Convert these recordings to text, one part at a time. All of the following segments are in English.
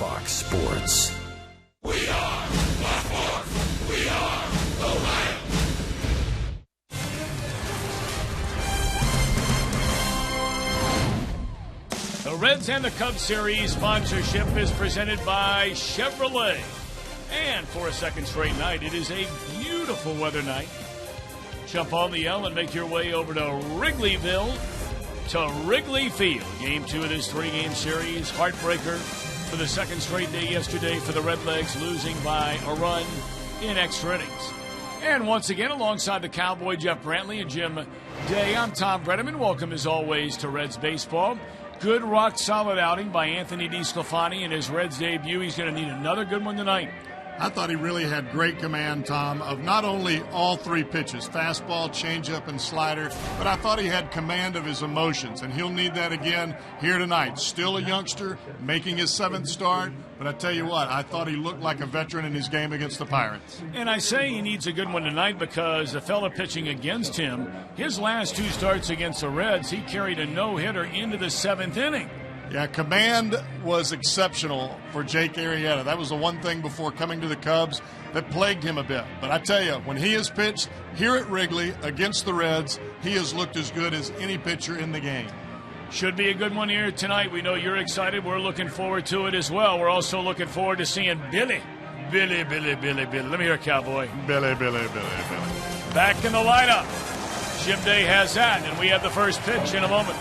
Fox Sports. We are Baltimore. We are Ohio. The Reds and the Cubs series sponsorship is presented by Chevrolet. And for a second straight night, it is a beautiful weather night. Jump on the L and make your way over to Wrigleyville, to Wrigley Field. Game 2 of this 3-game series. Heartbreaker for the second straight day yesterday for the Redlegs, losing by a run in extra innings. And once again, alongside the Cowboy Jeff Brantley and Jim Day, I'm Tom Brenneman. Welcome, as always, to Reds Baseball. Good, rock-solid outing by Anthony DeSclafani in his Reds debut. He's going to need another good one tonight. I thought he really had great command, Tom, of not only all three pitches, fastball, changeup, and slider, but I thought he had command of his emotions, and he'll need that again here tonight. Still a youngster, making his 7th start, but I tell you what, I thought he looked like a veteran in his game against the Pirates. And I say he needs a good one tonight because the fella pitching against him, his last 2 starts against the Reds, he carried a no-hitter into the 7th inning. Yeah, command was exceptional for Jake Arrieta. That was the one thing before coming to the Cubs that plagued him a bit. But I tell you, when he has pitched here at Wrigley against the Reds, he has looked as good as any pitcher in the game. Should be a good one here tonight. We know you're excited. We're looking forward to it as well. We're also looking forward to seeing Billy. Let me hear it, Cowboy. Billy. Back in the lineup. Jim Day has that, and we have the first pitch in a moment.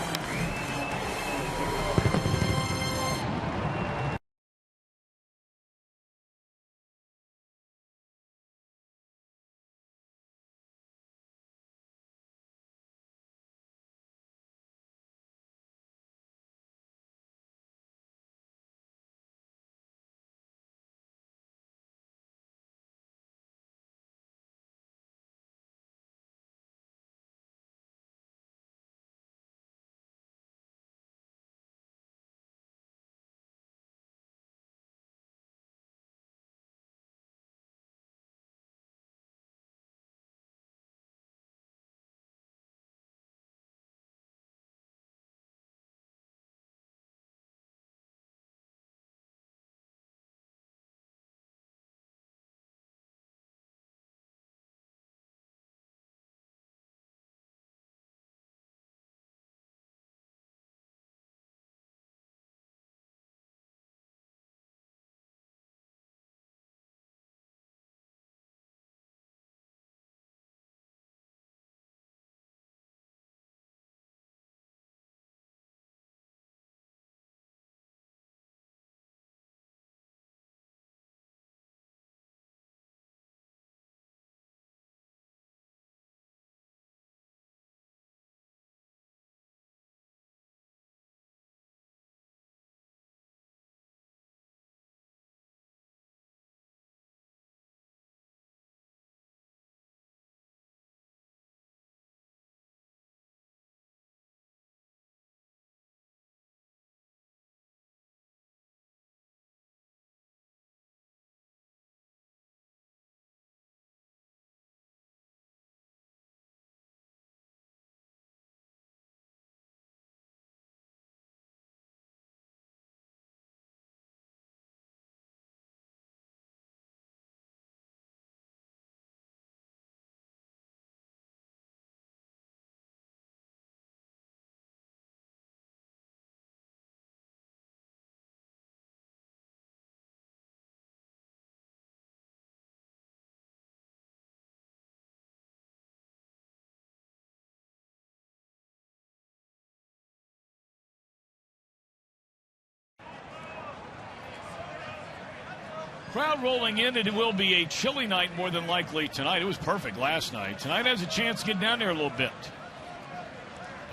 Crowd rolling in, and it will be a chilly night more than likely tonight. It was perfect last night. Tonight has a chance to get down there a little bit.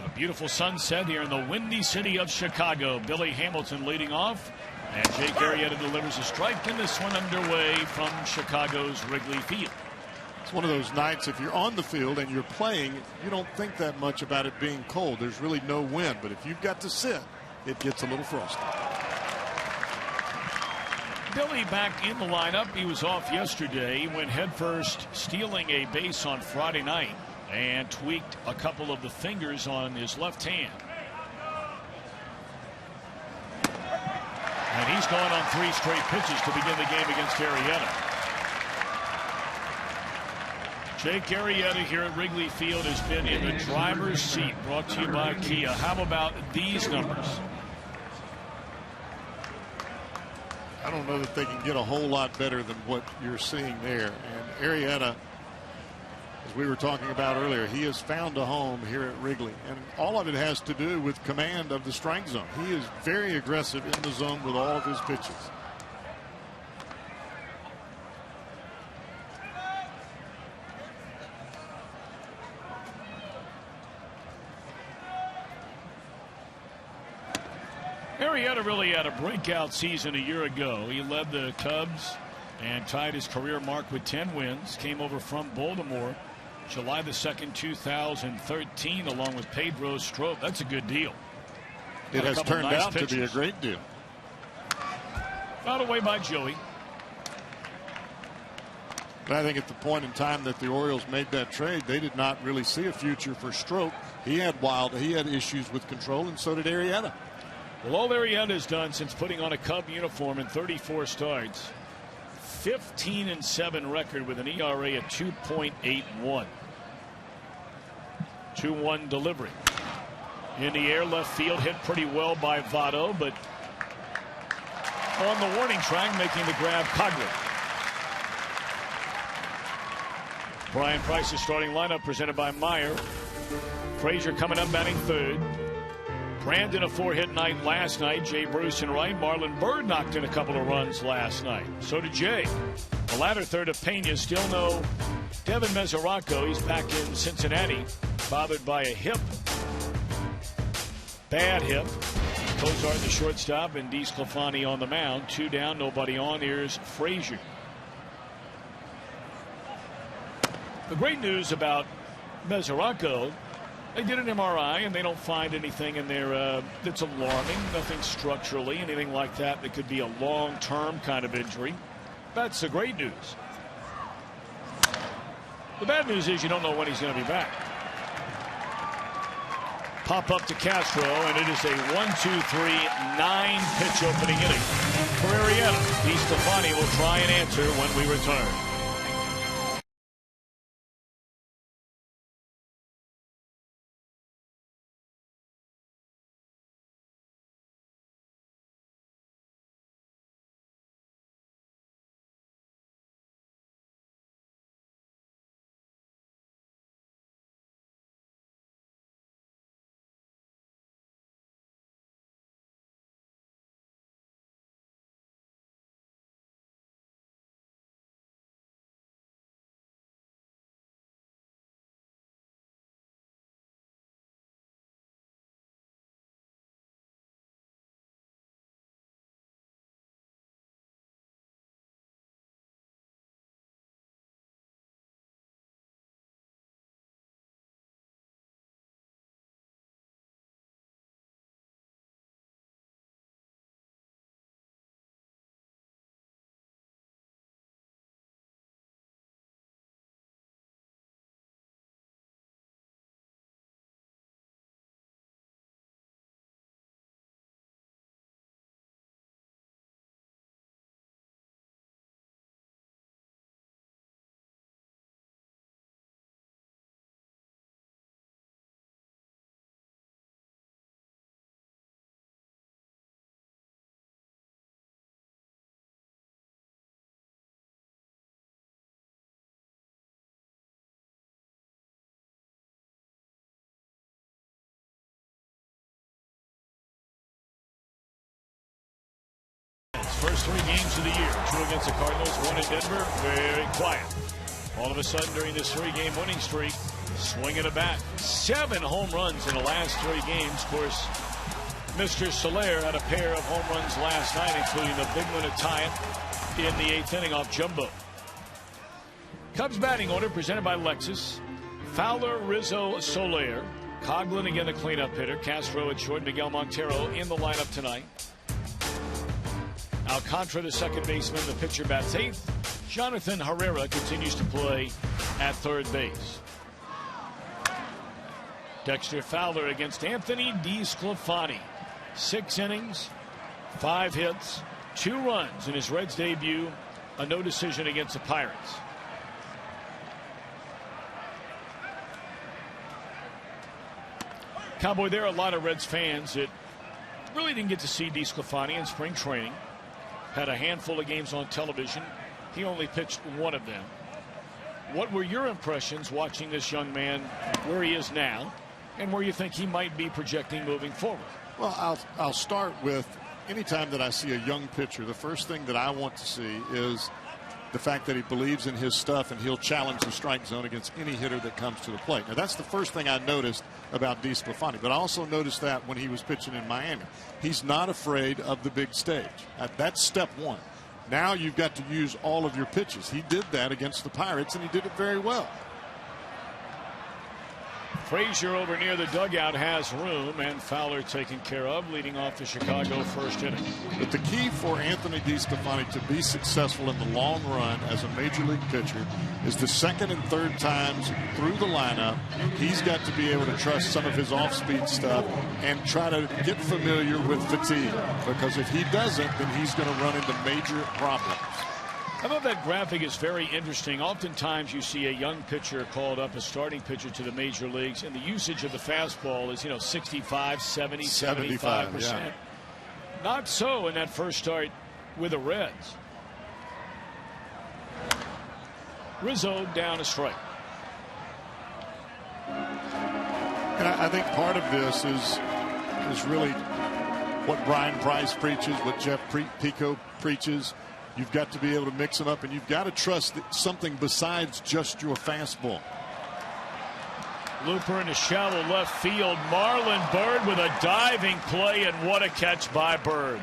A beautiful sunset here in the windy city of Chicago. Billy Hamilton leading off, and Jake Arrieta delivers a strike, and this one underway from Chicago's Wrigley Field. It's one of those nights, if you're on the field and you're playing, you don't think that much about it being cold. There's really no wind, but if you've got to sit, it gets a little frosty. Billy back in the lineup. He was off yesterday. He went headfirst, stealing a base on Friday night and tweaked a couple of the fingers on his left hand. And he's gone on 3 straight pitches to begin the game against Arrieta. Jake Arrieta here at Wrigley Field has been in the driver's seat, brought to you by Kia. How about these numbers? I don't know that they can get a whole lot better than what you're seeing there. And Arrieta, as we were talking about earlier, he has found a home here at Wrigley. And all of it has to do with command of the strike zone. He is very aggressive in the zone with all of his pitches. Arrieta really had a breakout season a year ago. He led the Cubs and tied his career mark with 10 wins. Came over from Baltimore July the 2nd, 2013, along with Pedro Strop. That's a good deal. It has turned out to be a great deal. Got away by Joey. But I think at the point in time that the Orioles made that trade, they did not really see a future for Strop. He had issues with control, and so did Arrieta. Well, all Arrieta has done since putting on a Cub uniform in 34 starts, 15-7 record with an ERA of 2.81. 2-1 delivery. In the air, left field, hit pretty well by Votto, but on the warning track, making the grab, Coghlan. Brian Price's starting lineup presented by Meyer. Frazier coming up batting third. Brandon a 4-hit night last night. Jay Bruce in right. Marlon Byrd knocked in a couple of runs last night. So did Jay. The latter third of Pena. Still no Devin Mesoraco. He's back in Cincinnati, bothered by a hip. Bad hip. Cozart the shortstop and DeSclafani on the mound. 2 down, nobody on. Here's Frazier. The great news about Mesoraco, they did an MRI and they don't find anything in there that's alarming, nothing structurally, anything like that that could be a long-term kind of injury. That's the great news. The bad news is you don't know when he's going to be back. Pop up to Castro, and it is a 1-2-3-9 pitch opening inning for Arrieta. DeSclafani will try and answer when we return. First 3 games of the year, 2 against the Cardinals, 1 in Denver, very quiet. All of a sudden during this 3-game winning streak, swinging a bat. 7 home runs in the last 3 games. Of course, Mr. Soler had a pair of home runs last night, including the big one to tie it in the 8th inning off Jumbo. Cubs batting order presented by Lexus. Fowler, Rizzo, Soler. Coghlan again the cleanup hitter. Castro at short. Miguel Montero in the lineup tonight. Alcantara, the second baseman, the pitcher bats 8th. Jonathan Herrera continues to play at third base. Dexter Fowler against Anthony DeSclafani. 6 innings, 5 hits, 2 runs in his Reds debut, a no decision against the Pirates. Cowboy, there are a lot of Reds fans that really didn't get to see DeSclafani in spring training. Had a handful of games on television. He only pitched 1 of them. What were your impressions watching this young man where he is now and where you think he might be projecting moving forward? Well, I'll start with anytime that I see a young pitcher, the first thing that I want to see is the fact that he believes in his stuff and he'll challenge the strike zone against any hitter that comes to the plate. Now, that's the first thing I noticed about DeSclafani, but I also noticed that when he was pitching in Miami. He's not afraid of the big stage. That's step 1. Now you've got to use all of your pitches. He did that against the Pirates, and he did it very well. Frazier over near the dugout has room, and Fowler taken care of, leading off the Chicago first inning. But the key for Anthony DeSclafani to be successful in the long run as a major league pitcher is the second and third times through the lineup, he's got to be able to trust some of his off-speed stuff and try to get familiar with fatigue. Because if he doesn't, then he's going to run into major problems. I thought that graphic is very interesting. Oftentimes you see a young pitcher called up, a starting pitcher to the major leagues, and the usage of the fastball is, 65, 70, 75%. Yeah. Not so in that first start with the Reds. Rizzo down a strike. And I think part of this is really what Brian Price preaches, what Jeff Pico preaches. You've got to be able to mix them up, and you've got to trust something besides just your fastball. Looper into shallow left field. Marlon Byrd with a diving play, and what a catch by Byrd.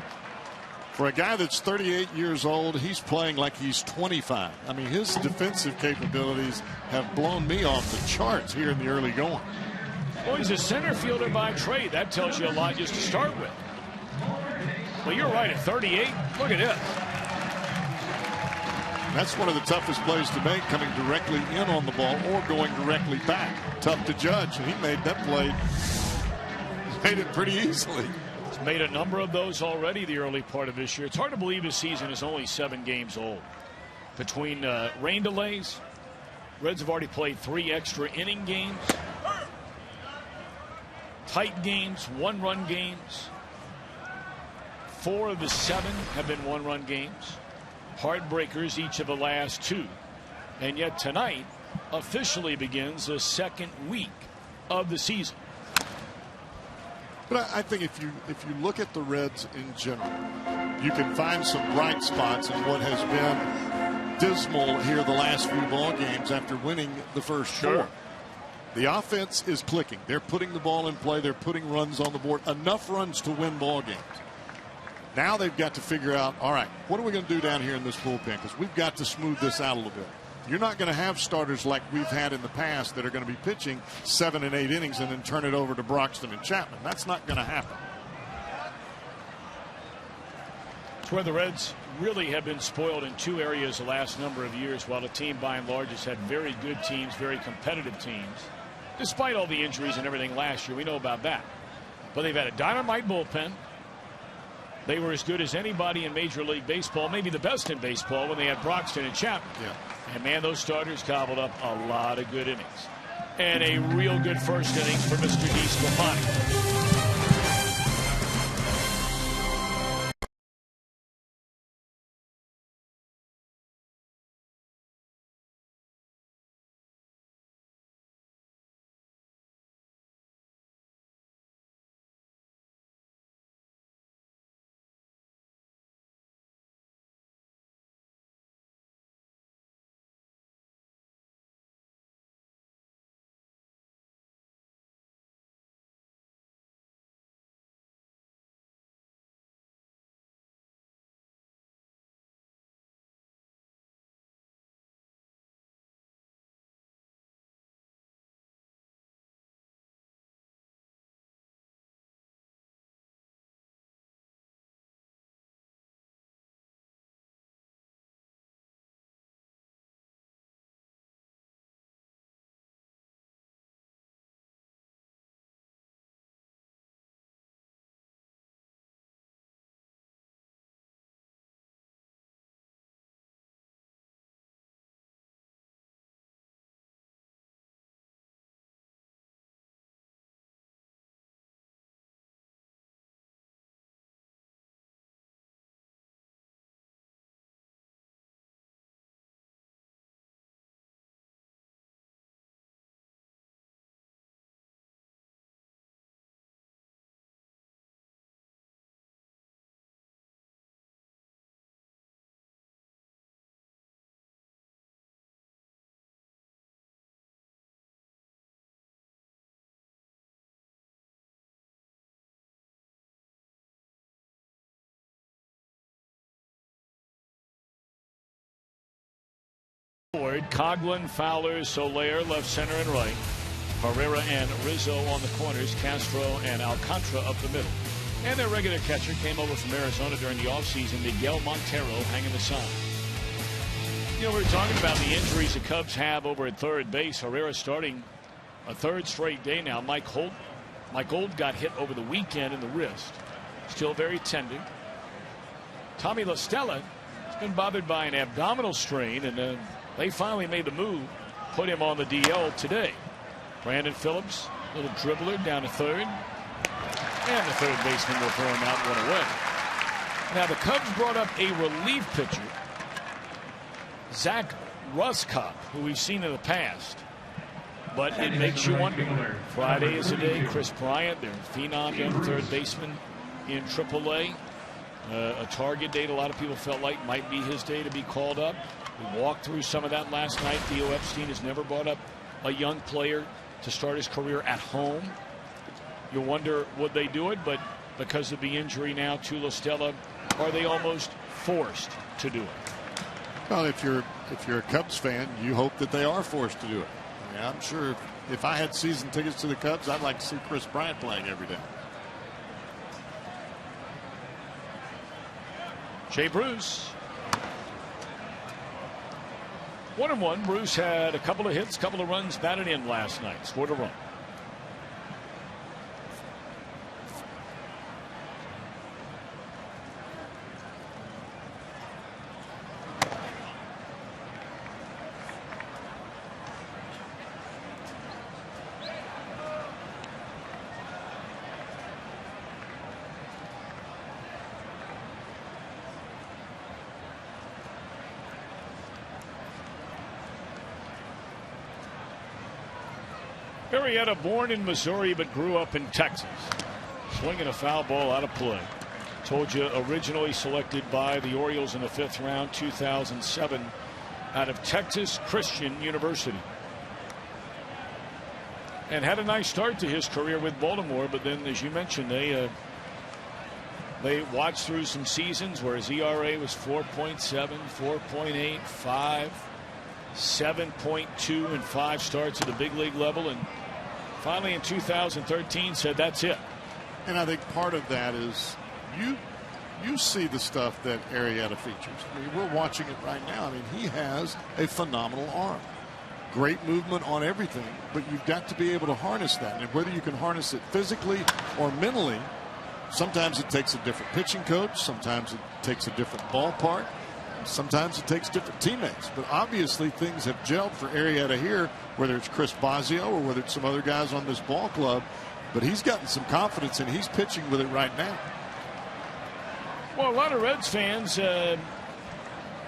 For a guy that's 38 years old, he's playing like he's 25. I mean, his defensive capabilities have blown me off the charts here in the early going. Well, he's a center fielder by trade. That tells you a lot just to start with. Well, you're right, at 38, look at this. That's one of the toughest plays to make, coming directly in on the ball or going directly back. Tough to judge, and he made that play. Made it pretty easily. He's made a number of those already the early part of this year. It's hard to believe his season is only 7 games old. Between rain delays, Reds have already played 3 extra inning games. Tight games, 1-run games. 4 of the 7 have been 1-run games. Heartbreakers each of the last 2. And yet tonight officially begins the second week of the season. But I think if you look at the Reds in general, you can find some bright spots in what has been dismal here the last few ball games after winning the first 4. The offense is clicking. They're putting the ball in play. They're putting runs on the board. Enough runs to win ball games. Now they've got to figure out, all right, what are we going to do down here in this bullpen? Because we've got to smooth this out a little bit. You're not going to have starters like we've had in the past that are going to be pitching 7 and 8 innings and then turn it over to Broxton and Chapman. That's not going to happen. It's where the Reds really have been spoiled in 2 areas the last number of years, while the team by and large has had very good teams, very competitive teams. Despite all the injuries and everything last year, we know about that. But they've had a dynamite bullpen. They were as good as anybody in Major League Baseball, maybe the best in baseball, when they had Broxton and Chapman. Yeah. And, man, those starters gobbled up a lot of good innings. And a real good first innings for Mr. DeSclafani. third. Coghlan, Fowler, Soler, left, center, and right. Herrera and Rizzo on the corners. Castro and Alcantara up the middle. And their regular catcher came over from Arizona during the offseason, Miguel Montero, hanging the sign. You know, we were talking about the injuries the Cubs have over at third base. Herrera starting a third straight day now. Mike Gold got hit over the weekend in the wrist. Still very tender. Tommy La Stella has been bothered by an abdominal strain, and they finally made the move, put him on the DL today. Brandon Phillips, little dribbler down to third. And the third baseman will throw him out one away. Now the Cubs brought up a relief pitcher, Zach Ruskop, who we've seen in the past. But it makes you wonder. Friday is the day. Chris Bryant, their phenom young third baseman in AAA. A target date a lot of people felt like might be his day to be called up. We walked through some of that last night. Theo Epstein has never brought up a young player to start his career at home. You wonder, would they do it? But because of the injury now to La Stella, are they almost forced to do it? Well, if you're a Cubs fan, you hope that they are forced to do it. I mean, I'm sure if I had season tickets to the Cubs, I'd like to see Chris Bryant playing every day. Jay Bruce. 1-1. Bruce had a couple of hits, couple of runs batted in last night. Scored a run. Arrieta, born in Missouri but grew up in Texas. Swinging a foul ball out of play. Told you, originally selected by the Orioles in the 5th round, 2007, out of Texas Christian University. And had a nice start to his career with Baltimore, but then, as you mentioned, they watched through some seasons where his ERA was 4.7, 4.8, 5, 7.2 in 5 starts at the big league level, and finally in 2013 said that's it. And I think part of that is you see the stuff that Arrieta features. I mean, we're watching it right now. I mean, he has a phenomenal arm. Great movement on everything, but you've got to be able to harness that. And whether you can harness it physically or mentally, sometimes it takes a different pitching coach, sometimes it takes a different ballpark, sometimes it takes different teammates. But obviously things have gelled for Arrieta here, whether it's Chris Bosio or whether it's some other guys on this ball club. But he's gotten some confidence and he's pitching with it right now. Well, a lot of Reds fans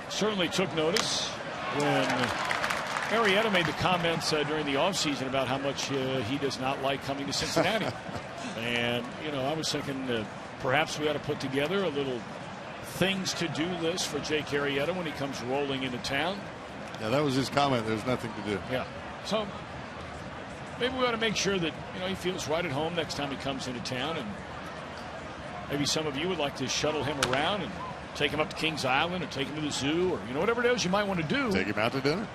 certainly took notice when Arrieta made the comments during the offseason about how much he does not like coming to Cincinnati. And, you know, I was thinking perhaps we ought to put together a little things to do list for Jake Arrieta when he comes rolling into town. Yeah, that was his comment. There's nothing to do. Yeah. So maybe we ought to make sure that, you know, he feels right at home next time he comes into town. And maybe some of you would like to shuttle him around and take him up to Kings Island or take him to the zoo or, you know, whatever it is you might want to do. Take him out to dinner.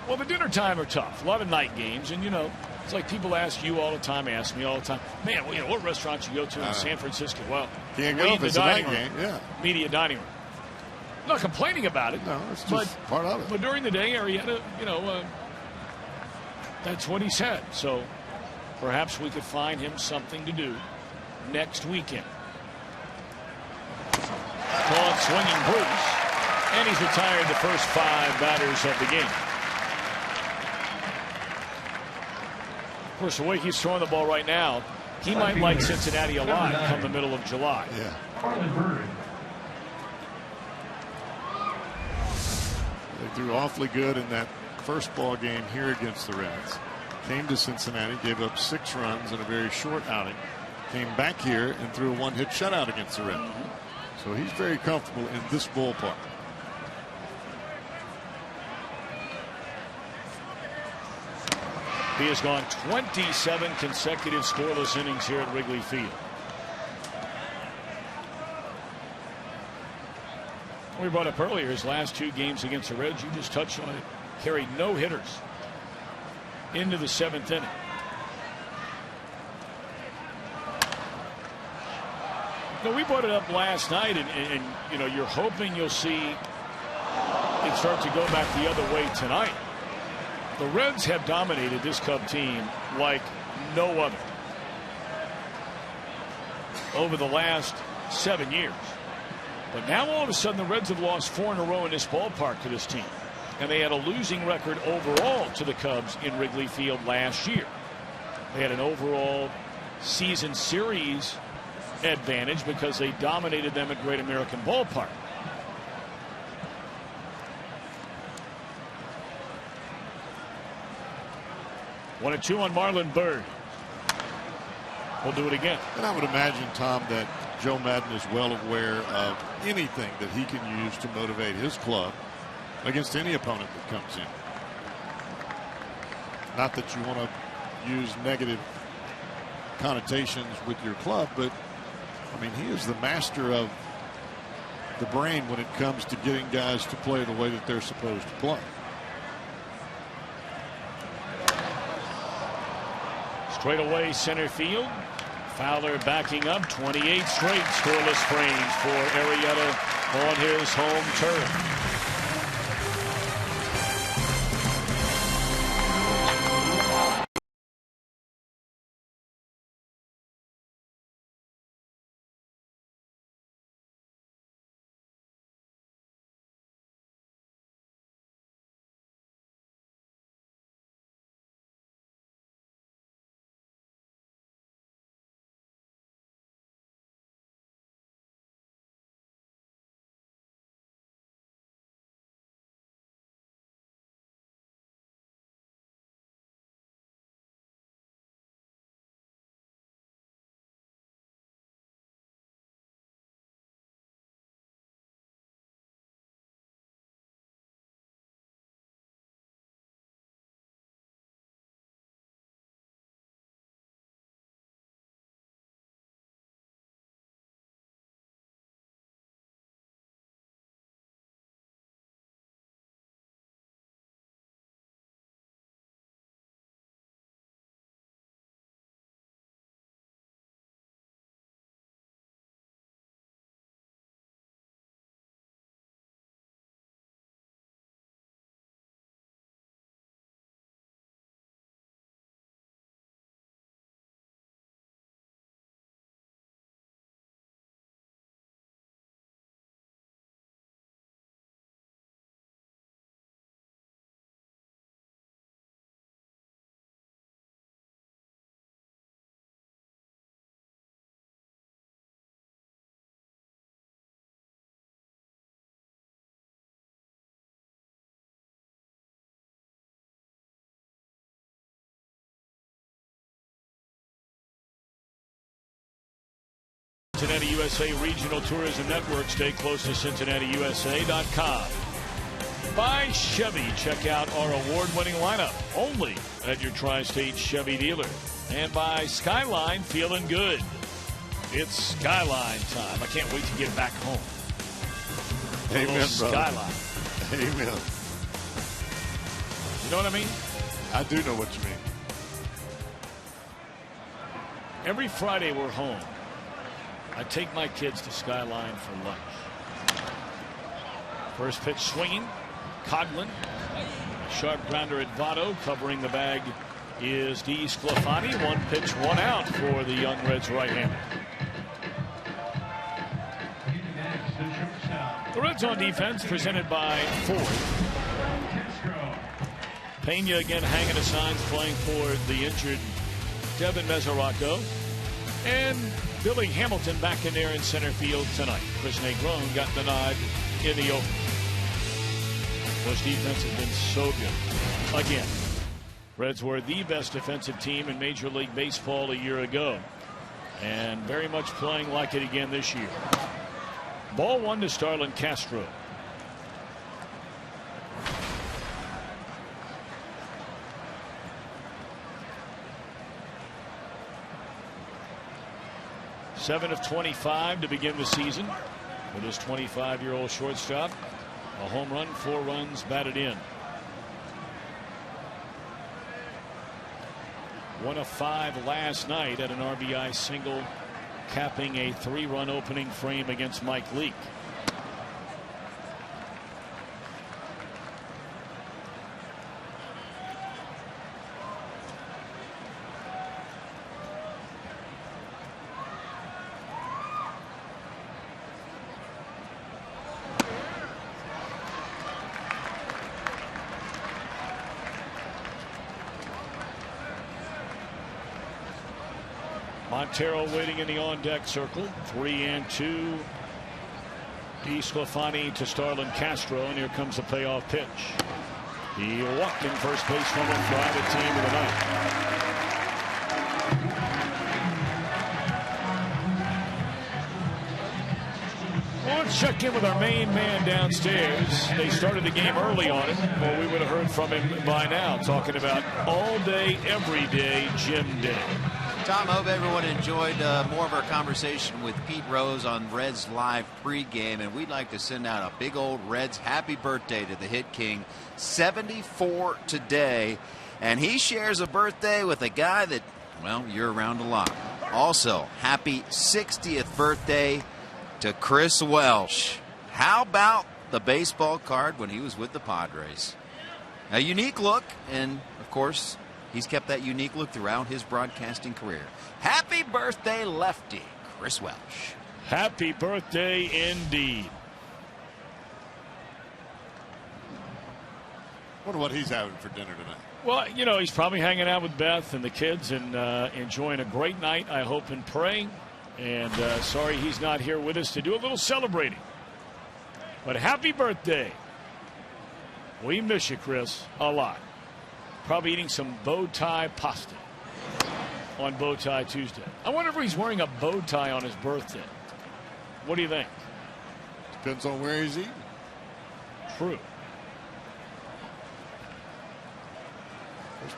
Well, the dinner time are tough. A lot of night games. And, you know, it's like people ask you all the time, ask me all the time, man, well, you know, what restaurants you go to in San Francisco? Well, can't go if it's a night game. Yeah. Media dining room. I'm not complaining about it. No, it's just part of it. But during the day, Arrieta, you know, that's what he said. So perhaps we could find him something to do next weekend. Call it swinging Bruce. And he's retired the first 5 batters of the game. Of course, the way he's throwing the ball right now, he might like Cincinnati a lot come the middle of July. Yeah. They threw awfully good in that first ball game here against the Reds. Came to Cincinnati, gave up 6 runs in a very short outing. Came back here and threw a 1-hit shutout against the Reds. So he's very comfortable in this ballpark. He has gone 27 consecutive scoreless innings here at Wrigley Field. We brought up earlier his last 2 games against the Reds. You just touched on it. carried no hitters into the 7th inning. No, we brought it up last night, and you know, you're hoping you'll see it start to go back the other way tonight. The Reds have dominated this Cub team like no other over the last 7 years. But now all of a sudden the Reds have lost 4 in a row in this ballpark to this team. And they had a losing record overall to the Cubs in Wrigley Field last year. They had an overall season series advantage because they dominated them at Great American Ballpark. One and 2 on Marlon Byrd. We'll do it again. And I would imagine, Tom, that Joe Maddon is well aware of anything that he can use to motivate his club against any opponent that comes in. Not that you want to use negative connotations with your club, but I mean, he is the master of the brain when it comes to getting guys to play the way that they're supposed to play. Straight away center field. Fowler backing up. 28 straight scoreless frames for Arrieta on his home turf. Cincinnati USA Regional Tourism Network. Stay close to CincinnatiUSA.com. By Chevy. Check out our award-winning lineup only at your Tri-State Chevy dealer. And by Skyline, feeling good. It's Skyline time. I can't wait to get back home. Amen, Skyline. Brother. Amen. You know what I mean? I do know what you mean. Every Friday we're home. I take my kids to Skyline for lunch. First pitch swinging. Coghlan. Sharp grounder at Votto. Covering the bag is DeSclafani. 1 pitch, 1 out for the young Reds right-hander. The Reds on defense presented by Ford. Pena again hanging the signs, playing for the injured Devin Mesoraco. And Billy Hamilton back in there in center field tonight. Chris Negron got the nod in the open. Those defense has been so good. Again, Reds were the best defensive team in Major League Baseball a year ago. And very much playing like it again this year. Ball 1 to Starlin Castro. Seven of 25 to begin the season for this 25-year-old shortstop. A home run, 4 runs batted in. 1 of 5 last night at an RBI single, capping a 3-run opening frame against Mike Leake. Montero waiting in the on-deck circle. 3-2. DESCLAFANI to Starlin Castro, and here comes the payoff pitch. He walked in first base fumble fly, the team of the night. Well, let's check in with our main man downstairs. They started the game early on it, or we would have heard from him by now, talking about all day, every day, Jim Day. Tom, I hope everyone enjoyed more of our conversation with Pete Rose on Reds Live pregame, and we'd like to send out a big old Reds happy birthday to the Hit King. 74 today, and he shares a birthday with a guy that, well, you're around a lot. Also, happy 60th birthday to Chris Welsh. How about the baseball card when he was with the Padres? A unique look, and, of course, he's kept that unique look throughout his broadcasting career. Happy birthday, lefty, Chris Welsh. Happy birthday indeed. Wonder what he's having for dinner tonight. Well, you know, he's probably hanging out with Beth and the kids and enjoying a great night, I hope and pray. And sorry he's not here with us to do a little celebrating. But happy birthday. We miss you, Chris, a lot. Probably eating some bow tie pasta on Bow Tie Tuesday. I wonder if he's wearing a bow tie on his birthday. What do you think? Depends on where he's eating. True.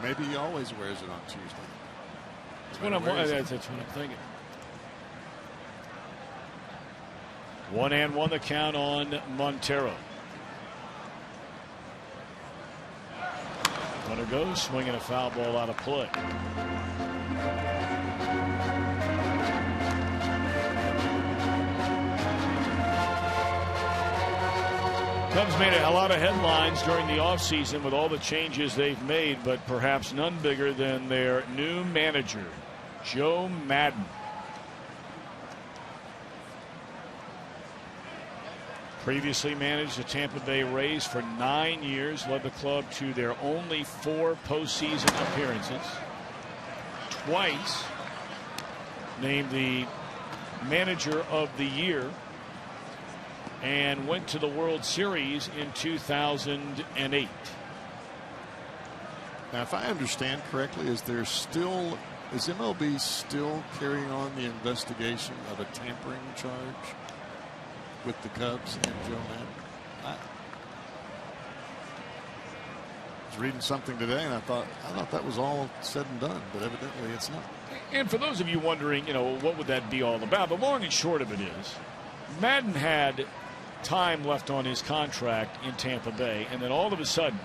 Maybe he always wears it on Tuesday. That's what I'm thinking. 1-1 the count on Montero. Runner goes, swinging a foul ball out of play. Cubs made a lot of headlines during the offseason with all the changes they've made, but perhaps none bigger than their new manager, Joe Maddon. Previously managed the Tampa Bay Rays for 9 years, led the club to their only 4 postseason appearances. Twice named the manager of the year, and went to the World Series in 2008. Now, if I understand correctly, is MLB still carrying on the investigation of a tampering charge with the Cubs and Joe Maddon? I was reading something today, and I thought that was all said and done, but evidently it's not. And for those of you wondering, you know, what would that be all about? The long and short of it is, Maddon had time left on his contract in Tampa Bay, and then all of a sudden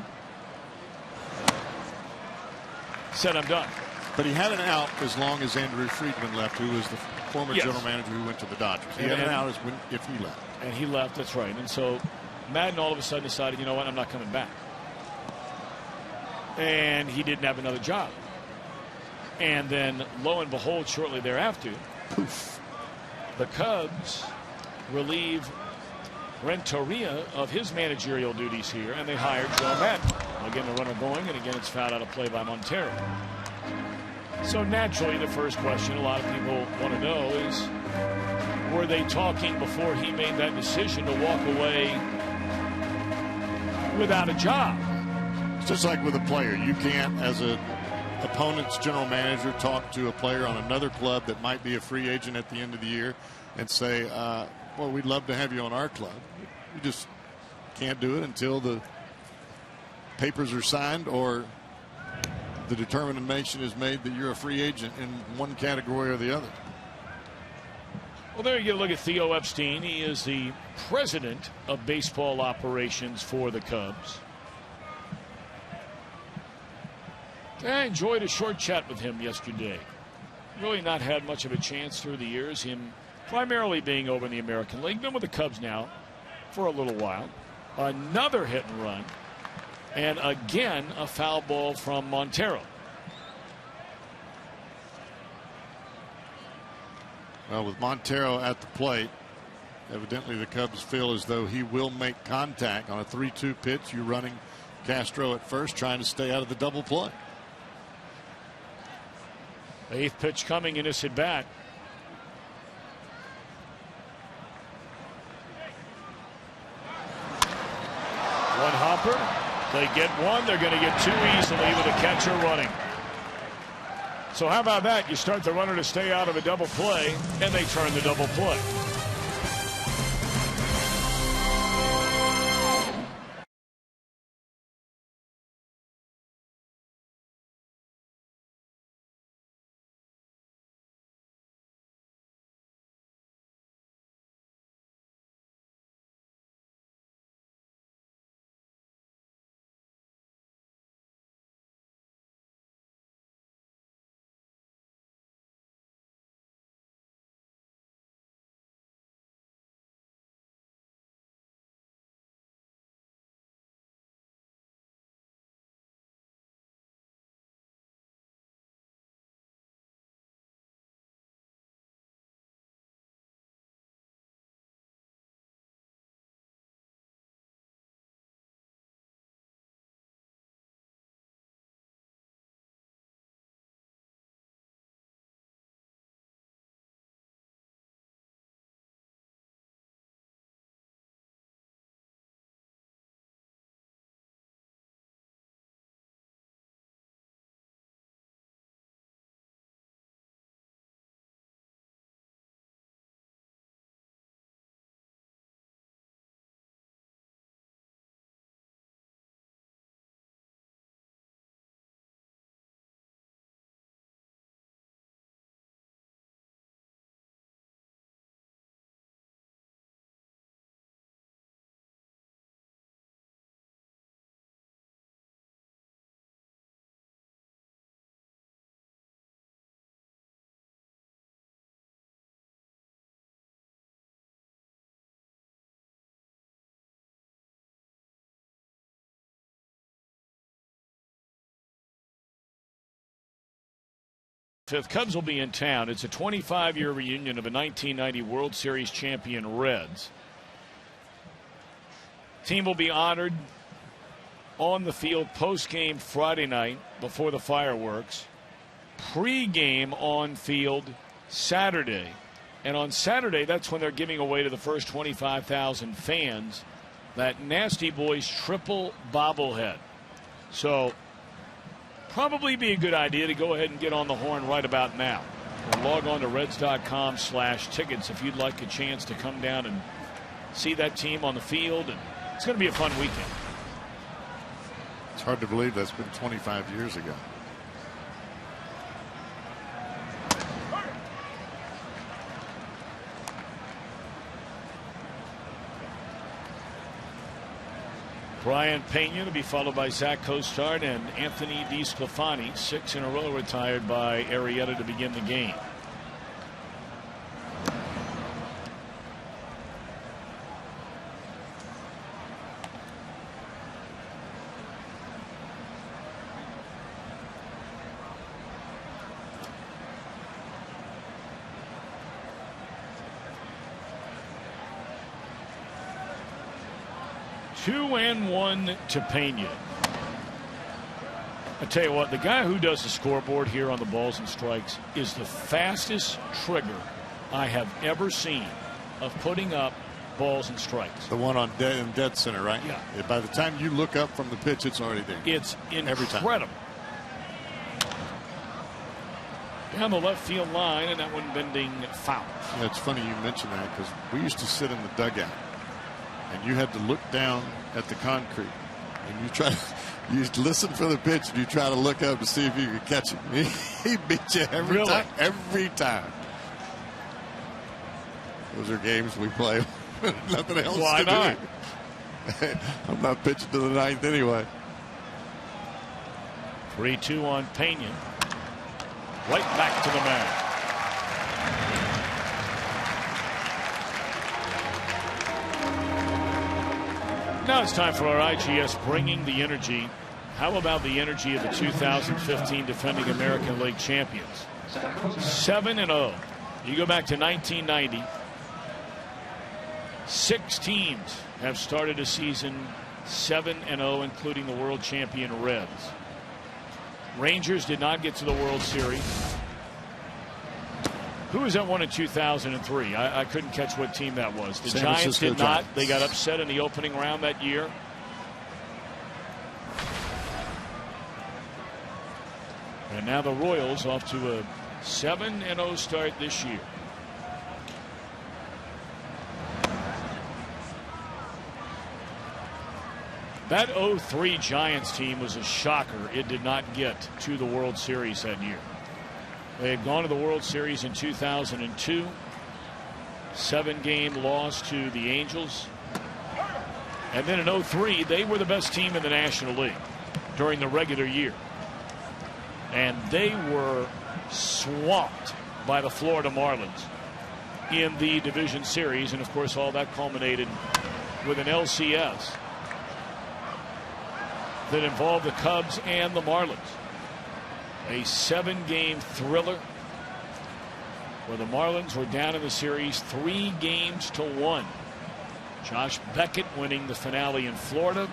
said, I'm done. But he had an out as long as Andrew Friedman left, who was the former general manager who went to the Dodgers. He had an out if he left. And he left, that's right. And so Maddon all of a sudden decided, you know what, I'm not coming back. And he didn't have another job. And then, lo and behold, shortly thereafter, poof, the Cubs relieve Renteria of his managerial duties here, and they hired Joe Maddon. Again, the runner going, and again, it's fouled out of play by Montero. So naturally, the first question a lot of people want to know is, were they talking before he made that decision to walk away without a job? It's just like with a player. You can't, as an opponent's general manager, talk to a player on another club that might be a free agent at the end of the year and say, well, we'd love to have you on our club. You just can't do it until the papers are signed or the determination is made that you're a free agent in one category or the other. Well, there you get a look at Theo Epstein. He is the president of baseball operations for the Cubs. I enjoyed a short chat with him yesterday. Really not had much of a chance through the years, him primarily being over in the American League. Been with the Cubs now for a little while. Another hit and run. And again, a foul ball from Montero. Well, with Montero at the plate, evidently the Cubs feel as though he will make contact on a 3-2 pitch. You're running Castro at first, trying to stay out of the double play. Eighth pitch coming in his at bat. One hopper. They get one. They're going to get two easily with the catcher running. So how about that? You start the runner to stay out of a double play, and they turn the double play. Fifth, Cubs will be in town. It's a 25-year reunion of a 1990 World Series champion Reds. Team will be honored on the field post-game Friday night before the fireworks. Pre-game on field Saturday. And on Saturday, that's when they're giving away to the first 25,000 fans that Nasty Boys triple bobblehead. So probably be a good idea to go ahead and get on the horn right about now. Or log on to Reds.com/tickets if you'd like a chance to come down and see that team on the field. And it's going to be a fun weekend. It's hard to believe that's been 25 years ago. Brian Pena to be followed by Zach Costard and Anthony DeSclafani. 6 in a row retired by Arrieta to begin the game. Two and one to Pena. I tell you what, the guy who does the scoreboard here on the balls and strikes is the fastest trigger I have ever seen of putting up balls and strikes. The one on dead center, right? Yeah. By the time you look up from the pitch, it's already there. It's Every time. incredible. Down the left field line, and that one bending foul. Yeah, it's funny you mention that because we used to sit in the dugout. And you had to look down at the concrete, and you listen for the pitch, and you try to look up to see if you could catch him. He beat you every time. Every time. Those are games we play. Nothing else Why to not? do. I'm not pitching to the ninth anyway. 3-2 on Pena. Right back to the man. Now it's time for our IGS Bringing the Energy. How about the energy of the 2015 defending American League champions? 7-0. You go back to 1990. 6 teams have started a season 7-0, including the world champion Reds. Rangers did not get to the World Series. Who was that one in 2003? I couldn't catch what team that was. The Giants did not. They got upset in the opening round that year. And now the Royals off to a 7-0 start this year. That 03 Giants team was a shocker. It did not get to the World Series that year. They had gone to the World Series in 2002. 7-game loss to the Angels. And then in 03, they were the best team in the National League during the regular year. And they were swamped by the Florida Marlins in the division series. And, of course, all that culminated with an LCS that involved the Cubs and the Marlins. A 7-game thriller where the Marlins were down in the series 3-1. Josh Beckett winning the finale in Florida,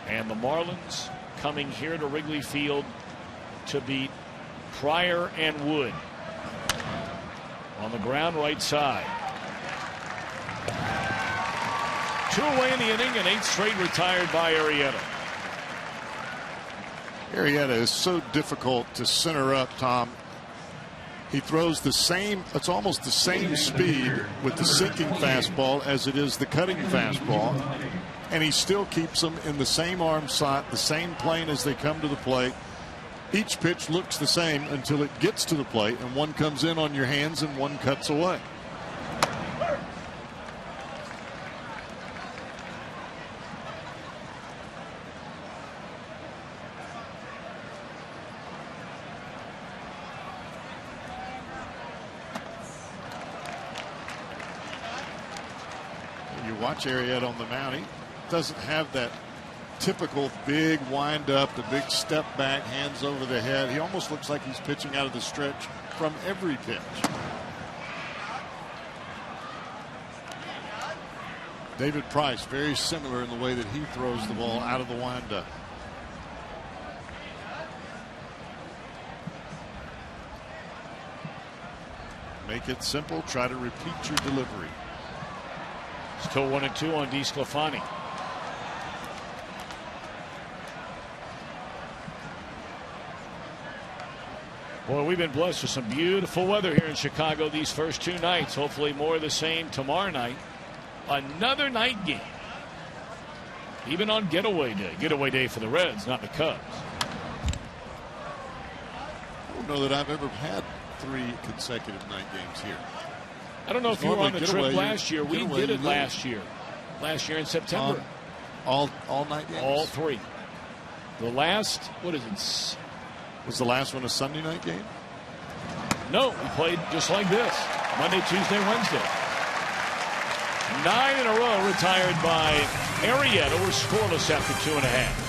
and the Marlins coming here to Wrigley Field to beat Pryor and Wood. On the ground right side. 2 away in the inning, and 8 straight retired by Arrieta. Arrieta is so difficult to center up, Tom. He throws the same, it's almost the same speed with the sinking fastball as it is the cutting fastball. And he still keeps them in the same arm slot, the same plane as they come to the plate. Each pitch looks the same until it gets to the plate, and one comes in on your hands and one cuts away. Watch Arrieta on the mound. He doesn't have that typical big wind up, the big step back, hands over the head. He almost looks like he's pitching out of the stretch from every pitch. David Price, very similar in the way that he throws the ball out of the wind up. Make it simple. Try to repeat your delivery. Still 1-2 on DESCLAFANI. Boy, we've been blessed with some beautiful weather here in Chicago these first 2 nights. Hopefully more of the same tomorrow night. Another night game. Even on getaway day. Getaway day for the Reds, not the Cubs. I don't know that I've ever had 3 consecutive night games here. I don't know if you were on the trip last year. We did it last year. Last year in September. All night games? All 3. The last, what is it? Was the last one a Sunday night game? No, we played just like this. Monday, Tuesday, Wednesday. 9 in a row retired by Arrieta. We're scoreless after 2.5.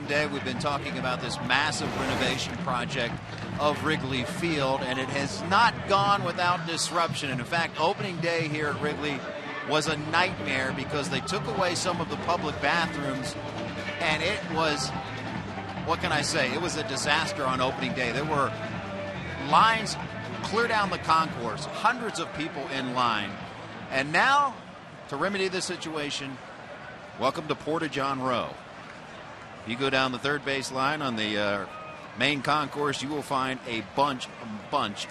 opening day, we've been talking about this massive renovation project of Wrigley Field, and it has not gone without disruption. And in fact, opening day here at Wrigley was a nightmare because they took away some of the public bathrooms, and it was, what can I say, it was a disaster on opening day. There were lines clear down the concourse, hundreds of people in line. And now, to remedy the situation, welcome to Porta-John Row. You go down the third base line on the main concourse, you will find a bunch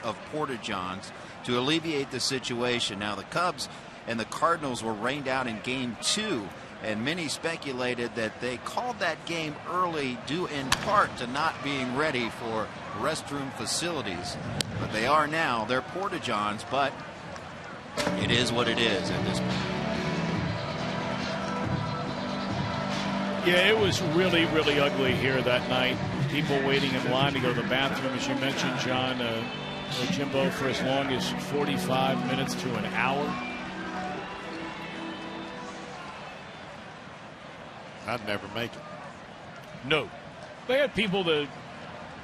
of Porta-Johns to alleviate the situation. Now, the Cubs and the Cardinals were rained out in Game 2, and many speculated that they called that game early due in part to not being ready for restroom facilities. But they are now. They're Porta-Johns, but it is what it is at this point. Yeah, it was really, really ugly here that night. People waiting in line to go to the bathroom, as you mentioned, John, Jimbo, for as long as 45 minutes to an hour. I'd never make it. No. They had people that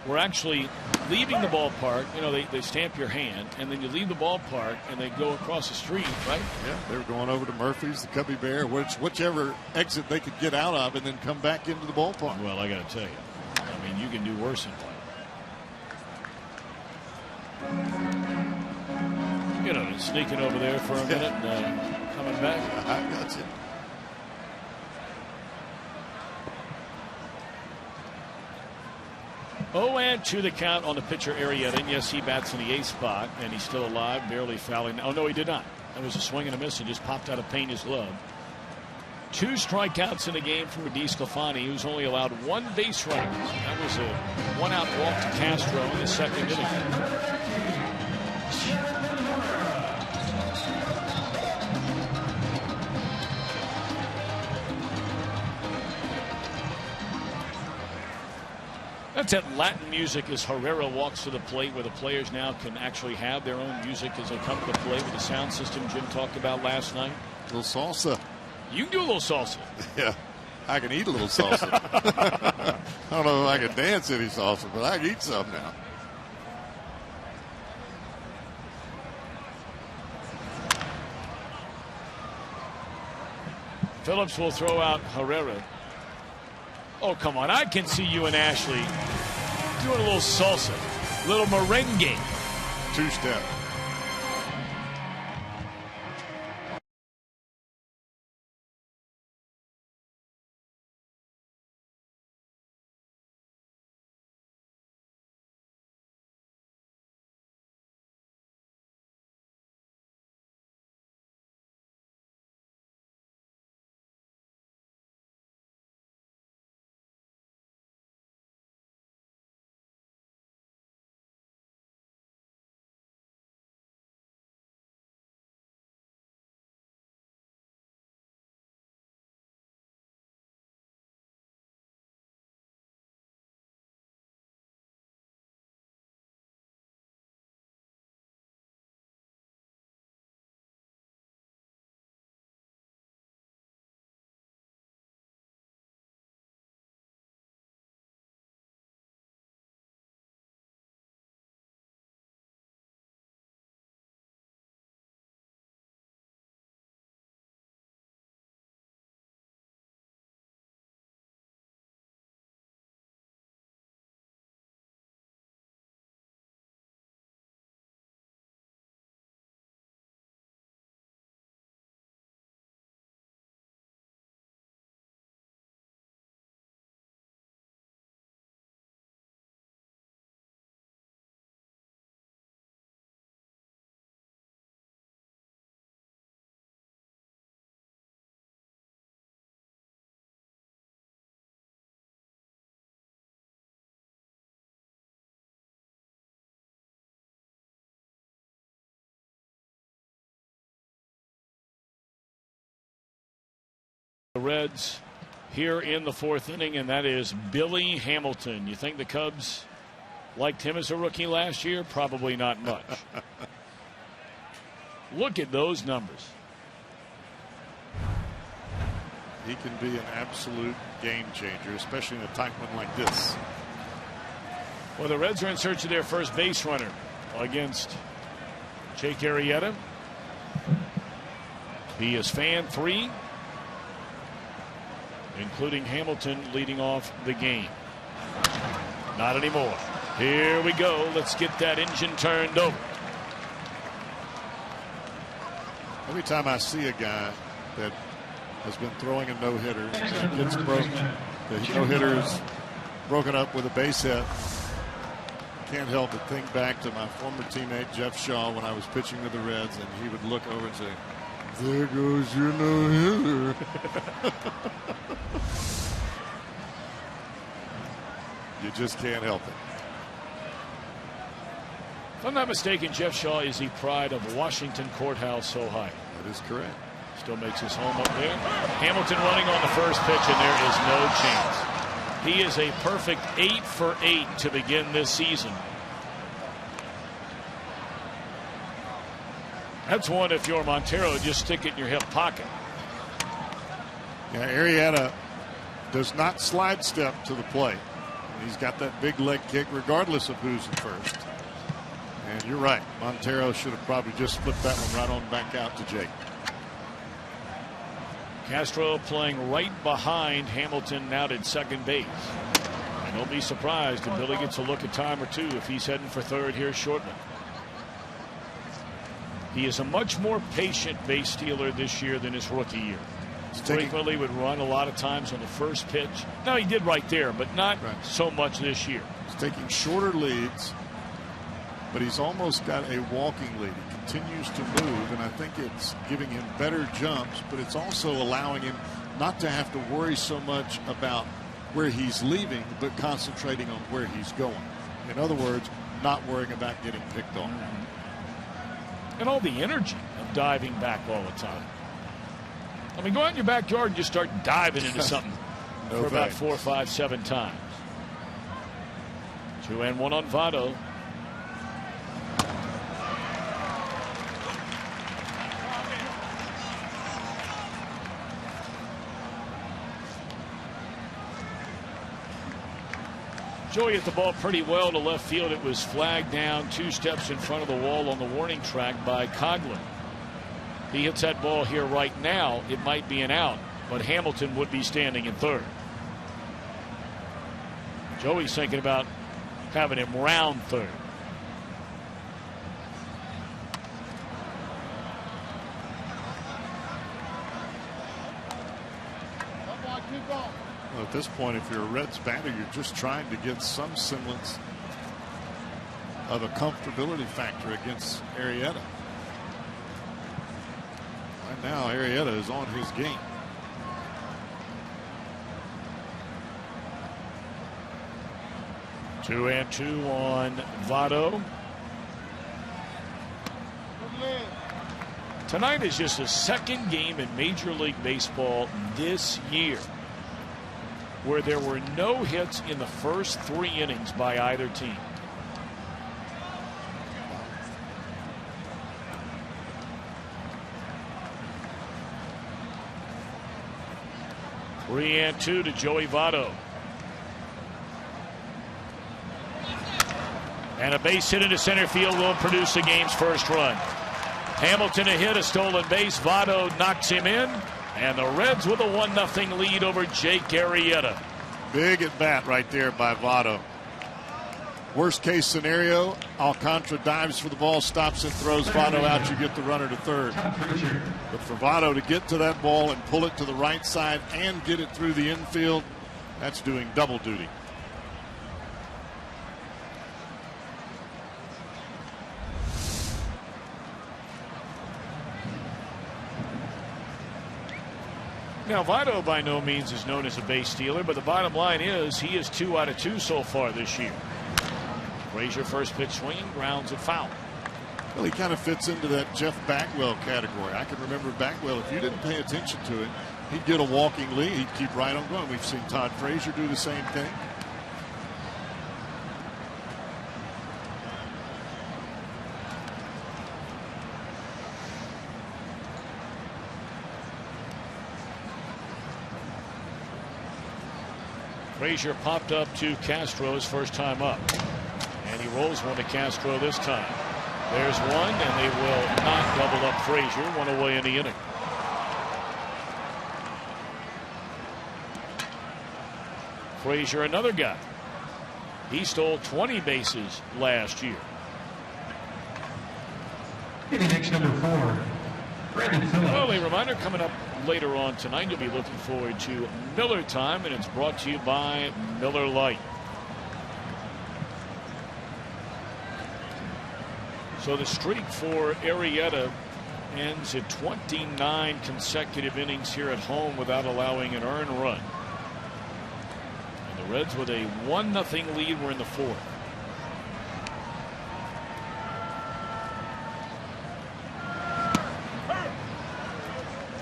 were actually leaving the ballpark. You know, they stamp your hand, and then you leave the ballpark, and they go across the street, right? Yeah, they were going over to Murphy's, the Cubby Bear, whichever exit they could get out of, and then come back into the ballpark. Well, I got to tell you, I mean, you can do worse in life. You know, sneaking over there for a minute and coming back. I got you. Oh, and to the count on the pitcher, Arrieta. And yes, he bats in the 8th spot, and he's still alive, barely fouling. Oh, no, he did not. That was a swing and a miss and just popped out of Pena's glove. 2 strikeouts in the game for DESCLAFANI, who's only allowed 1 base runner. That was a 1-out walk to Castro in the 2nd inning. That's that Latin music as Herrera walks to the plate, where the players now can actually have their own music as they come to the plate with the sound system Jim talked about last night. A little salsa. You can do a little salsa. Yeah, I can eat a little salsa. I don't know if I can dance any salsa, but I can eat some now. Phillips will throw out Herrera. Oh, come on. I can see you and Ashley doing a little salsa, a little merengue. 2-step. The Reds here in the 4th inning, and that is Billy Hamilton. You think the Cubs liked him as a rookie last year? Probably not much. Look at those numbers. he can be an absolute game changer, especially in a tight one like this. Well, the Reds are in search of their first base runner against Jake Arrieta. He is fan 3, including Hamilton leading off the game. Not anymore. Here we go. Let's get that engine turned over. Every time I see a guy that has been throwing a no-hitter, gets broken, the no-hitter is broken up with a base hit, can't help but think back to my former teammate Jeff Shaw when I was pitching with the Reds, and he would look over and say, "There goes your no-hitter." You just can't help it. If I'm not mistaken, Jeff Shaw is the pride of Washington Courthouse, so high. That is correct. Still makes his home up there. Hamilton running on the first pitch, and there is no chance. He is a perfect 8 for 8 to begin this season. That's one, if you're Montero, just stick it in your hip pocket. Yeah, Arrieta does not slide step to the plate. He's got that big leg kick regardless of who's at first. And you're right. Montero should have probably just flipped that one right on back out to Jake. Castro playing right behind Hamilton out at second base. And don't be surprised if Billy gets a look at time or two if he's heading for third here shortly. He is a much more patient base stealer this year than his rookie year. Frequently would run a lot of times on the first pitch. Now he did right there, but not so much this year. He's taking shorter leads, but he's almost got a walking lead. He continues to move, and I think it's giving him better jumps, but it's also allowing him not to have to worry so much about where he's leaving, but concentrating on where he's going. In other words, not worrying about getting picked on. And all the energy of diving back all the time. I mean, go out in your backyard and just start diving into something for about 4, 5, 7 times. 2-1 on Votto. Joey hit the ball pretty well to left field. It was flagged down 2 steps in front of the wall on the warning track by Coghlan. He hits that ball here right now. It might be an out, but Hamilton would be standing in third. Joey's thinking about having him round third. Well, at this point, if you're a Reds batter, you're just trying to get some semblance of a comfortability factor against Arrieta. Right now, Arrieta is on his game. Two and 2 on Votto. Tonight is just the second game in Major League Baseball this year where there were no hits in the first 3 innings by either team. Three and 2 to Joey Votto. And a base hit into center field will produce the game's first run. Hamilton a hit, a stolen base. Votto knocks him in. And the Reds with a 1-0 lead over Jake Arrieta. Big at bat right there by Votto. Worst case scenario, Alcantara dives for the ball, stops and throws Votto out. You get the runner to third. But for Votto to get to that ball and pull it to the right side and get it through the infield, that's doing double duty. Now, Votto by no means is known as a base stealer, but the bottom line is he is 2 out of 2 so far this year. Frazier first pitch swinging, grounds it foul. Well, he kind of fits into that Jeff Bagwell category. I can remember Bagwell, if you didn't pay attention to it, he'd get a walking lead. He'd keep right on going. We've seen Todd Frazier do the same thing. Frazier popped up to Castro his first time up. And he rolls one to Castro this time. There's one, and they will not double up Frazier. One away in the inning. Frazier, another guy. He stole 20 bases last year. Next, number 4, Brandon Phillips. Well, a reminder coming up later on tonight, you'll be looking forward to Miller Time, and it's brought to you by Miller Lite. So the streak for Arrieta ends at 29 consecutive innings here at home without allowing an earned run. And the Reds with a 1-0 lead. We're in the 4th.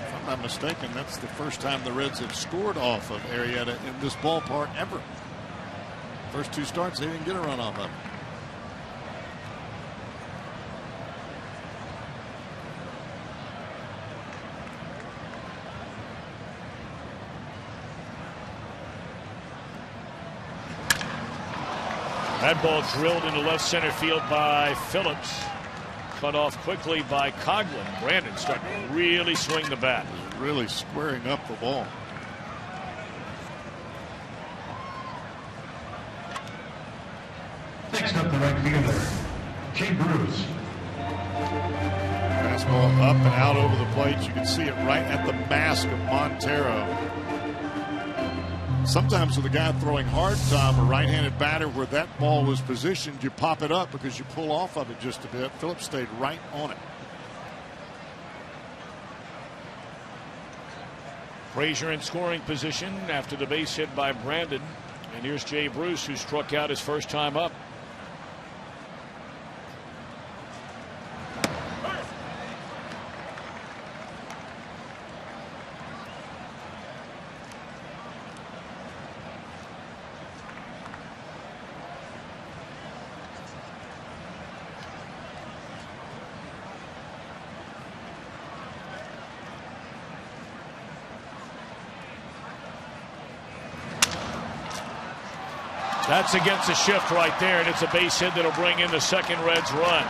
If I'm not mistaken, that's the first time the Reds have scored off of Arrieta in this ballpark ever. First 2 starts, they didn't get a run off of him. That ball drilled into left center field by Phillips. Cut off quickly by Coghlan. Brandon starting to really swing the bat. Really squaring up the ball. Next up, the right fielder, Jay Bruce. Fastball up and out over the plate. You can see it right at the mask of Montero. Sometimes with a guy throwing hard, Tom, a right-handed batter, where that ball was positioned, you pop it up because you pull off of it just a bit. Phillips stayed right on it. Frazier in scoring position after the base hit by Brandon. And here's Jay Bruce, who struck out his first time up. That's against the shift right there, and it's a base hit that'll bring in the second Reds run.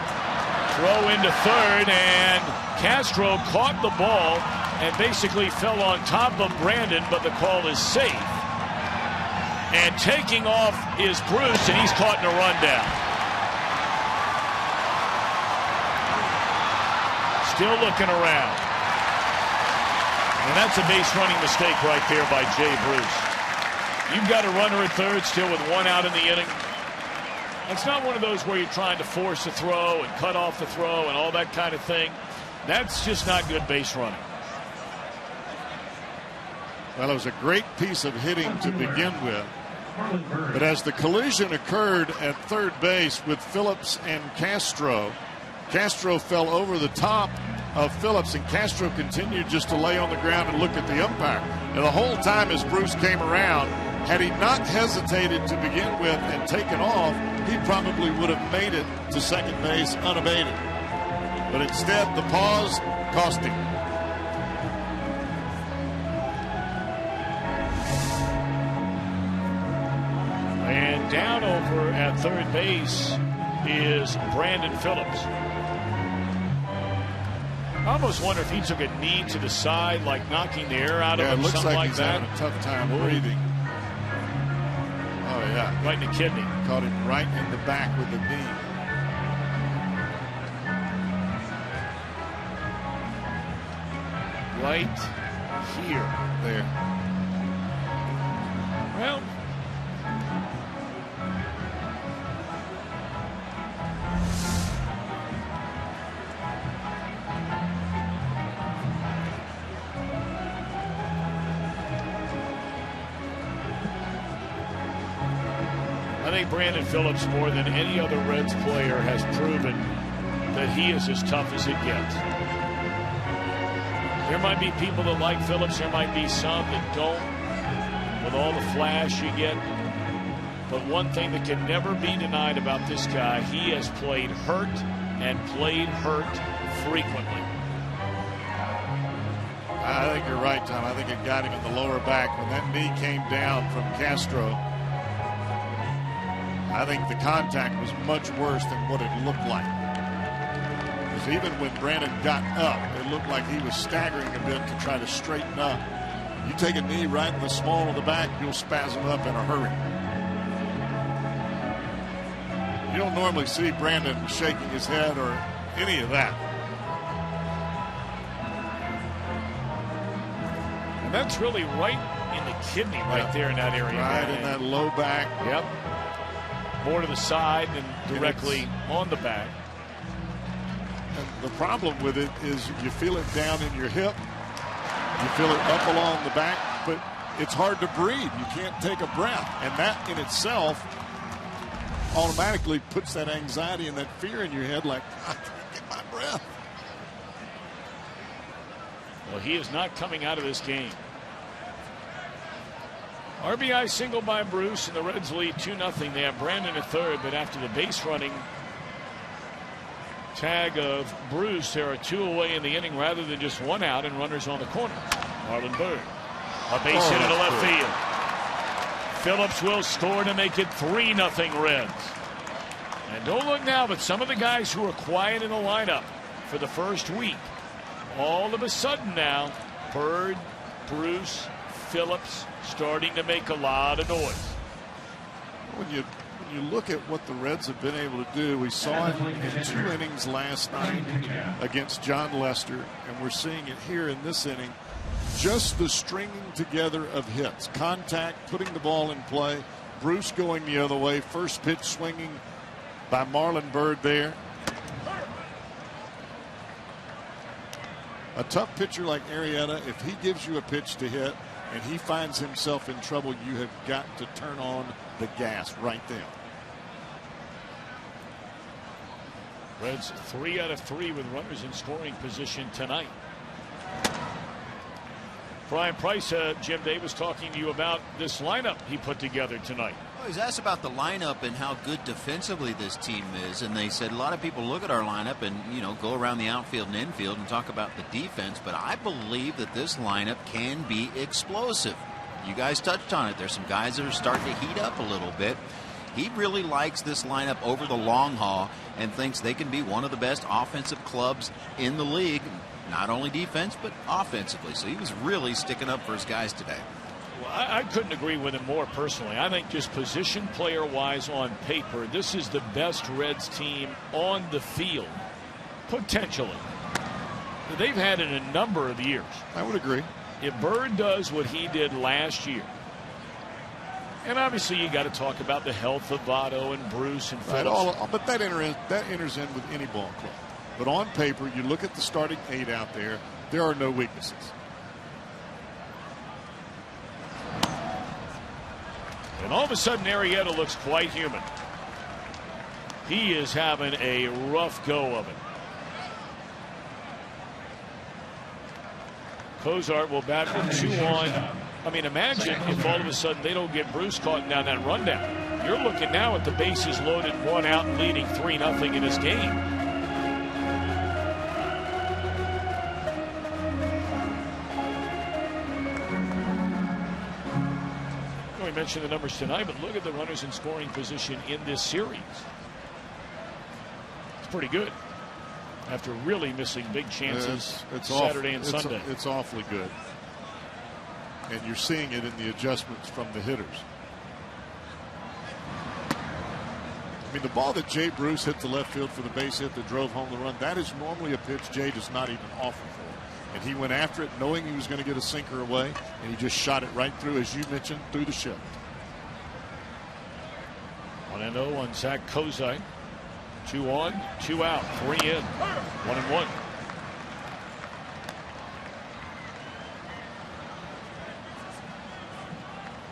Throw into third, and Castro caught the ball and basically fell on top of Brandon, but the call is safe. And taking off is Bruce, and he's caught in a rundown. Still looking around. And that's a base running mistake right there by Jay Bruce. You've got a runner at third still with 1 out in the inning. It's not one of those where you're trying to force a throw and cut off the throw and all that kind of thing. That's just not good base running. Well, it was a great piece of hitting to begin with. But as the collision occurred at third base with Phillips and Castro, Castro fell over the top of Phillips, and Castro continued just to lay on the ground and look at the umpire. And the whole time as Bruce came around, had he not hesitated to begin with and taken off, he probably would have made it to second base unabated. But instead, the pause cost him. And down over at third base is Brandon Phillips. I almost wonder if he took a knee to the side, like knocking the air out of him, it looks something like like he's that. having a tough time breathing. Oh, yeah. Right in the kidney. Caught him right in the back with the knee. Right here. There. Well, I think Brandon Phillips, more than any other Reds player, has proven that he is as tough as it gets. There might be people that like Phillips. There might be some that don't, with all the flash you get. But one thing that can never be denied about this guy, he has played hurt and played hurt frequently. I think you're right, Tom. I think it got him in the lower back. When that knee came down from Castro, I think the contact was much worse than what it looked like. Because even when Brandon got up, it looked like he was staggering a bit to try to straighten up. You take a knee right in the small of the back, you'll spasm up in a hurry. You don't normally see Brandon shaking his head or any of that. And that's really right in the kidney right there in that area. Right in that low back. Yep. More to the side than directly on the back. And the problem with it is you feel it down in your hip. You feel it up along the back, but it's hard to breathe. You can't take a breath. And that in itself automatically puts that anxiety and that fear in your head like, I can't get my breath. Well, he is not coming out of this game. RBI single by Bruce, and the Reds lead 2-0. They have Brandon at third, but after the base running tag of Bruce, there are 2 away in the inning rather than just 1 out and runners on the corner. Marlon Byrd, a base hit into left field. Phillips will score to make it 3-0 Reds. And don't look now, but some of the guys who were quiet in the lineup for the first week, all of a sudden now, Byrd, Bruce, Phillips starting to make a lot of noise. When you look at what the Reds have been able to do, we saw it in 2 innings last night against John Lester, and we're seeing it here in this inning. Just the stringing together of hits, contact, putting the ball in play, Bruce going the other way, first pitch swinging by Marlon Byrd there. A tough pitcher like Arrieta, if he gives you a pitch to hit and he finds himself in trouble, you have got to turn on the gas right there. Reds 3 out of 3 with runners in scoring position tonight. Brian Price, Jim Davis talking to you about this lineup he put together tonight. Well, he's asked about the lineup and how good defensively this team is, and they said a lot of people look at our lineup and, you know, go around the outfield and infield and talk about the defense, but I believe that this lineup can be explosive. You guys touched on it. There's some guys that are starting to heat up a little bit. He really likes this lineup over the long haul and thinks they can be one of the best offensive clubs in the league, not only defense but offensively. So he was really sticking up for his guys today. Well, I couldn't agree with him more personally. I think just position player wise on paper, this is the best Reds team on the field potentially they've had in a number of years. I would agree. If Byrd does what he did last year, and obviously you got to talk about the health of Votto and Bruce and Phillips. But that enters in with any ball club. But on paper, you look at the starting 8 out there, there are no weaknesses. And all of a sudden, Arrieta looks quite human. He is having a rough go of it. Cozart will bat with 2 on. I mean, imagine if all of a sudden they don't get Bruce caught down that rundown. You're looking now at the bases loaded, 1 out, and leading 3-0 in this game. We mentioned the numbers tonight, but look at the runners in scoring position in this series. It's pretty good after really missing big chances Saturday and Sunday. It's awfully good. And you're seeing it in the adjustments from the hitters. I mean, the ball that Jay Bruce hit to left field for the base hit that drove home the run, that is normally a pitch Jay does not even offer for. And he went after it knowing he was going to get a sinker away, and he just shot it right through, as you mentioned, through the shift. 1-0 on Zach Kozai. 2 on, 2 out, 3 in, 1-1.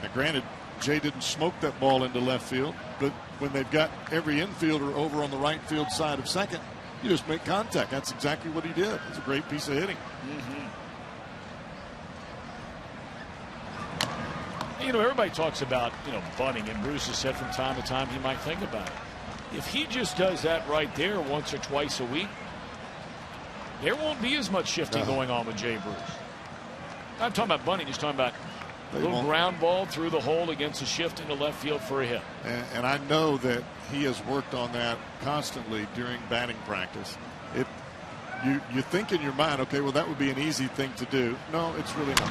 Now, granted, Jay didn't smoke that ball into left field, but when they've got every infielder over on the right field side of second, you just make contact. That's exactly what he did. It's a great piece of hitting. You know, everybody talks about, bunting, and Bruce has said from time to time he might think about it. If he just does that right there once or twice a week, there won't be as much shifting going on with Jay Bruce. Not talking about bunting, just talking about a little ground ball through the hole against a shift into left field for a hit. And I know that he has worked on that constantly during batting practice. You think in your mind, okay, well, that would be an easy thing to do. No, it's really not.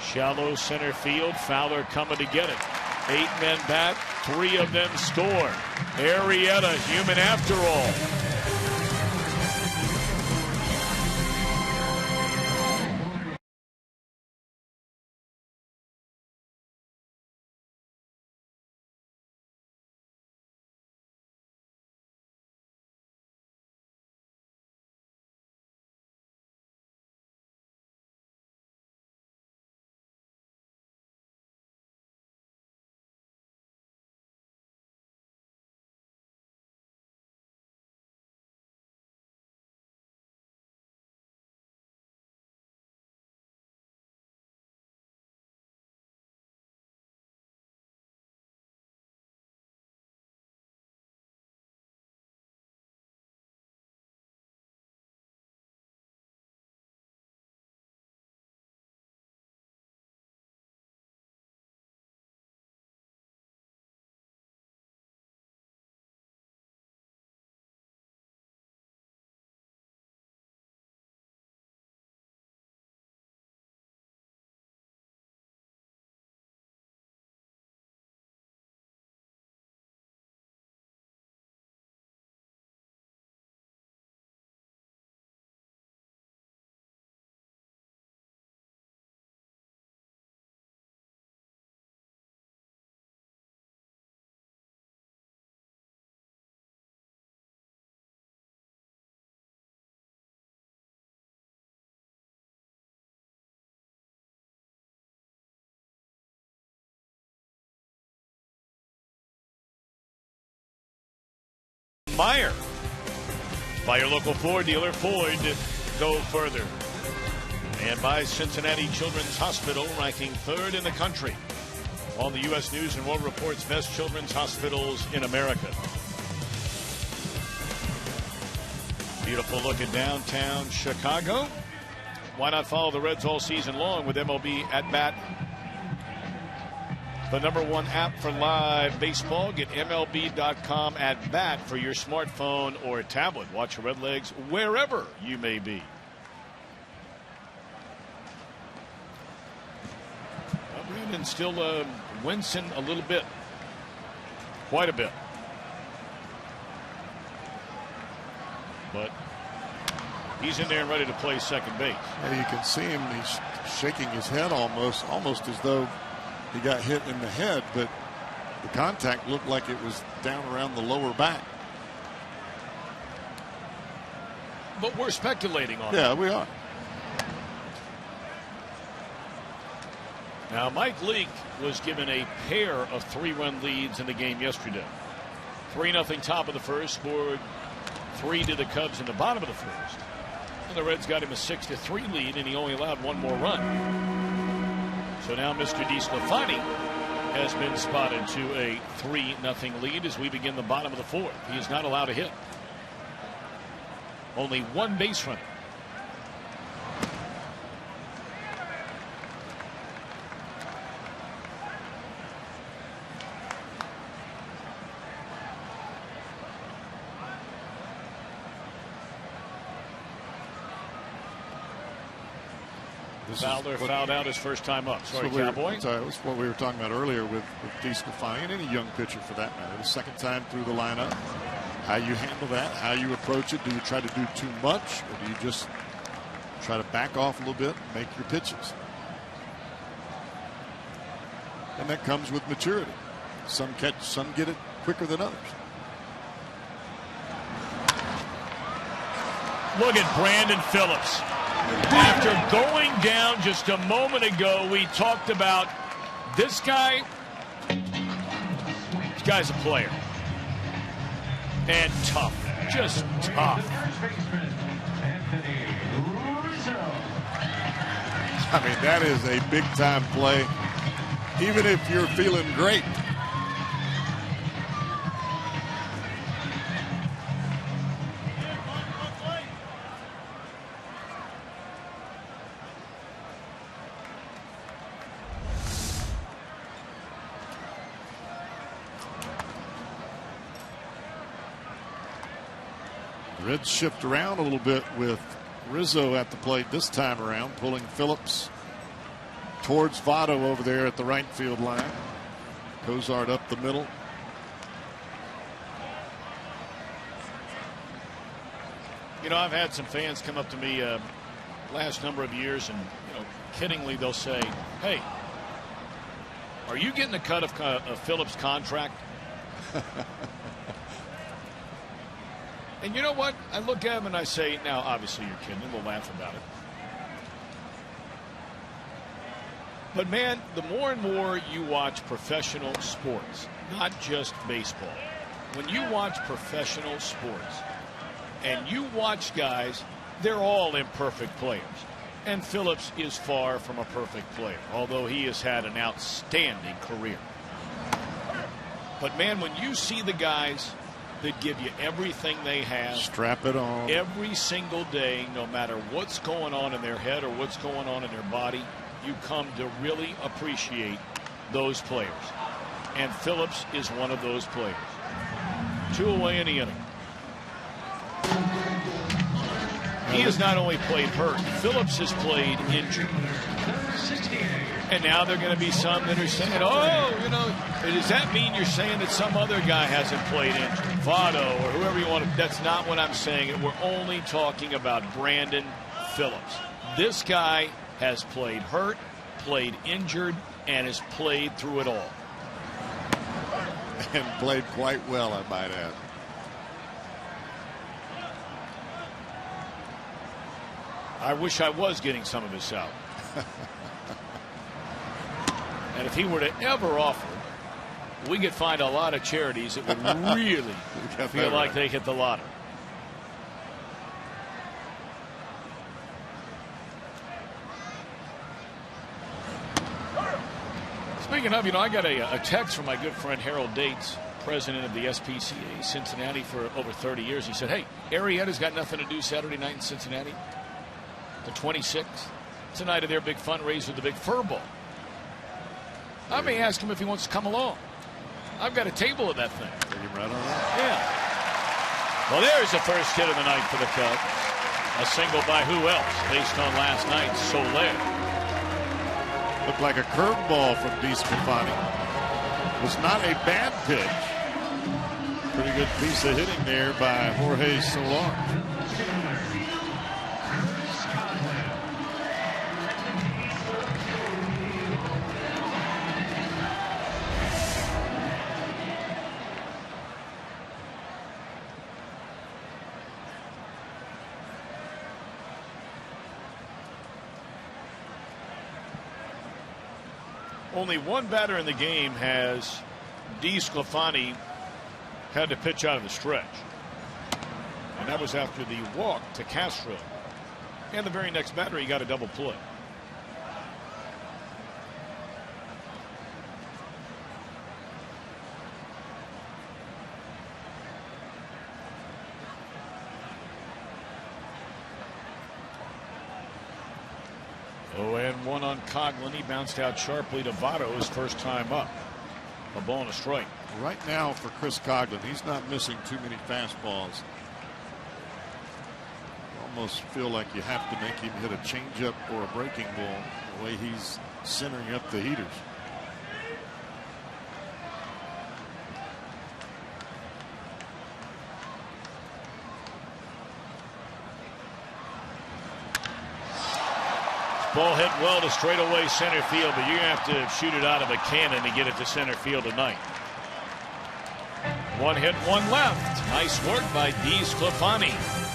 Shallow center field. Fowler coming to get it. 8 men back. 3 of them score. Arrieta, human after all. Meyer. By your local Ford dealer, Ford, go further. And by Cincinnati Children's Hospital, ranking 3rd in the country on the U.S. News and World Report's best children's hospitals in America. Beautiful look at downtown Chicago. Why not follow the Reds all season long with MLB At Bat? The #1 app for live baseball. Get MLB.com At Bat for your smartphone or tablet. Watch your Redlegs wherever you may be. Brandon still wincing a little bit. Quite a bit. But he's in there and ready to play second base. Yeah, you can see him. He's shaking his head almost as though he got hit in the head, but the contact looked like it was down around the lower back. But we're speculating on it. Yeah, we are. Now, Mike Leake was given a pair of 3-run leads in the game yesterday. 3-0 top of the first, scored 3 to the Cubs in the bottom of the first. And the Reds got him a 6-3 lead, and he only allowed 1 more run. So now Mr. DESCLAFANI has been spotted to a 3-0 lead as we begin the bottom of the 4th. He is not allowed a hit. Only 1 base runner. Fowler fouled out his first time up. Sorry, Cowboy. That's what we were talking about earlier with DESCLAFANI and any young pitcher for that matter. The second time through the lineup. How you handle that, how you approach it. Do you try to do too much, or do you just try to back off a little bit and make your pitches? And that comes with maturity. Some get it quicker than others. Look at Brandon Phillips. After going down just a moment ago, we talked about this guy. This guy's a player. And tough. Just tough. I mean, that is a big-time play, even if you're feeling great. Reds shift around a little bit with Rizzo at the plate this time around, pulling Phillips towards Votto over there at the right field line. Cozart up the middle. You know, I've had some fans come up to me last number of years, and kiddingly they'll say, "Hey, are you getting a cut of Phillips' contract?" And you know what? I look at him and I say, now obviously you're kidding, and we'll laugh about it. But man, the more and more you watch professional sports, not just baseball, when you watch professional sports and you watch guys, they're all imperfect players. And Phillips is far from a perfect player, although he has had an outstanding career. But man, when you see the guys that give you everything they have, strap it on every single day, no matter what's going on in their head or what's going on in their body, you come to really appreciate those players. And Phillips is one of those players. 2 away in the inning. He has not only played hurt, Phillips has played injured. And now there are going to be some that are saying, oh, does that mean you're saying that some other guy hasn't played injured? Votto or whoever you want to. That's not what I'm saying. We're only talking about Brandon Phillips. This guy has played hurt, played injured, and has played through it all. And played quite well, I might add. I wish I was getting some of this out. And if he were to ever offer, we could find a lot of charities that would really feel like they hit the lottery. Speaking of, I got a text from my good friend Harold Dates, president of the SPCA Cincinnati for over 30 years. He said, hey, Arrieta's got nothing to do Saturday night in Cincinnati. The 26th. It's a night of their big fundraiser, the Big Fur Ball. I may ask him if he wants to come along. I've got a table at that thing. Right on that. Yeah. Well, there's the first hit of the night for the Cubs. A single by who else? Based on last night's Soler. Looked like a curveball from DESCLAFANI. Was not a bad pitch. Pretty good piece of hitting there by Jorge Soler. Only one batter in the game has DESCLAFANI had to pitch out of the stretch. And that was after the walk to Castro. And the very next batter, he got a double play. Oh, and one on Coughlin. He bounced out sharply to Votto his first time up. A ball and a strike. Right now for Chris Coughlin, he's not missing too many fastballs. Almost feel like you have to make him hit a changeup or a breaking ball the way he's centering up the heaters. Ball hit well to straightaway center field, but you're going to have to shoot it out of a cannon to get it to center field tonight. One hit, one left. Nice work by DESCLAFANI.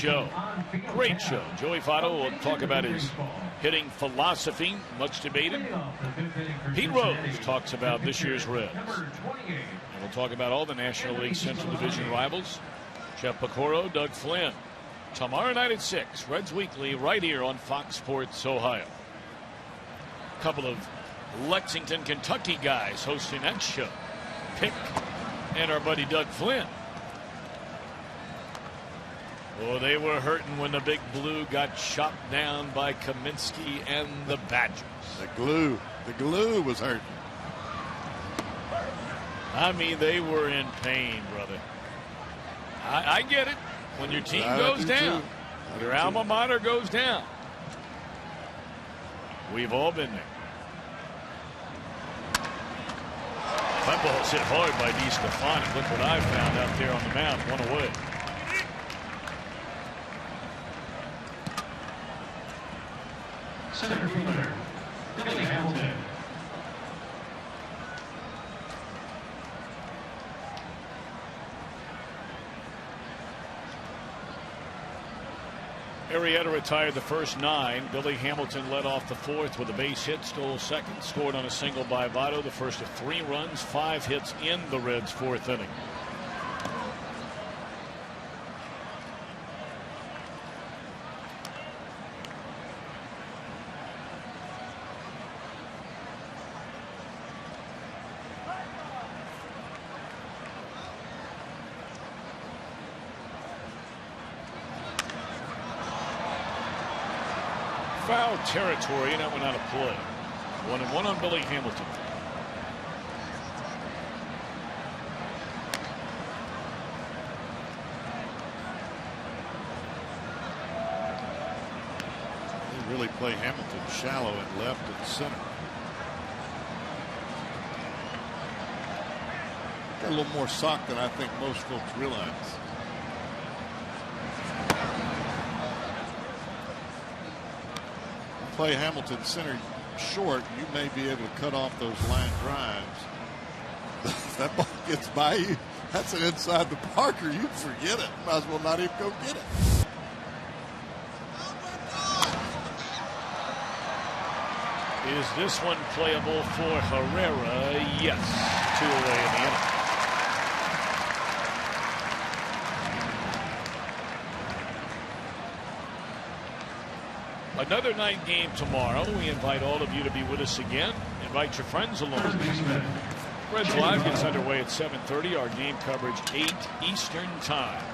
Show. Great show. Joey Votto will talk about his hitting philosophy, much debated. Pete Rose talks about this year's Reds. And we'll talk about all the National League Central Division rivals. Jeff Pecoro, Doug Flynn. Tomorrow night at 6, Reds Weekly, right here on Fox Sports Ohio. A couple of Lexington, Kentucky guys hosting that show. Pick and our buddy Doug Flynn. Oh, they were hurting when the Big Blue got chopped down by Kaminsky and the Badgers. The glue was hurting. I mean, they were in pain, brother. I get it. When your team goes down, your alma mater goes down. We've all been there. That ball's hit hard by DeSclafani. Look what I found out there on the mound. One away. Center fielder, Billy Hamilton. Arrieta retired the first 9. Billy Hamilton led off the 4th with a base hit, stole second, scored on a single by Votto. The first of 3 runs, 5 hits in the Reds' 4th inning. Foul territory, and that went out of play. 1-1 on Billy Hamilton. They really play Hamilton shallow and left and center. Got a little more sock than I think most folks realize. Play Hamilton center short, you may be able to cut off those line drives. If that ball gets by you, that's an inside the Parker. You'd forget it. Might as well not even go get it. Is this one playable for Herrera? Yes. 2 away in the inning. Another night game tomorrow. We invite all of you to be with us again. Invite your friends along. Reds Live gets underway at 7:30. Our game coverage 8 Eastern Time.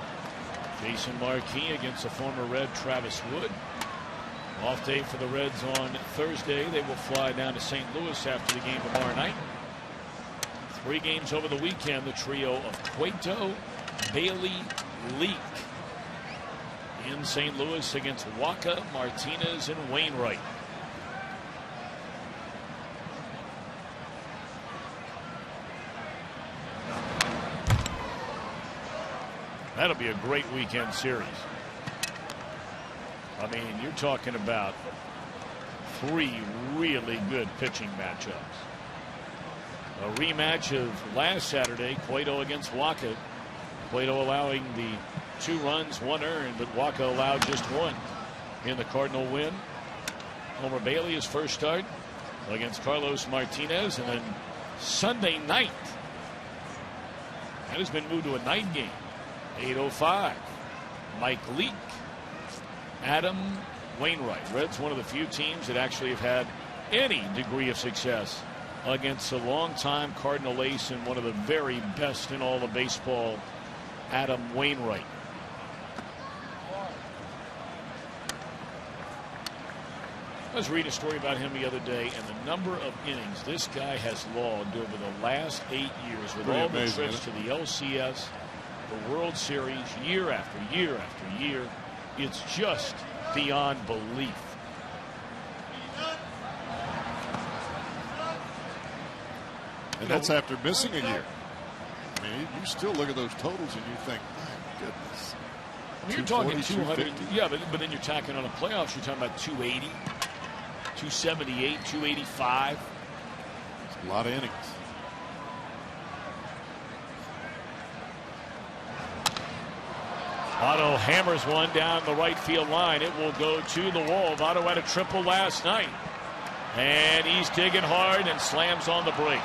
Jason Marquis against the former Red Travis Wood. Off day for the Reds on Thursday. They will fly down to St. Louis after the game tomorrow night. 3 games over the weekend. The trio of Cueto, Bailey, Leak in St. Louis against Waka, Martinez, and Wainwright. That'll be a great weekend series. I mean, you're talking about 3 really good pitching matchups. A rematch of last Saturday, Cueto against Waka. Cueto allowing the 2 runs, 1 earned, but Waka allowed just 1 in the Cardinal win. Homer Bailey, his first start against Carlos Martinez, and then Sunday night, that has been moved to a night game. 8:05. Mike Leake, Adam Wainwright. Reds, one of the few teams that actually have had any degree of success against a longtime Cardinal ace and one of the very best in all of baseball, Adam Wainwright. I was reading a story about him the other day, and the number of innings this guy has logged over the last 8 years with all the trips to the LCS, the World Series, year after year after year. It's just beyond belief. And that's after missing a year. I mean, you still look at those totals and you think, my goodness. You're talking 200. Yeah, but then you're talking on the playoffs, you're talking about 280, 278, 285. It's a lot of innings. Votto hammers one down the right field line. It will go to the wall. Votto had a triple last night. And he's digging hard and slams on the brakes.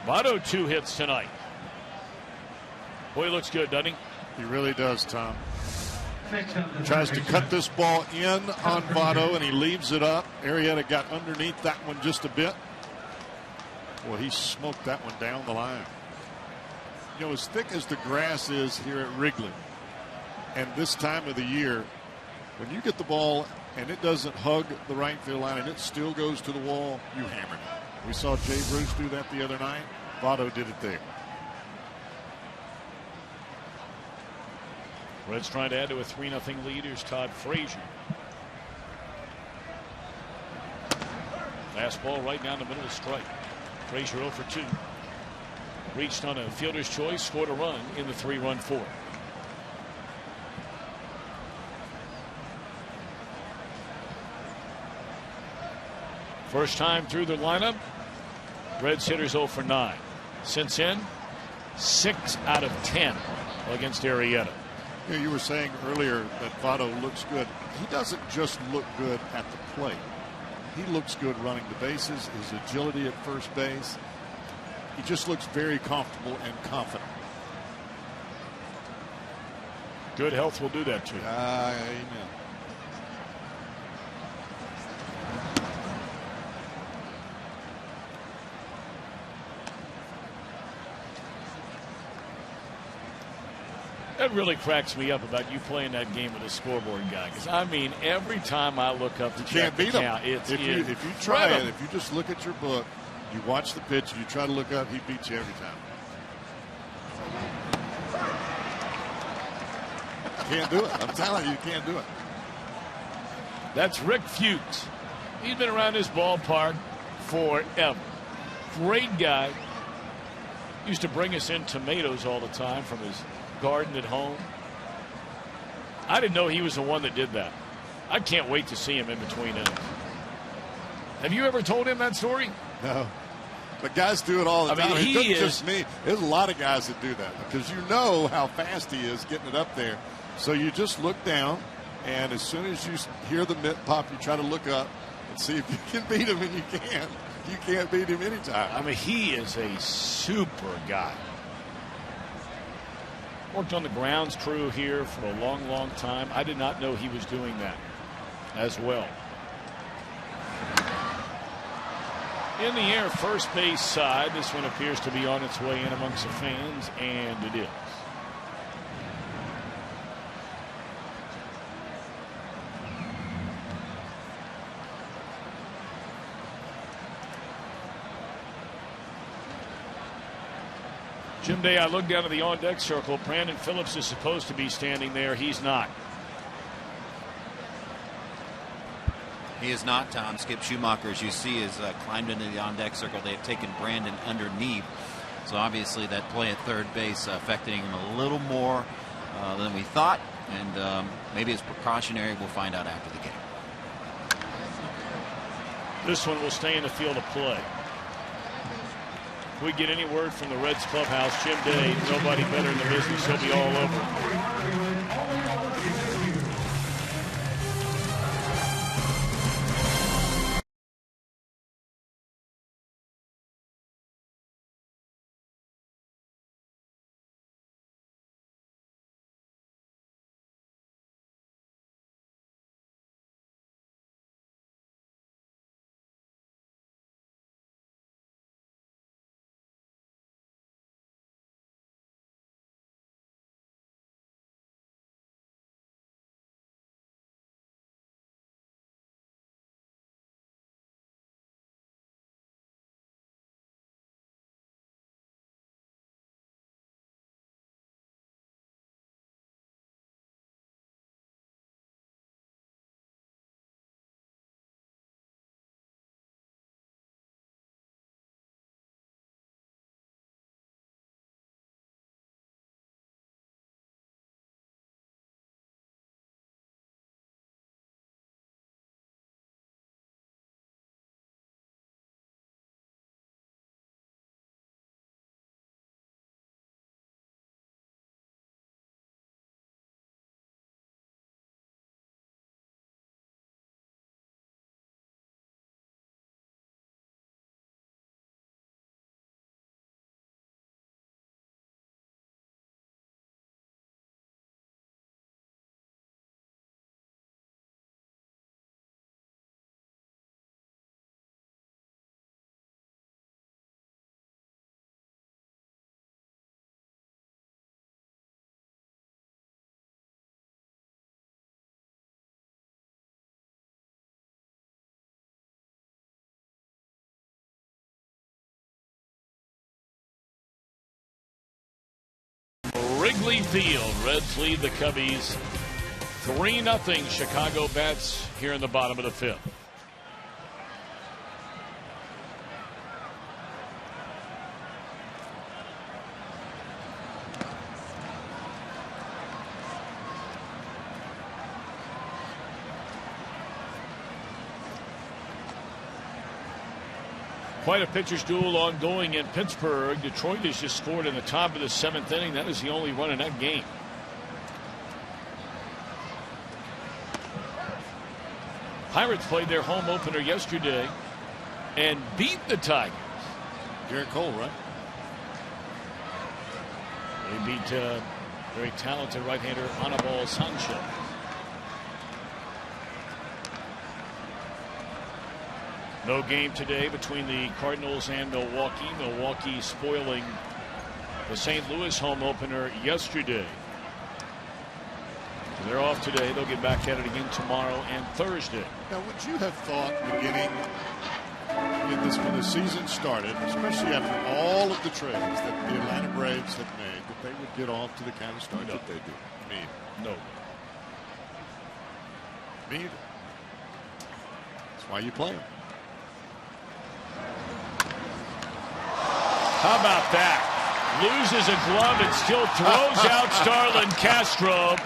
Votto 2 hits tonight. Boy, he looks good, doesn't he? He really does, Tom. Tries to cut this ball in on Votto, and he leaves it up. Arrieta got underneath that one just a bit. Well, he smoked that one down the line. You know, as thick as the grass is here at Wrigley, and this time of the year, when you get the ball and it doesn't hug the right field line and it still goes to the wall, you hammer it. We saw Jay Bruce do that the other night. Votto did it there. Reds trying to add to a 3-0 lead. Here's Todd Frazier. Fastball right down the middle of the strike. Frazier 0 for 2. Reached on a fielder's choice, scored a run in the 3-run fourth. First time through the lineup. Reds hitters 0 for 9. Since in, 6 out of 10 against Arrieta. Yeah, you were saying earlier that Votto looks good. He doesn't just look good at the plate. He looks good running the bases, his agility at first base. He just looks very comfortable and confident. Good health will do that too. Amen. That really cracks me up about you playing that game with a scoreboard guy. Because, I mean, every time I look up to check the count, it's if you try it, if you just look at your book, you watch the pitch, and you try to look up, he beats you every time. Can't do it. I'm telling you, you can't do it. That's Rick Fuchs. He's been around this ballpark forever. Great guy. Used to bring us in tomatoes all the time from his garden at home. I didn't know he was the one that did that. I can't wait to see him in between innings. Have you ever told him that story? No. But guys do it all the time. Mean, it's just me. There's a lot of guys that do that because you know how fast he is getting it up there. So you just look down, and as soon as you hear the mitt pop, you try to look up and see if you can beat him, and you can't. You can't beat him anytime. I mean, he is a super guy. Worked on the grounds crew here for a long, long time. I did not know he was doing that as well. In the air, first base side. This one appears to be on its way in amongst the fans, and it is. Jim Day, I look down at the on-deck circle. Brandon Phillips is supposed to be standing there. He's not. He is not, Tom. Skip Schumacher, as you see, has climbed into the on-deck circle. They have taken Brandon underneath. So obviously that play at third base affecting him a little more than we thought. And maybe it's precautionary. We'll find out after the game. This one will stay in the field of play. If we get any word from the Reds clubhouse, Jim Day, nobody better in the business. He'll be all over. Wrigley Field. Reds lead the Cubbies 3-0. Chicago bats here in the bottom of the 5th. Quite a pitcher's duel ongoing in Pittsburgh. Detroit has just scored in the top of the 7th inning. That is the only run in that game. Pirates played their home opener yesterday and beat the Tigers. Garrett Cole, right? They beat very talented right-hander Anibal Sanchez. No game today between the Cardinals and Milwaukee. Milwaukee spoiling the St. Louis home opener yesterday. They're off today. They'll get back at it again tomorrow and Thursday. Now, would you have thought beginning when the season started, especially after all of the trades that the Atlanta Braves had made, that they would get off to the kind of start that they do? Me. No. Me either. That's why you play them. How about that? Loses a glove and still throws out Starlin Castro.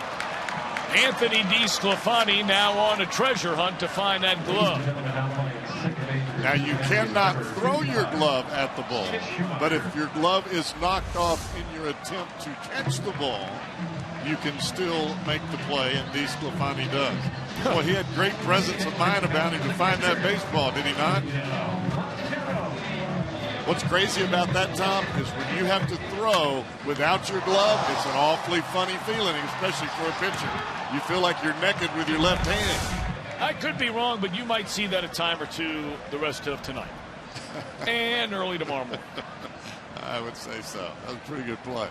Anthony DeSclafani now on a treasure hunt to find that glove. Now, you cannot throw your glove at the ball, but if your glove is knocked off in your attempt to catch the ball, you can still make the play, and DeSclafani does. Well, he had great presence of mind about him to find that baseball, did he not? What's crazy about that, Tom, is when you have to throw without your glove, it's an awfully funny feeling, especially for a pitcher. You feel like you're naked with your left hand. I could be wrong, but you might see that a time or two the rest of tonight and early tomorrow morning. I would say so. That was a pretty good play.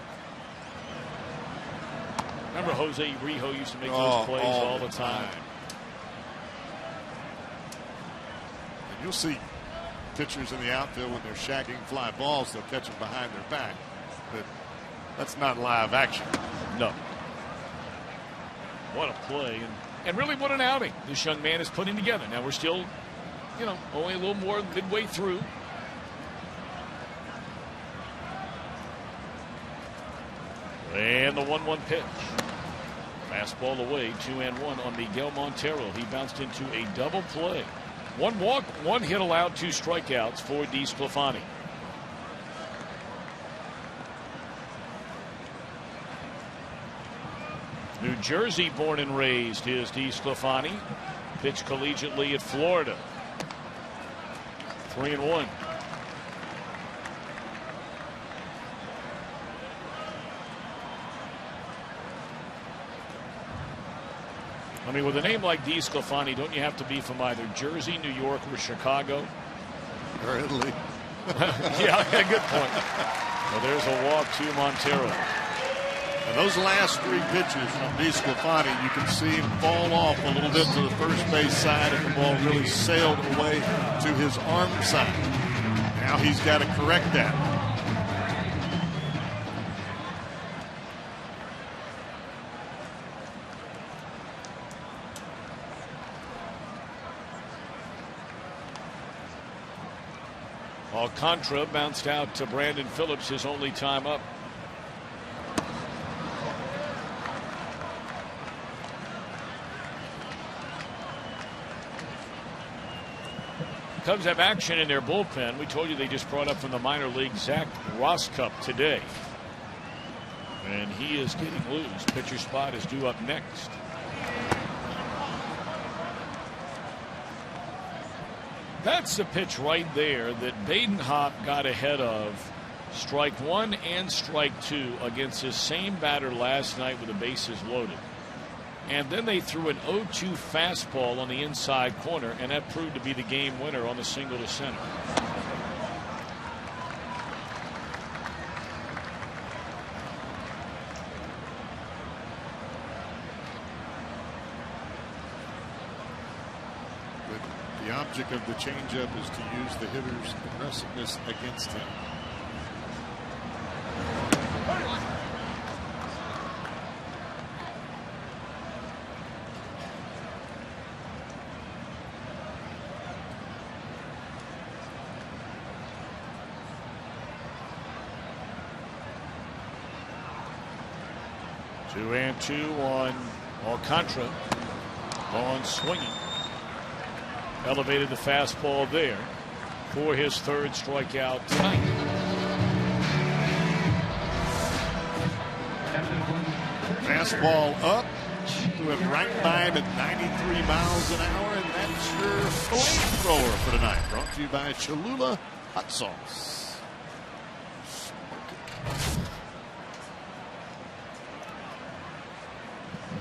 Remember Jose Rijo used to make those plays all the time. And you'll see pitchers in the outfield when they're shagging fly balls, they'll catch them behind their back. But that's not live action. No. What a play. And really what an outing this young man is putting together. Now we're still, only a little more midway through. And the 1-1 pitch. Fastball away, 2-1 on Miguel Montero. He bounced into a double play. 1 walk, 1 hit allowed, 2 strikeouts for DeSclafani. New Jersey born and raised is DeSclafani. Pitched collegiately at Florida. 3-1. I mean, with a name like DeSclafani, don't you have to be from either Jersey, New York, or Chicago? Or Italy. Yeah, good point. Well, there's a walk to Montero. And those last 3 pitches from DeSclafani, you can see him fall off a little bit to the first base side, and the ball really sailed away to his arm side. Now he's got to correct that. Alcantara bounced out to Brandon Phillips, his only time up. Cubs have action in their bullpen. We told you they just brought up from the minor league Zach Roskup today. And he is getting loose. Pitcher spot is due up next. That's the pitch right there that Badenhop got ahead of. Strike 1 and strike 2 against his same batter last night with the bases loaded. And then they threw an 0-2 fastball on the inside corner, and that proved to be the game winner on the single to center. The object of the changeup is to use the hitter's aggressiveness against him. 2-2 on Alcantara. Vaughn swinging. Elevated the fastball there for his third strikeout tonight. Fastball up. Went right by him at 93 miles an hour, and that's your flamethrower for tonight. Brought to you by Cholula Hot Sauce.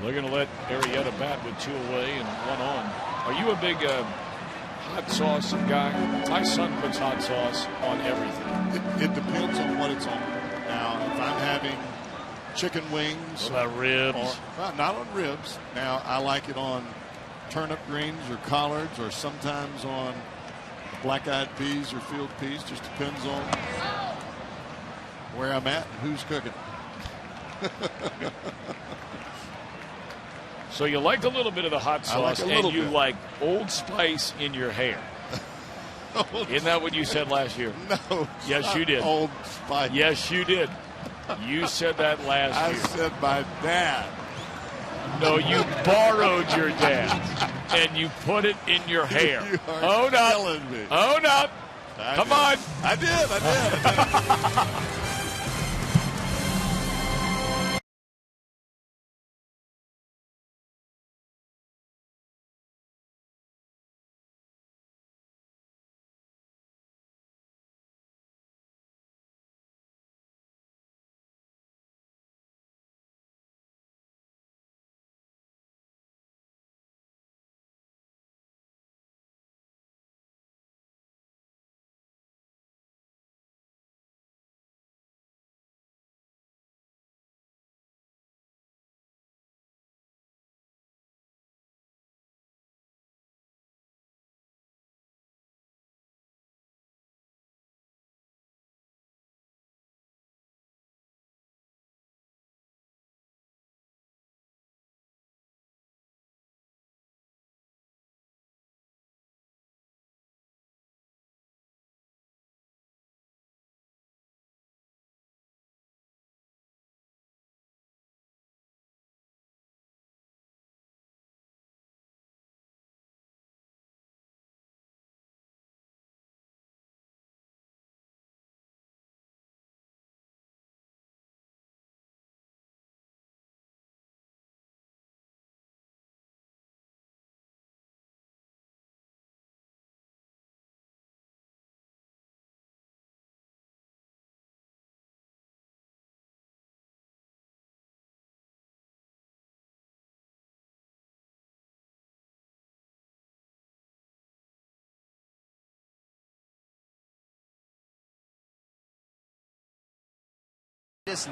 They're going to let Arrieta bat with 2 away and 1 on. Are you a big hot sauce guy? My son puts hot sauce on everything. It depends on what it's on. Now, if I'm having chicken wings. What about ribs? Well, not on ribs. Now, I like it on turnip greens or collards, or sometimes on black-eyed peas or field peas. Just depends on where I'm at and who's cooking. So you like a little bit of the hot sauce, like and you like Old Spice in your hair. Isn't that what you said last year? No. Yes, you did. Old Spice. Yes, you did. You said that last year. I said my dad. No, you borrowed your dad, and you put it in your hair. You are killing me. Own up. Come on. I did.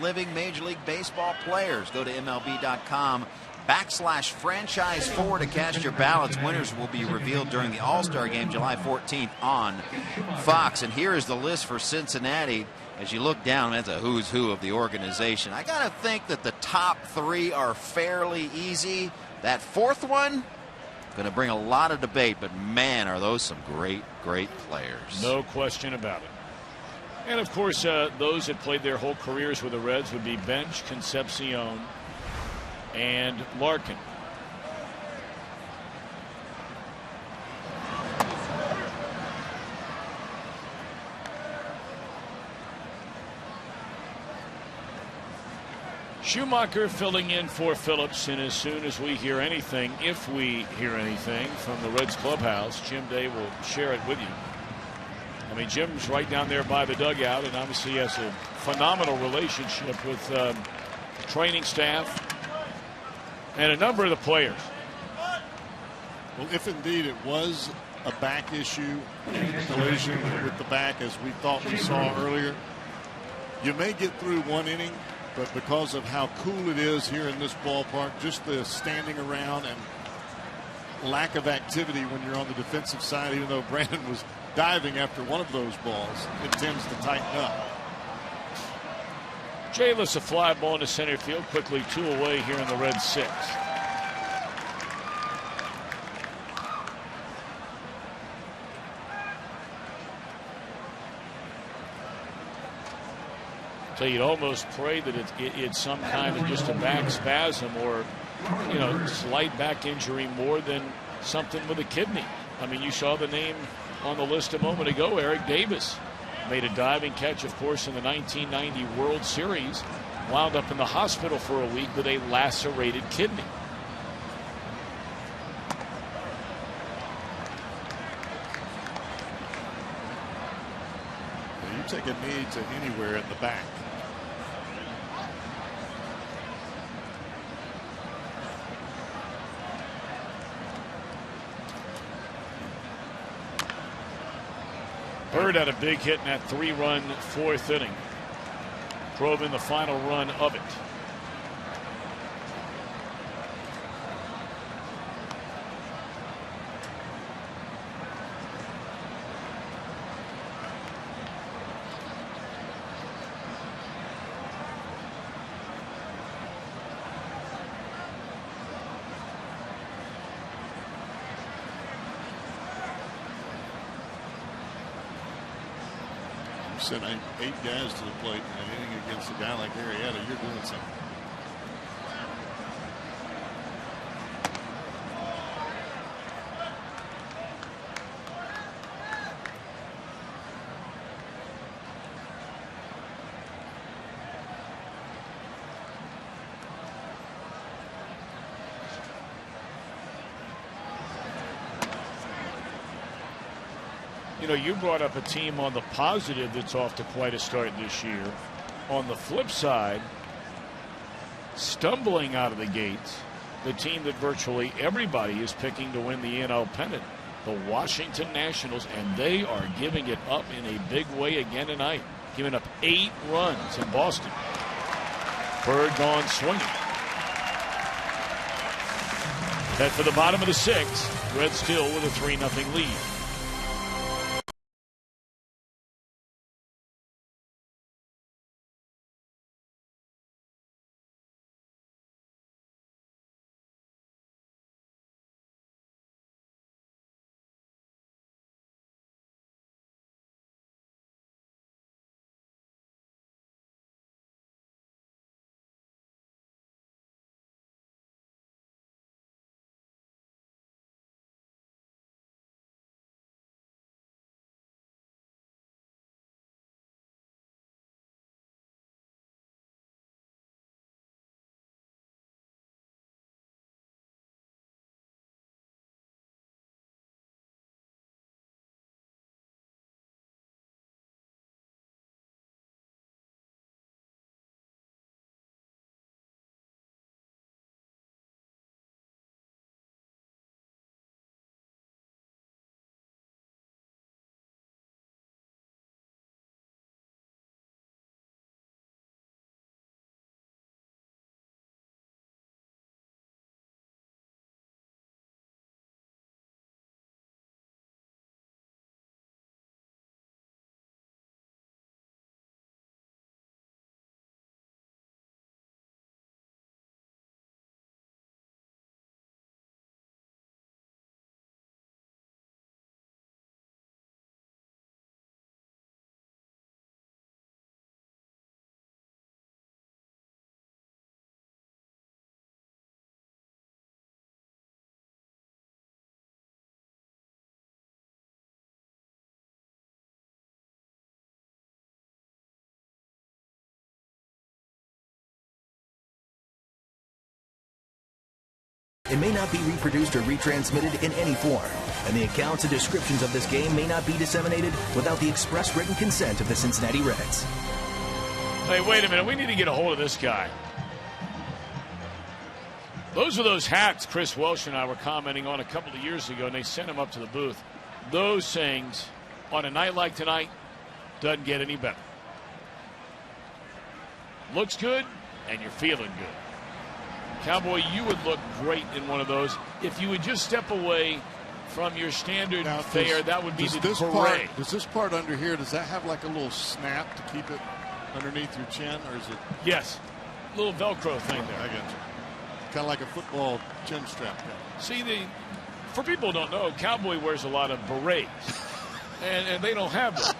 Living Major League Baseball players. Go to MLB.com/franchise4 to cast your ballots. Winners will be revealed during the All-Star Game July 14th on Fox. And here is the list for Cincinnati. As you look down, that's a who's who of the organization. I got to think that the top 3 are fairly easy. That 4th one, going to bring a lot of debate, but man, are those some great players. No question about it. And, of course, those that played their whole careers with the Reds would be Bench, Concepcion, and Larkin. Schumacher filling in for Phillips, and as soon as we hear anything, if we hear anything from the Reds clubhouse, Jim Day will share it with you. I mean, Jim's right down there by the dugout, and obviously has a phenomenal relationship with the training staff and a number of the players. Well, if indeed it was a back issue, collision with the back as we thought we saw earlier, you may get through 1 inning, but because of how cool it is here in this ballpark, just the standing around and lack of activity when you're on the defensive side, even though Brandon was diving after one of those balls, it tends to tighten up. Jayless a fly ball into center field, quickly 2 away here in the Red 6. So you'd almost pray that it's some kind of just a back spasm or, you know, slight back injury more than something with a kidney. I mean, you saw the name on the list a moment ago, Eric Davis. Made a diving catch, of course, in the 1990 World Series. Wound up in the hospital for a week with a lacerated kidney. You take a knee to anywhere in the back. Bird had a big hit in that 3-run fourth inning. Drove in the final run of it. Sent 8 guys to the plate in an inning against a guy like Arrieta, you're doing something. You know, you brought up a team on the positive that's off to quite a start this year. On the flip side, stumbling out of the gates, the team that virtually everybody is picking to win the NL pennant, the Washington Nationals, and they are giving it up in a big way again tonight, giving up 8 runs in Boston. Bird gone swinging. Head for the bottom of the 6th. Reds still with a 3-0 lead. It may not be reproduced or retransmitted in any form, and the accounts and descriptions of this game may not be disseminated without the express written consent of the Cincinnati Reds. Hey, wait a minute. We need to get a hold of this guy. Those are those hats Chris Welsh and I were commenting on a couple of years ago, and they sent them up to the booth. Those things, on a night like tonight, doesn't get any better. Looks good, and you're feeling good. Cowboy, you would look great in one of those. If you would just step away from your standard fare, that would be the parade. Does this part under here, does that have like a little snap to keep it underneath your chin, or is it? Yes. Little Velcro thing there. I got you. Kind of like a football chin strap. See, for people who don't know, Cowboy wears a lot of berets, and they don't have them.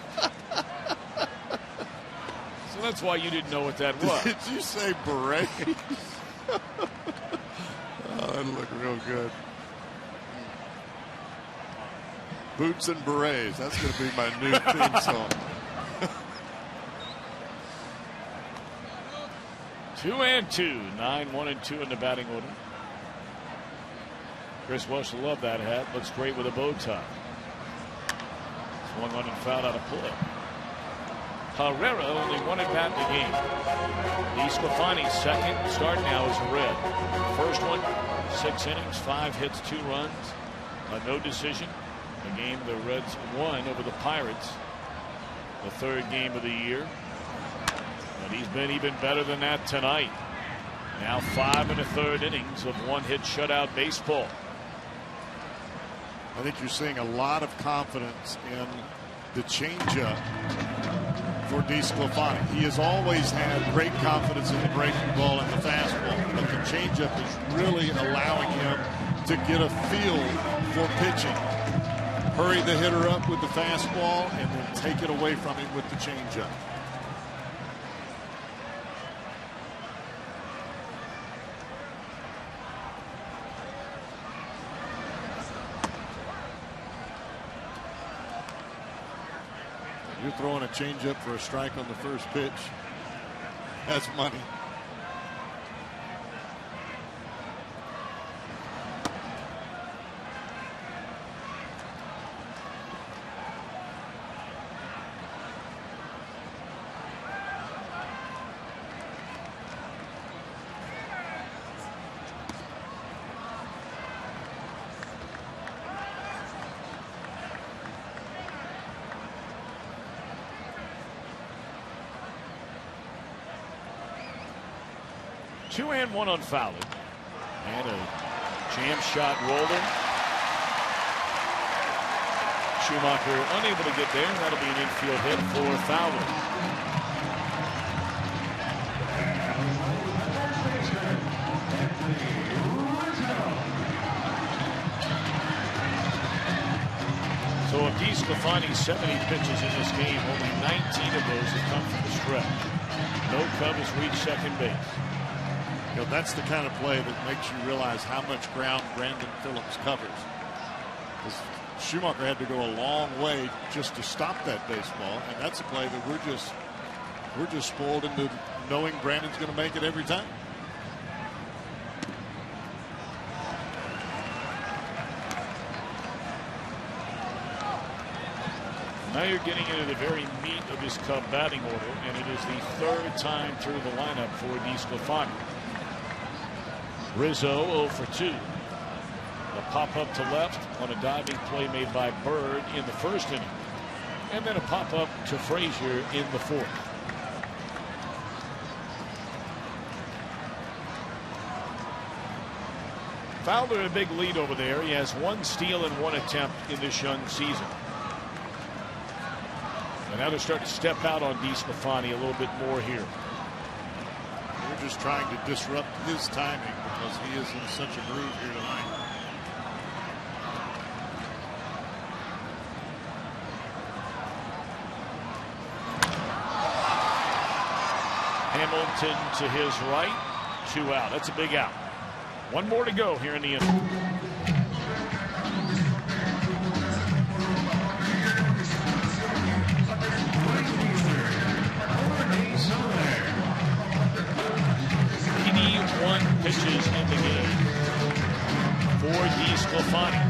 So that's why you didn't know what that was. Did you say berets? Oh, that'd look real good. Boots and berets. That's going to be my new theme song. 2-2. 9-1-2 in the batting order. Chris Welsh will love that hat. Looks great with a bow tie. Swung on and fouled out of play. Herrera only one at bat in the game. DeSclafani's second start now is a Red. First one, 6 innings, 5 hits, 2 runs, no decision. A game the Reds won over the Pirates, the 3rd game of the year. And he's been even better than that tonight. Now 5 1/3 innings of 1-hit shutout baseball. I think you're seeing a lot of confidence in the changeup for DeSclafani. He has always had great confidence in the breaking ball and the fastball, but the changeup is really allowing him to get a feel for pitching. Hurry the hitter up with the fastball and then take it away from him with the changeup. You're throwing a changeup for a strike on the first pitch. That's money. Two and one on Fowler. And a jam shot rolling. Schumacher unable to get there. That'll be an infield hit for Fowler. So of DeSclafani's 70 pitches in this game, only 19 of those have come from the stretch. No Cub has reached second base. You know, that's the kind of play that makes you realize how much ground Brandon Phillips covers. Schumacher had to go a long way just to stop that baseball, and that's a play that we're just spoiled into knowing Brandon's going to make it every time. Now you're getting into the very meat of his Cub batting order, and it is the 3rd time through the lineup for DeSclafani. Rizzo 0 for 2. A pop up to left on a diving play made by Bird in the 1st inning. And then a pop up to Frazier in the 4th. Fowler a big lead over there. He has 1 steal and 1 attempt in this young season. And now they're starting to step out on DeSclafani a little bit more here. We're just trying to disrupt his timing because he is in such a groove here tonight. Hamilton to his right, 2 out. That's a big out. 1 more to go here in the inning. Pitches in the game for DeSclafani.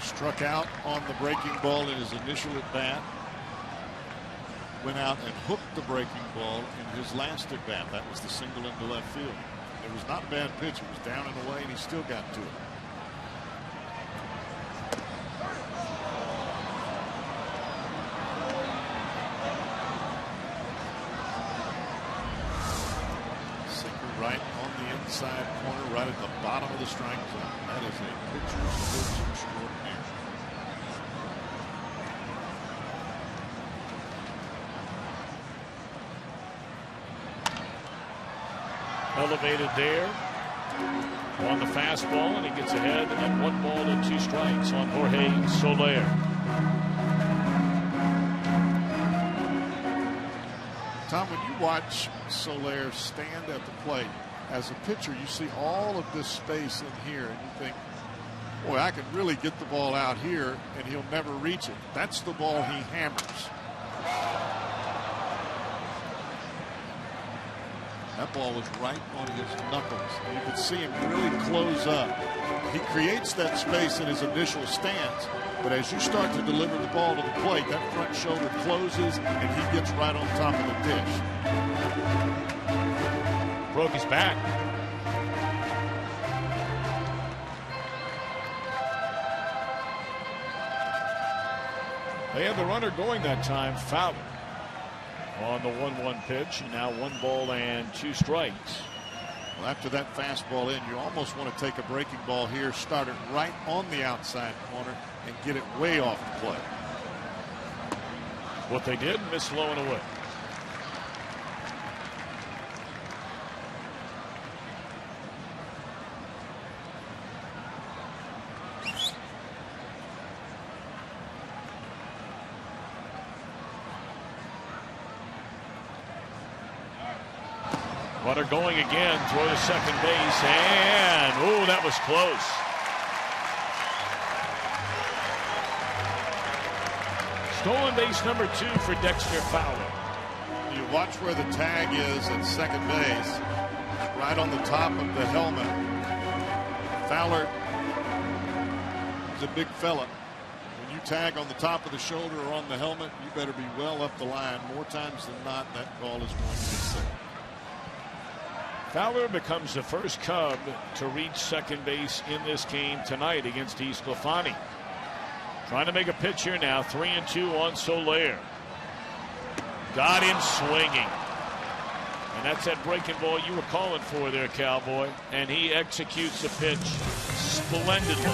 Struck out on the breaking ball in his initial at bat. Went out and hooked the breaking ball in his last at bat. That was the single into left field. It was not a bad pitch. It was down and away, and he still got to it. Sinker right on the inside corner, right at the bottom of the strike zone. That is a pitcher's pitch extraordinaire. elevated there on the fastball, and he gets ahead at 1-2 strikes on Jorge Soler. Tom, when you watch Soler stand at the plate, as a pitcher, you see all of this space in here, and you think, boy, I can really get the ball out here, and he'll never reach it. That's the ball he hammers. That ball was right on his knuckles. You could see him really close up. He creates that space in his initial stance, but as you start to deliver the ball to the plate, that front shoulder closes, and he gets right on top of the dish. Broke his back. They had the runner going that time, Fowler. On the 1-1 pitch, now 1-2 strikes. Well, after that fastball in, you almost want to take a breaking ball here, start it right on the outside corner, and get it way off the plate. What they did, miss low and away. Runner going again, throw to second base, and oh, that was close. Stolen base number 2 for Dexter Fowler. You watch where the tag is at second base, right on the top of the helmet. Fowler is a big fella. When you tag on the top of the shoulder or on the helmet, you better be well up the line. More times than not, that ball is going to be safe. Fowler becomes the first Cub to reach second base in this game tonight against DESCLAFANI. Trying to make a pitch here now. 3-2 on Soler. Got him swinging. And that's that breaking ball you were calling for there, Cowboy. And he executes the pitch splendidly.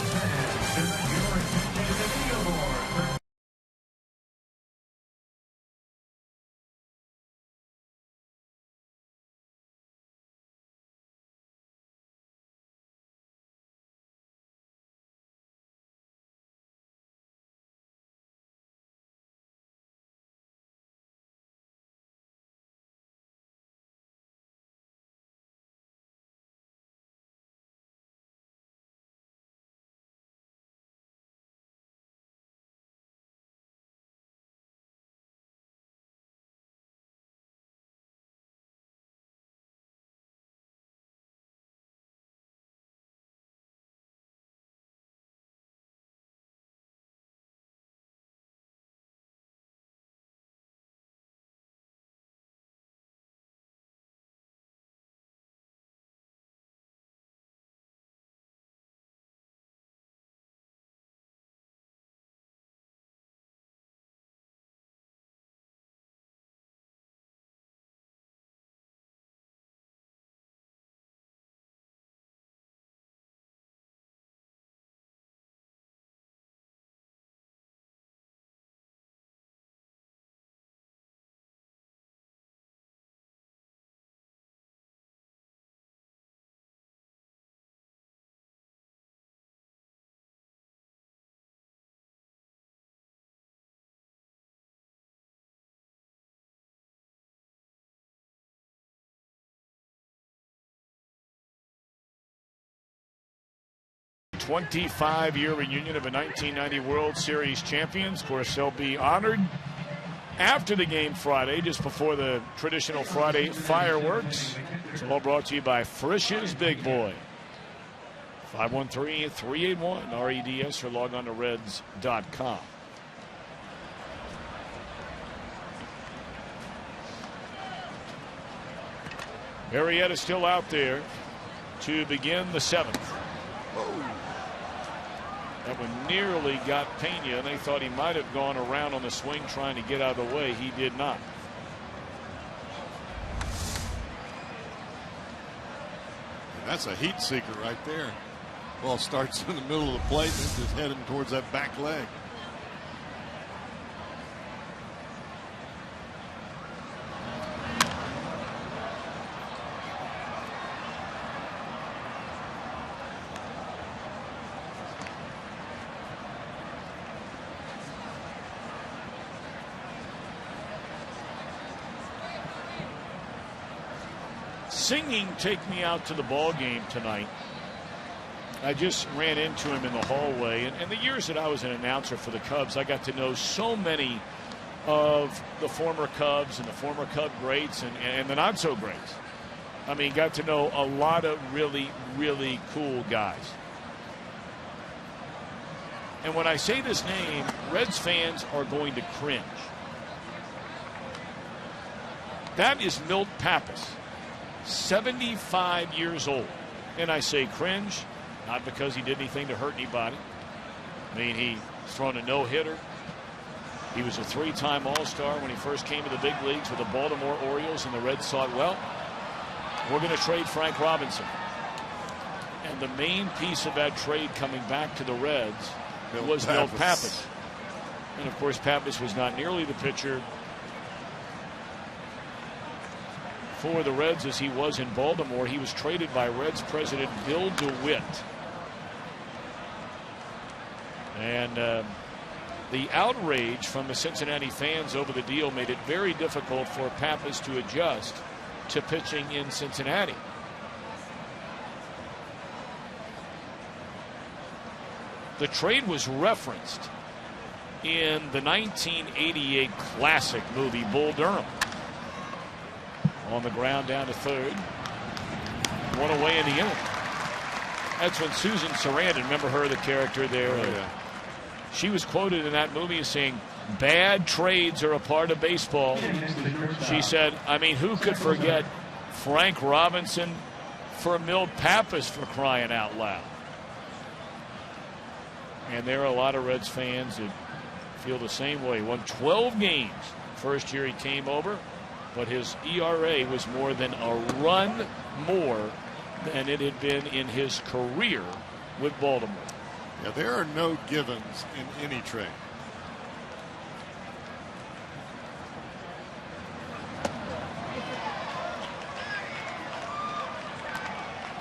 '25-year reunion of a 1990 World Series champions. Of course, they'll be honored after the game Friday, just before the traditional Friday fireworks. It's all brought to you by Frisch's Big Boy. 513-381-REDS or log on to Reds.com. Arrieta still out there to begin the 7th. That one nearly got Pena, and they thought he might have gone around on the swing trying to get out of the way. He did not. That's a heat seeker right there. Ball starts in the middle of the plate and is just heading towards that back leg. singing "Take Me Out to the Ball Game" tonight. I just ran into him in the hallway, and the years that I was an announcer for the Cubs, I got to know so many of the former Cubs and the former Cub greats and the not so greats. I mean, got to know a lot of really, really cool guys. And when I say this name, Reds fans are going to cringe. That is Milt Pappas, 75 years old. And I say cringe, not because he did anything to hurt anybody. I mean, he's thrown a no-hitter. He was a 3-time All-Star when he first came to the big leagues with the Baltimore Orioles, and the Reds thought, well, we're going to trade Frank Robinson. And the main piece of that trade coming back to the Reds was Milt Pappas. And, of course, Pappas was not nearly the pitcher for the Reds as he was in Baltimore. He was traded by Reds president Bill DeWitt. And the outrage from the Cincinnati fans over the deal made it very difficult for Pappas to adjust to pitching in Cincinnati. The trade was referenced in the 1988 classic movie Bull Durham. On the ground down to third. One away in the inning. That's when Susan Sarandon, remember her, the character there? Oh, yeah. She was quoted in that movie as saying, "Bad trades are a part of baseball." She said, I mean, who could forget Frank Robinson for Milt Pappas, for crying out loud? And there are a lot of Reds fans that feel the same way. Won 12 games first year he came over, but his ERA was more than a run more than it had been in his career with Baltimore. Yeah, there are no givens in any trade.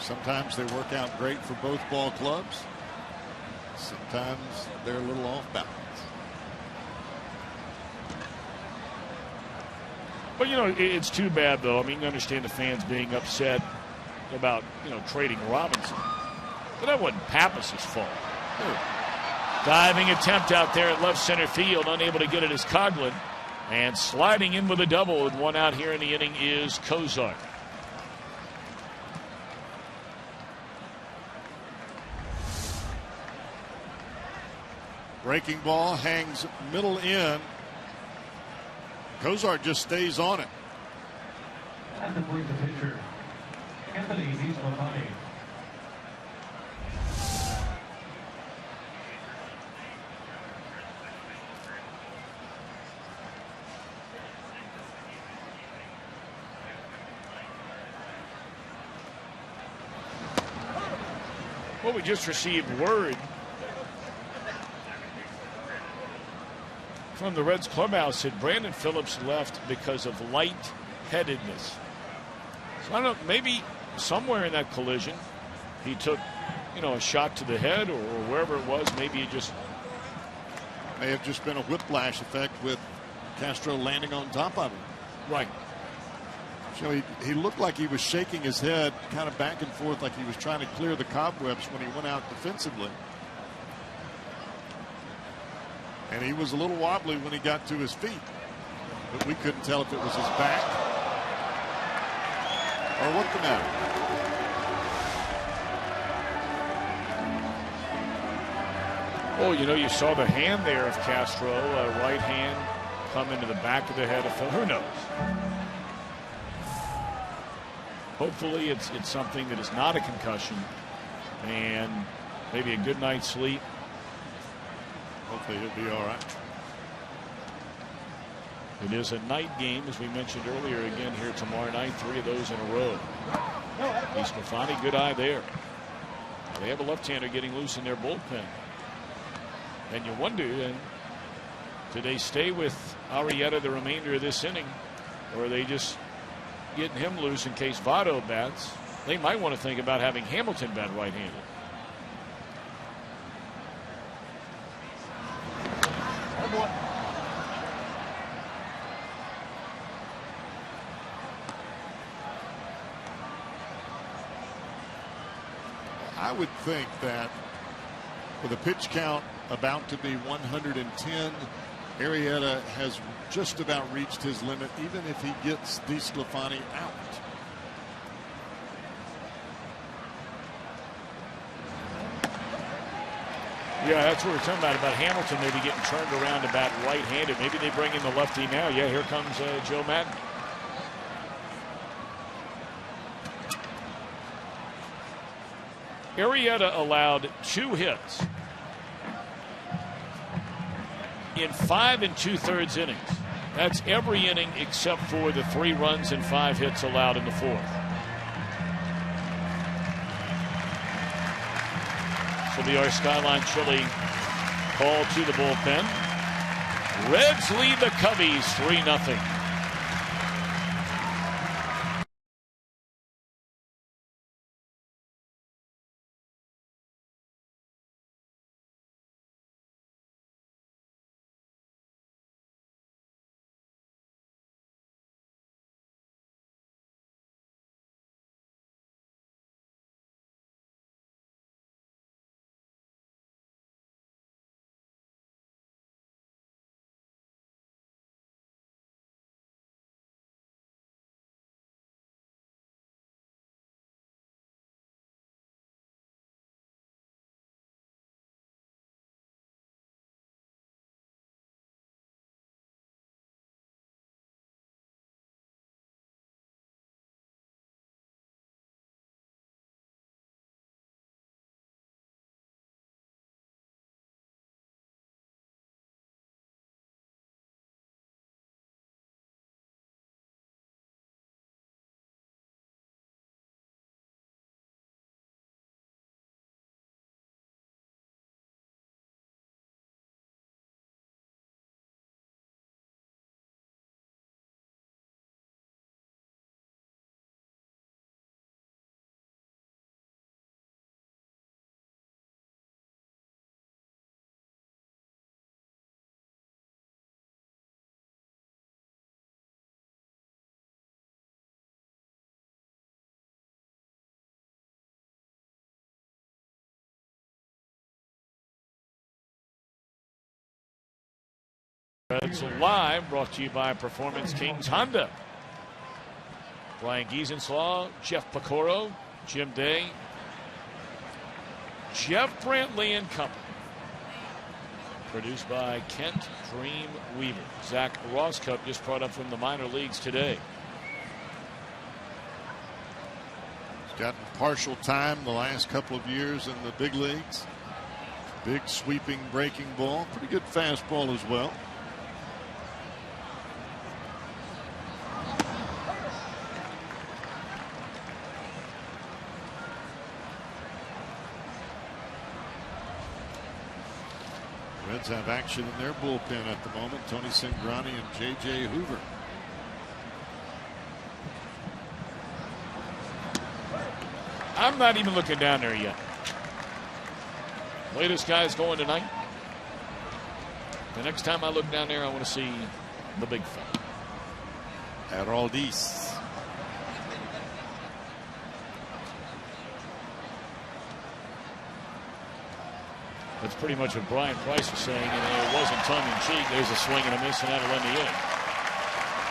Sometimes they work out great for both ball clubs. Sometimes they're a little off balance. But, you know, it's too bad, though. I mean, you understand the fans being upset about, you know, trading Robinson. But that wasn't Pappas's fault. Diving attempt out there at left center field, unable to get it is Coughlin. And sliding in with a double and one out here in the inning is Kozar. Breaking ball hangs middle in. Kozar just stays on it. And the pitcher, Anthony DESCLAFANI. Well, we just received word from the Reds clubhouse that Brandon Phillips left because of lightheadedness. So I don't know, maybe somewhere in that collision he took, you know, a shot to the head or wherever it was. Maybe it just may have just been a whiplash effect with Castro landing on top of him. Right. So he looked like he was shaking his head kind of back and forth like he was trying to clear the cobwebs when he went out defensively. And he was a little wobbly when he got to his feet. But we couldn't tell if it was his back or what the matter. Oh, you know, you saw the hand there of Castro, right hand come into the back of the head of Phillips. Who knows? Hopefully it's something that is not a concussion and maybe a good night's sleep. Hopefully he'll be all right. It is a night game, as we mentioned earlier, again here tomorrow night. 3 of those in a row. DeSclafani, good eye there. They have a left-hander getting loose in their bullpen. And you wonder, then, do they stay with Arrieta the remainder of this inning, or are they just getting him loose in case Votto bats? They might want to think about having Hamilton bat right-handed. would think that with a pitch count about to be 110, Arrieta has just about reached his limit, even if he gets DeSclafani out. Yeah, that's what we're talking about Hamilton maybe getting turned around about right-handed. Maybe they bring in the lefty now. Yeah, here comes Joe Madden. Arrieta allowed 2 hits in 5 2/3 innings. That's every inning except for the 3 runs and 5 hits allowed in the 4th. So be our Skyline Chili call to the bullpen. Reds lead the Cubbies 3-0. Reds Live brought to you by Performance Kings Honda. Brian Giesenslaw, Jeff Pecoro, Jim Day, Jeff Brantley and Company. Produced by Kent Dream Weaver. Zach Rosscup just brought up from the minor leagues today. He's gotten partial time the last couple of years in the big leagues. Big sweeping breaking ball. Pretty good fastball as well. Reds have action in their bullpen at the moment. Tony Cingrani and J.J. Hoover. I'm not even looking down there yet. Latest guy's going tonight. The next time I look down there, I want to see the big fella. Heraldis. That's pretty much what Brian Price was saying, and it wasn't tongue-in-cheek. There's a swing and a miss, and that'll end the inning.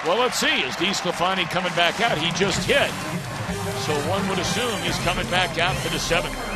Well, let's see. Is DeSclafani coming back out? He just hit. So one would assume he's coming back out for the 7th.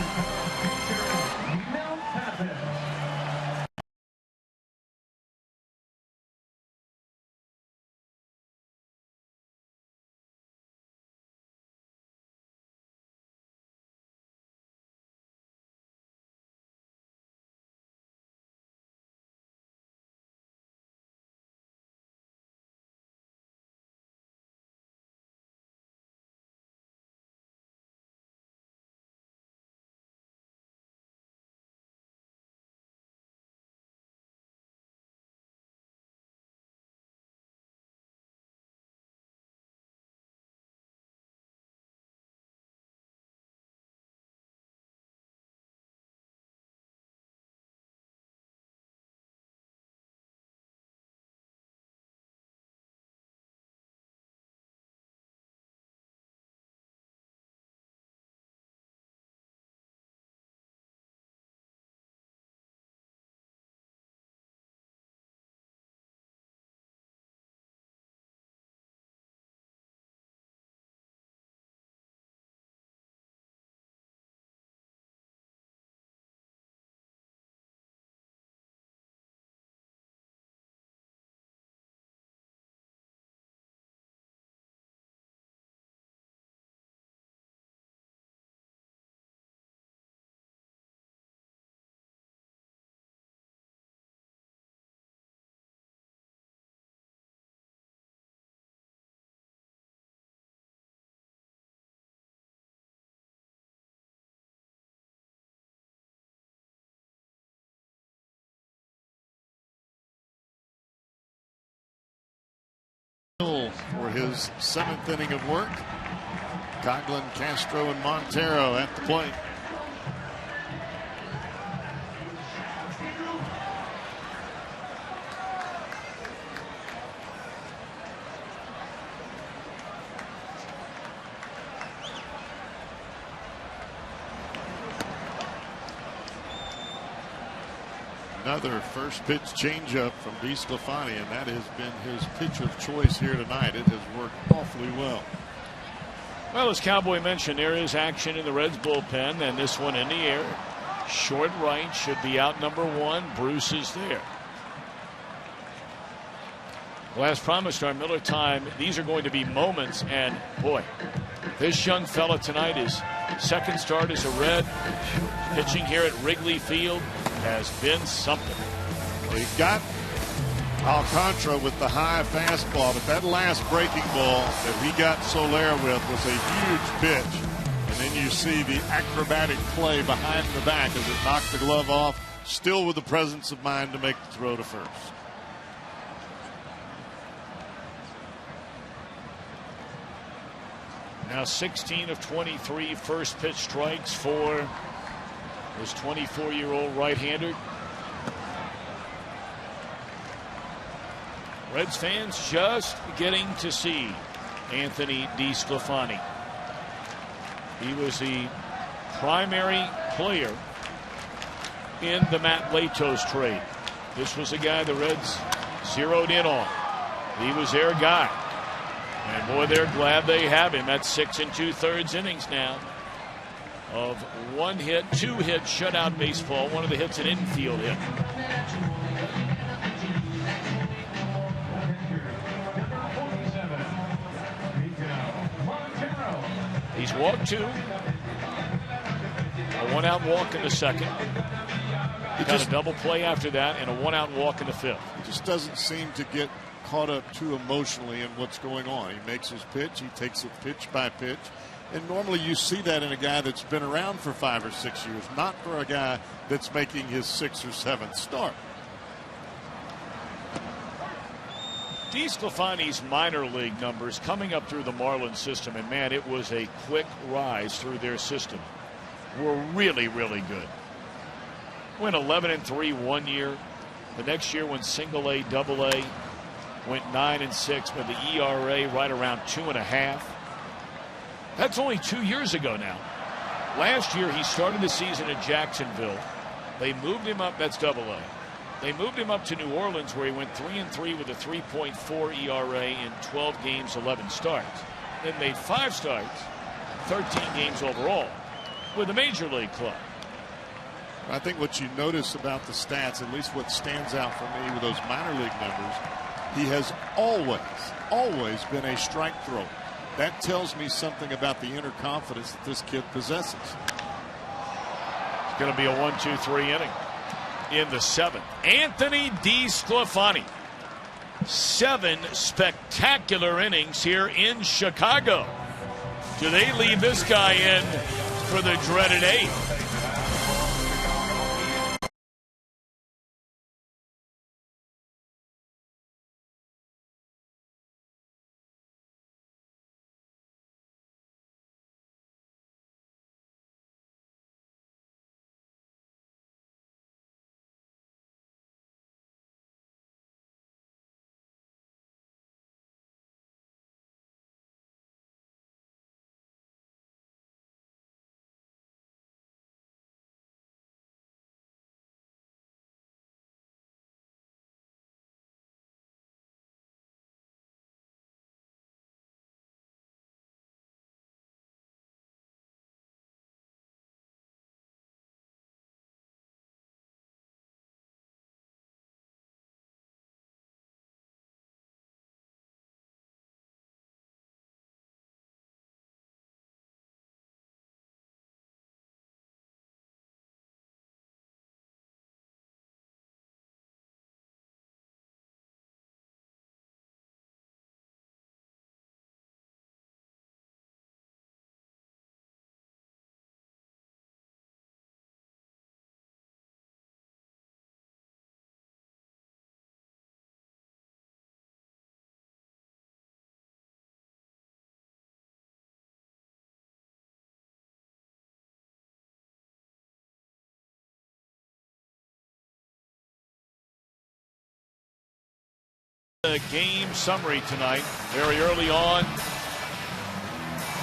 For his 7th inning of work. Coughlin, Castro, and Montero at the plate. Another first pitch changeup from DeSclafani, and that has been his pitch of choice here tonight. It has worked awfully well. Well, as Cowboy mentioned, there is action in the Reds bullpen, and this one in the air. Short right, should be out number 1. Bruce is there. Well, as promised, our Miller time, these are going to be moments, and boy, this young fella tonight is second start as a Red, pitching here at Wrigley Field has been something. Well, he got Alcantara with the high fastball, but that last breaking ball that he got Soler with was a huge pitch. And then you see the acrobatic play behind the back as it knocked the glove off, still with the presence of mind to make the throw to first. Now 16 of 23 first pitch strikes for this 24-year-old right-hander. Reds fans just getting to see Anthony DeSclafani. He was the primary player in the Matt Latos trade. This was a guy the Reds zeroed in on. He was their guy. And boy, they're glad they have him. That's 6 2/3 innings now of 1 hit, 2 hit shutout baseball. One of the hits an infield hit. He's walked 2. A 1-out walk in the second. He got a double play after that and a 1-out walk in the 5th. He just doesn't seem to get caught up too emotionally in what's going on. He makes his pitch. He takes it pitch by pitch. And normally you see that in a guy that's been around for 5 or 6 years, not for a guy that's making his 6th or 7th start. DeSclafani's minor league numbers coming up through the Marlins system, and man, it was a quick rise through their system, were really, really good. Went 11-3 1 year. The next year went single A, double A. Went 9-6 with the ERA right around 2.5. That's only 2 years ago now. Last year he started the season at Jacksonville. They moved him up. That's double A. They moved him up to New Orleans, where he went 3-3 with a 3.4 ERA in 12 games, 11 starts. Then made 5 starts, 13 games overall with a major league club. I think what you notice about the stats, at least what stands out for me with those minor league numbers, he has always been a strike thrower. That tells me something about the inner confidence that this kid possesses. It's going to be a 1-2-3 inning in the 7th. Anthony DeSclafani. 7 spectacular innings here in Chicago. Do they leave this guy in for the dreaded 8th? The game summary tonight. Very early on.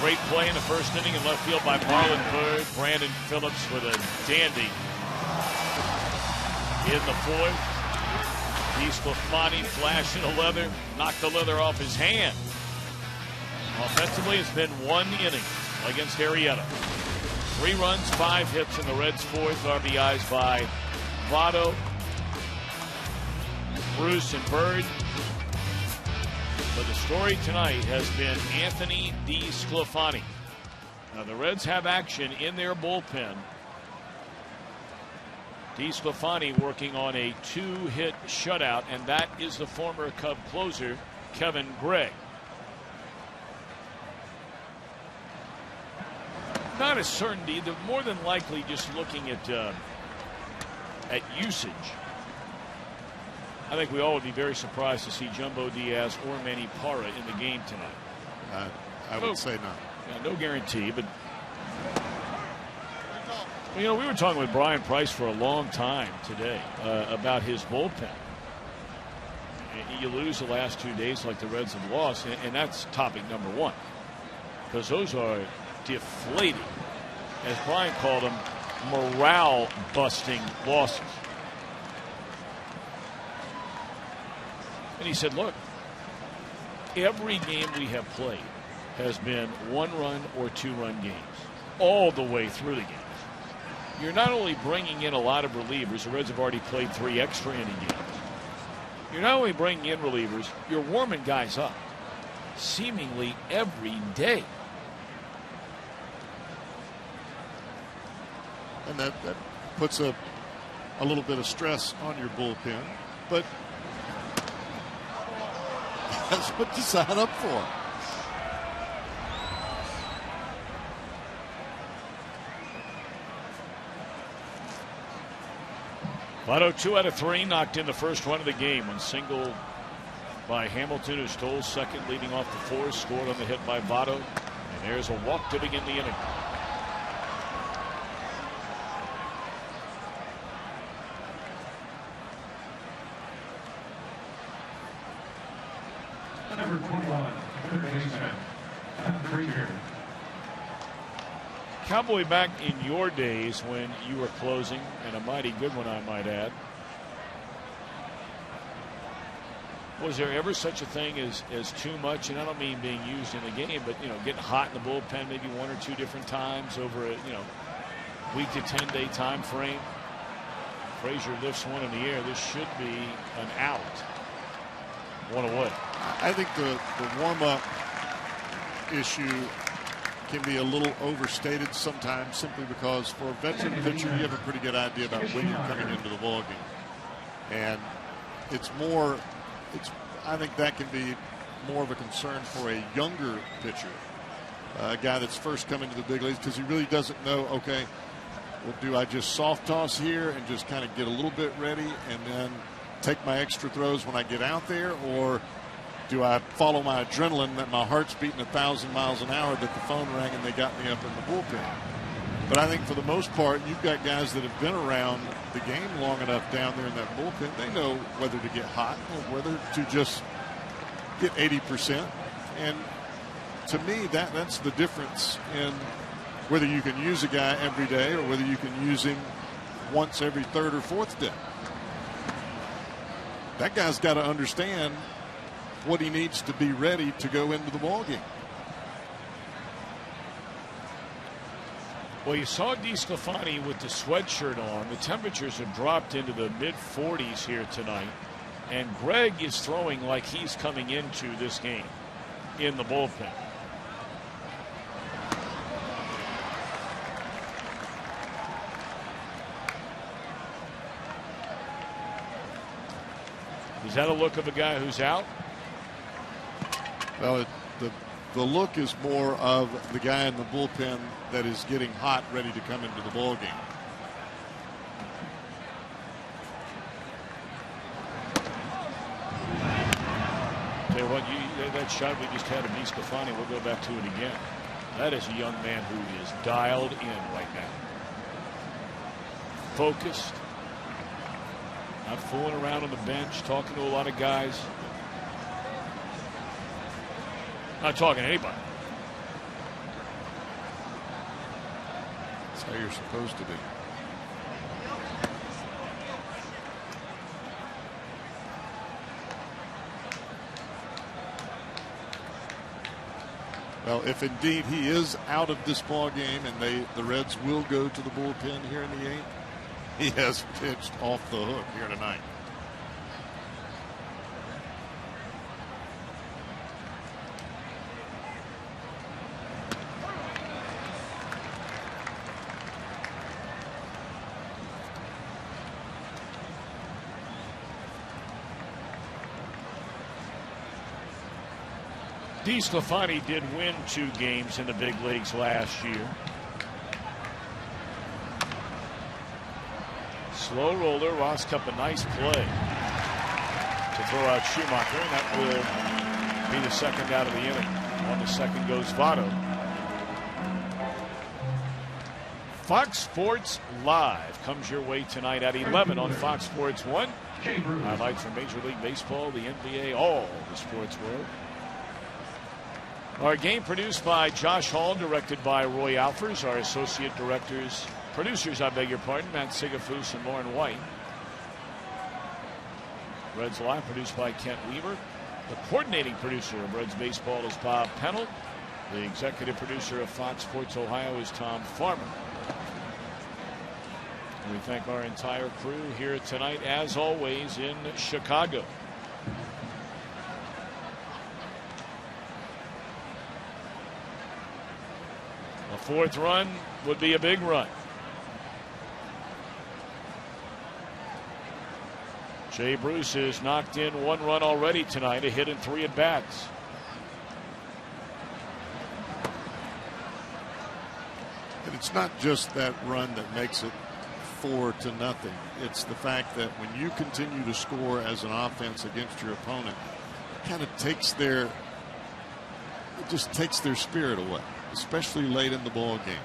Great play in the first inning in left field by Marlon Byrd. Brandon Phillips with a dandy in the fourth. DESCLAFANI flashing a leather, knocked the leather off his hand. Offensively, it's been one inning against ARRIETA. 3 runs, 5 hits in the Reds' fourth. RBIs by Votto, Bruce, and Byrd. But the story tonight has been Anthony DESCLAFANI. Now the Reds have action in their bullpen. DESCLAFANI working on a 2-hit shutout, and that is the former Cub closer, Kevin Gregg. Not a certainty, they're more than likely just looking at usage. I think we all would be very surprised to see Jumbo Diaz or Manny Parra in the game tonight. I would say not. Yeah, no guarantee, but you know, we were talking with Brian Price for a long time today about his bullpen. You lose the last 2 days like the Reds have lost, and that's topic number one, because those are deflating, as Brian called them, morale-busting losses. And he said, look, every game we have played has been 1-run or 2-run games all the way through the games. You're not only bringing in a lot of relievers, the Reds have already played 3 extra inning games. You're not only bringing in relievers, you're warming guys up seemingly every day. And that puts a little bit of stress on your bullpen, but that's what to sign up for. Votto 2 out of 3, knocked in the first run of the game when singled by Hamilton, who stole second, leading off the fourth, scored on the hit by Votto, and there's a walk to begin the inning. Number 21, third baseman, Krieger. Cowboy, back in your days when you were closing, and a mighty good one I might add, was there ever such a thing as too much? And I don't mean being used in the game, but you know, getting hot in the bullpen maybe 1 or 2 different times over a week to 10-day time frame. Frazier lifts one in the air. This should be an out. 1 away. I think the warm-up issue can be a little overstated sometimes, simply because for a veteran pitcher, you have a pretty good idea about when you're coming into the ballgame. And I think that can be more of a concern for a younger pitcher, a guy that's first coming to the big leagues, because he really doesn't know, okay, well, do I just soft toss here and just kind of get a little bit ready and then take my extra throws when I get out there, or do I follow my adrenaline that my heart's beating 1,000 miles an hour, that the phone rang and they got me up in the bullpen? But I think for the most part, you've got guys that have been around the game long enough down there in that bullpen. They know whether to get hot or whether to just get 80%. And to me, that's the difference in whether you can use a guy every day or whether you can use him once every 3rd or 4th day. That guy's got to understand what he needs to be ready to go into the ballgame. Well, you saw DESCLAFANI with the sweatshirt on. The temperatures have dropped into the mid-40s here tonight, and Gregg is throwing like he's coming into this game in the bullpen. Is that a look of a guy who's out? Well, the look is more of the guy in the bullpen that is getting hot, ready to come into the ball game. Tell you what, that shot we just had of DESCLAFANI, we'll go back to it again. That is a young man who is dialed in right now. Focused. Not fooling around on the bench, talking to a lot of guys. Not talking to anybody. That's how you're supposed to be. Well, if indeed he is out of this ball game and the Reds will go to the bullpen here in the 8th, he has pitched off the hook here tonight. DESCLAFANI did win 2 games in the big leagues last year. Slow roller, Ross Cup, a nice play to throw out Schumacher, and that will be the second out of the inning. On the second goes Votto. Fox Sports Live comes your way tonight at 11 on Fox Sports 1. Highlights from Major League Baseball, the NBA, all the sports world. Our game produced by Josh Hall, directed by Roy Alfers. Our associate producers, Matt Sigafus and Lauren White. Reds Live produced by Kent Weaver. The coordinating producer of Reds Baseball is Bob Pennell. The executive producer of Fox Sports Ohio is Tom Farmer. And we thank our entire crew here tonight, as always, in Chicago. A 4th run would be a big run. Jay Bruce has knocked in 1 run already tonight, a hit in 3 at-bats. And it's not just that run that makes it 4-0. It's the fact that when you continue to score as an offense against your opponent, it kind of takes their spirit away, especially late in the ball game.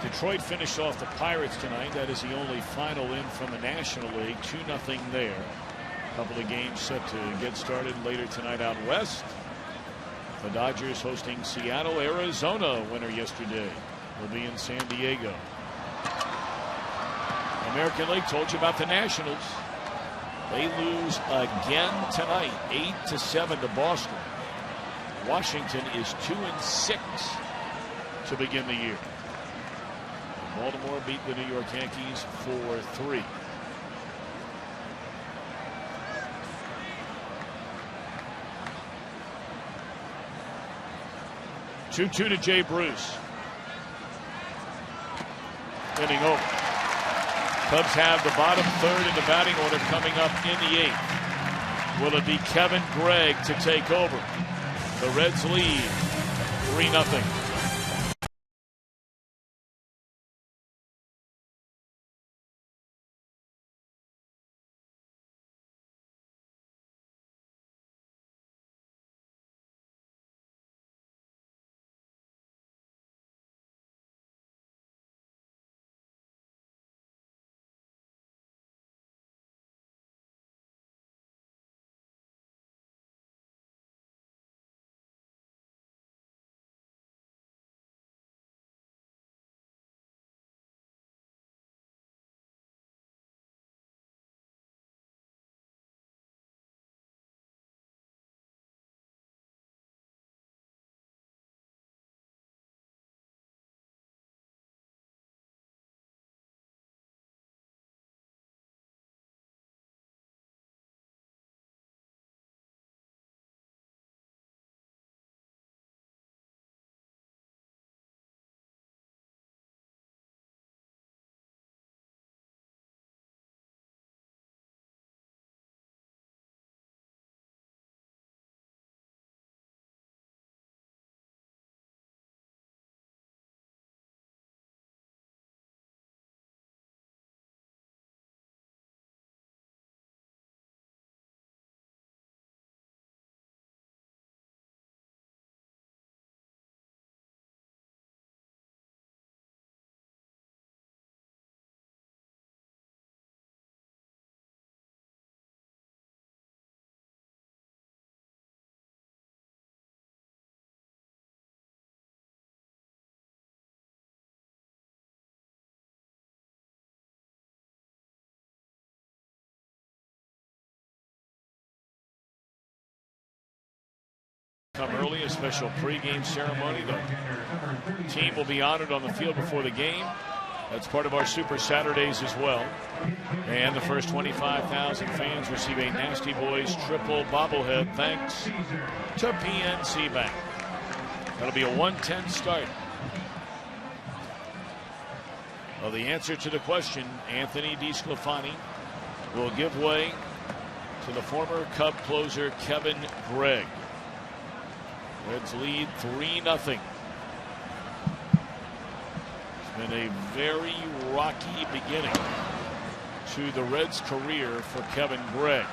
Detroit finished off the Pirates tonight. That is the only final in from the National League. 2-0 there. A couple of games set to get started later tonight out west. The Dodgers hosting Seattle. Arizona winner yesterday will be in San Diego. American League, told you about the Nationals. They lose again tonight, 8-7 to Boston. Washington is 2-6 to begin the year. Baltimore beat the New York Yankees 4-3. Two-two to Jay Bruce. Inning over. Cubs have the bottom third in the batting order coming up in the 8th. Will it be Kevin Gregg to take over? The Reds lead 3-0. Come early, a special pregame ceremony. The team will be honored on the field before the game. That's part of our Super Saturdays as well. And the first 25,000 fans receive a Nasty Boys triple bobblehead thanks to PNC Bank. That'll be a 1:10 start. Well, the answer to the question, Anthony DeSclafani will give way to the former Cub closer Kevin Gregg. Reds lead 3-0. It's been a very rocky beginning to the Reds' career for Kevin Gregg.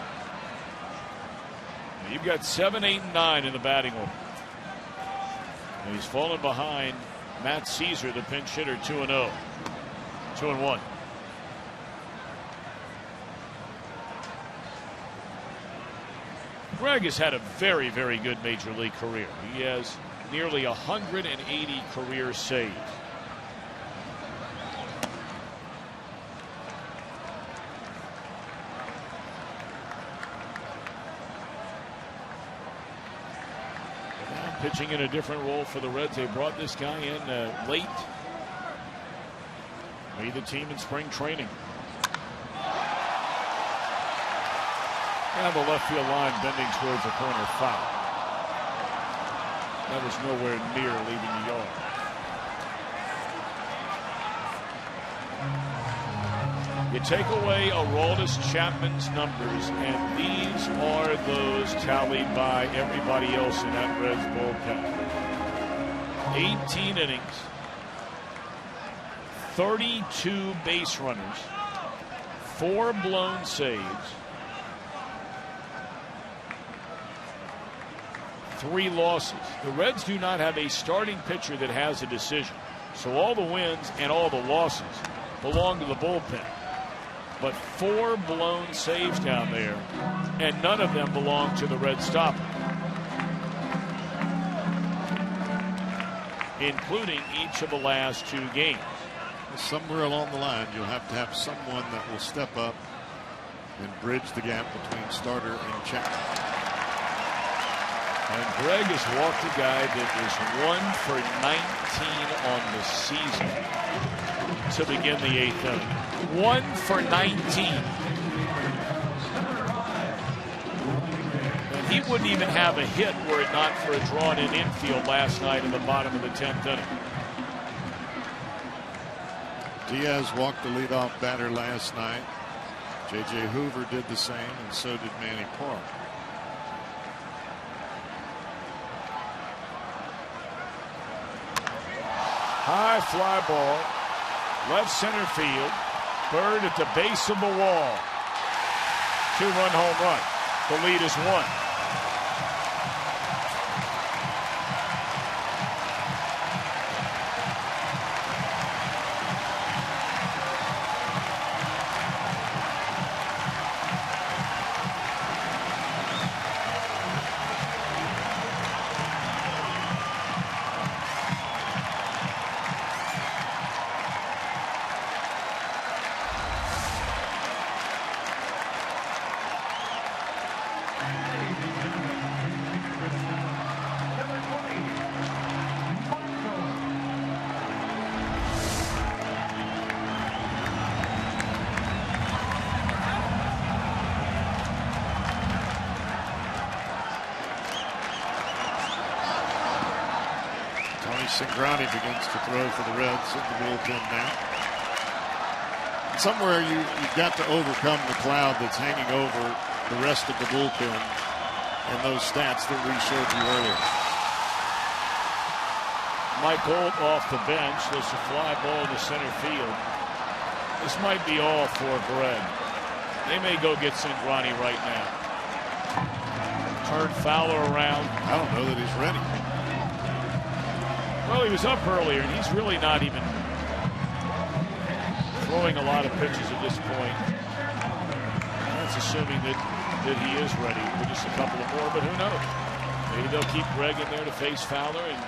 Now you've got 7, 8, and 9 in the batting order. And he's fallen behind Matt Caesar, the pinch hitter, 2-0. 2-1. Gregg has had a very, very good major league career. He has nearly 180 career saves. Now pitching in a different role for the Reds. They brought this guy in late. Made the team in spring training. Down the left field line, bending towards the corner, foul. That was nowhere near leaving the yard. You take away Aroldis Chapman's numbers, and these are those tallied by everybody else in that Reds bullpen. 18 innings, 32 base runners, 4 blown saves, 3 losses. The Reds do not have a starting pitcher that has a decision. So all the wins and all the losses belong to the bullpen. But 4 blown saves down there, and none of them belong to the Red stopper, including each of the last 2 games. Somewhere along the line, you'll have to have someone that will step up and bridge the gap between starter and Chapman. And Gregg has walked a guy that is 1 for 19 on the season to begin the 8th inning. 1 for 19. And he wouldn't even have a hit were it not for a drawn-in infield last night in the bottom of the 10th inning. Diaz walked the leadoff batter last night. J.J. Hoover did the same, and so did Manny Park. High fly ball, left center field. Bird at the base of the wall. 2-run home run. The lead is 1. Cingrani begins to throw for the Reds in the bullpen now. Somewhere you've got to overcome the cloud that's hanging over the rest of the bullpen and those stats that we showed you earlier. Mike Holt off the bench. There's a fly ball to center field. This might be all for Gregg. They may go get Cingrani right now. Turn Fowler around. I don't know that he's ready. Well, he was up earlier, and he's really not even throwing a lot of pitches at this point. That's assuming that he is ready for just a couple of more, but who knows? Maybe they'll keep Gregg in there to face Fowler, and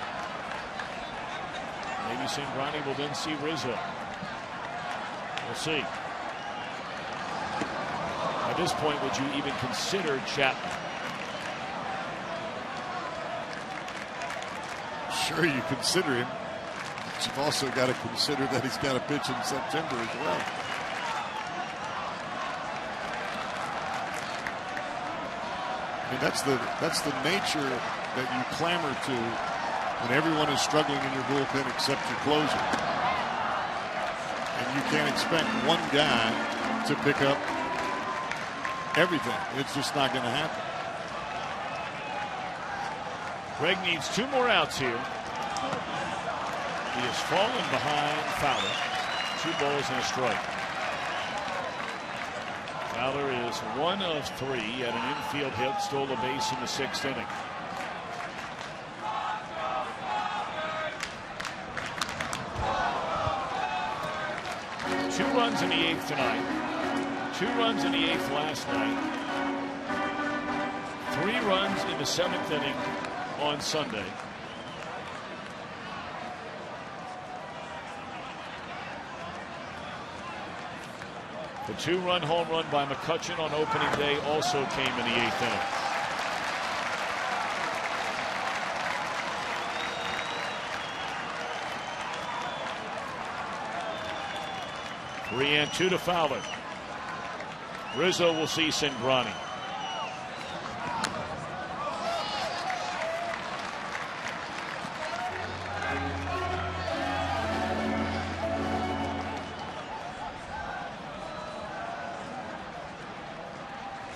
maybe Cingrani will then see Rizzo. We'll see. At this point, would you even consider Chapman? sure you consider him, but you've also got to consider that he's got to pitch in September as well. I mean, that's the nature that you clamor to when everyone is struggling in your bullpen except your closer. And you can't expect one guy to pick up everything. It's just not going to happen. Greg needs 2 more outs here. He has fallen behind Fowler. 2 balls and a strike. Fowler is 1 of 3 at an infield hit, stole a base in the 6th inning. Two runs in the 8th tonight. 2 runs in the 8th last night. 3 runs in the 7th inning on Sunday. The 2-run home run by McCutchen on opening day also came in the 8th inning. Three and 2 to Fowler. Rizzo will see Cingrani.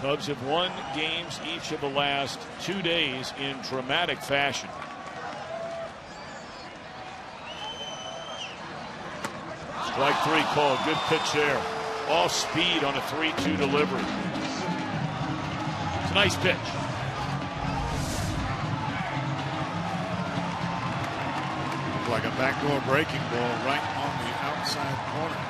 Cubs have won games each of the last 2 days in dramatic fashion. Strike 3 called. Good pitch there. Off speed on a 3-2 delivery. It's a nice pitch. Like a backdoor breaking ball right on the outside corner.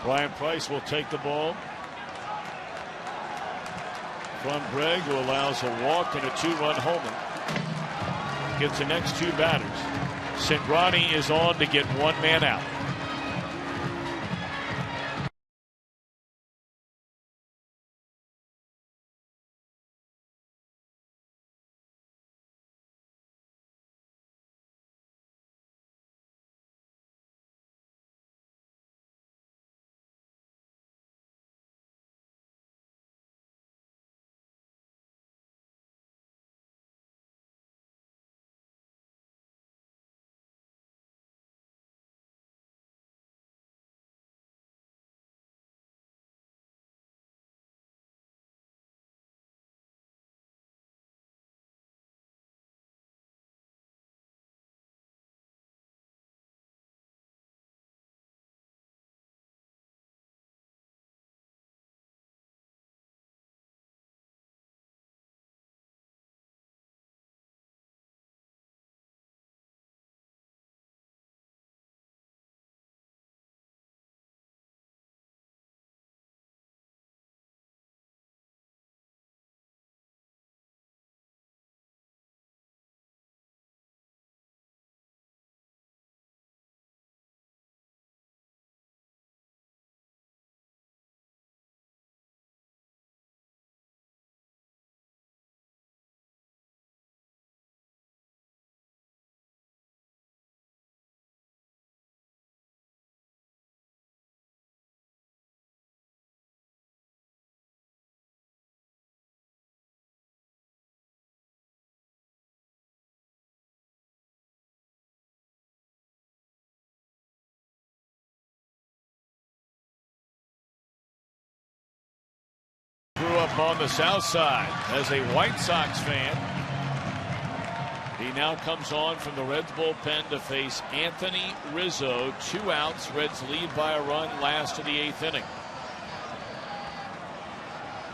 Brian Price will take the ball from Greg, who allows a walk and a 2-run homer. Gets the next 2 batters. Cingrani is on to get 1 man out. Grew up on the south side as a White Sox fan. He now comes on from the Reds bullpen to face Anthony Rizzo. 2 outs. Reds lead by a run last of the 8th inning.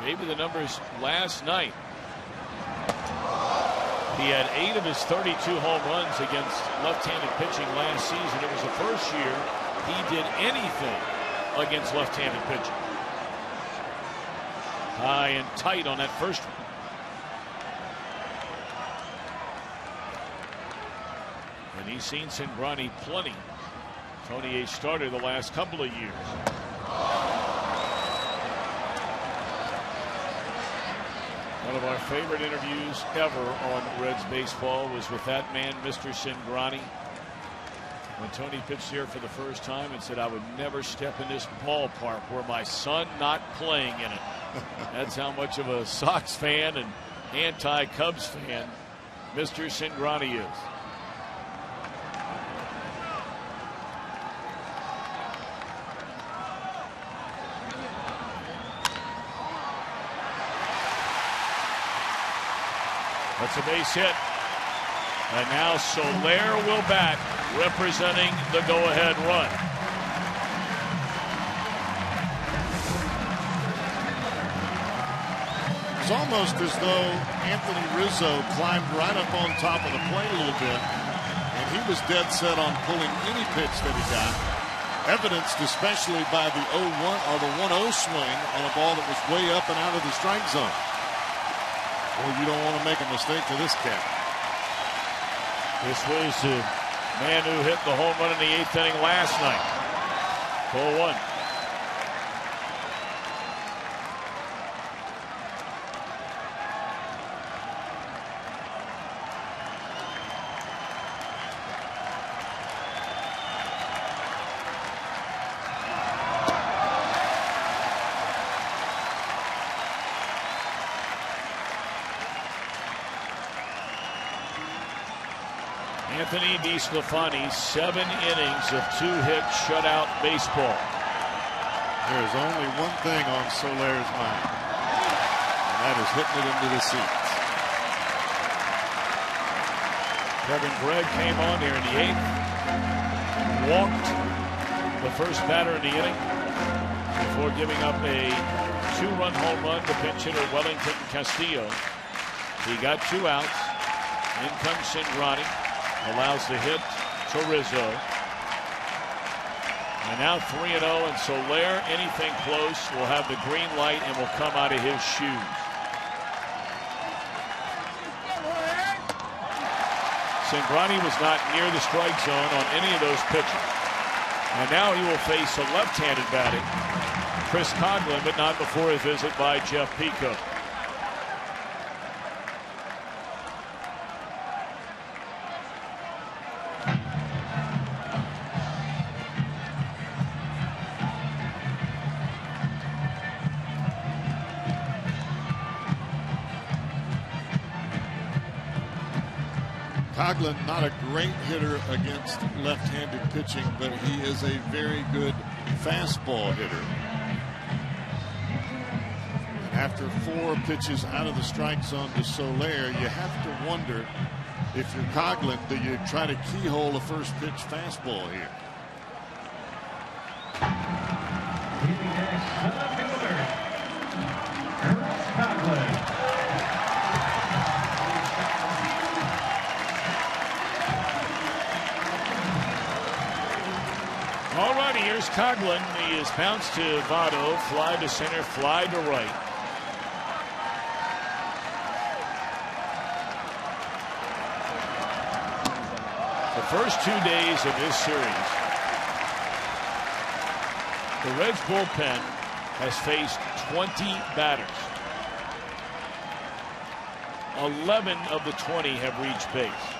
Maybe the numbers last night. He had 8 of his 32 home runs against left-handed pitching last season. It was the first year he did anything against left-handed pitching. High and tight on that first one. And he's seen Cingrani plenty Tony A starter the last couple of years. One of our favorite interviews ever on Reds baseball was with that man, Mr. Cingrani, when Tony pitched here for the first time and said, I would never step in this ballpark were my son not playing in it. That's how much of a Sox fan and anti-Cubs fan Mr. Cingrani is. That's a base hit. And now Soler will bat, representing the go-ahead run. It's almost as though Anthony Rizzo climbed right up on top of the plate a little bit, and he was dead set on pulling any pitch that he got, evidenced especially by the 0-1 or the 1-0 swing on a ball that was way up and out of the strike zone. Well, you don't want to make a mistake to this cat. This was the man who hit the home run in the 8th inning last night. 0-1. Anthony DeSclafani, 7 innings of 2-hit shutout baseball. There is only one thing on Soler's mind, and that is hitting it into the seats. Kevin Gregg came on here in the 8th, walked the first batter in the inning before giving up a 2-run home run to pinch hitter Wellington Castillo. He got 2 outs. In comes Cingrani. Allows the hit to Rizzo. And now 3-0, and Soler, anything close, will have the green light and will come out of his shoes. Cingrani was not near the strike zone on any of those pitches. And now he will face a left-handed batting Chris Coghlan, but not before a visit by Jeff Pico. Coghlan, not a great hitter against left-handed pitching, but he is a very good fastball hitter. And after 4 pitches out of the strike zone to Soler, you have to wonder, if you're Coghlan, do you try to keyhole a first pitch fastball here? All righty, here's Coghlan. He is bounced to Votto, fly to center, fly to right. The first 2 days of this series, the Reds bullpen has faced 20 batters. 11 of the 20 have reached base.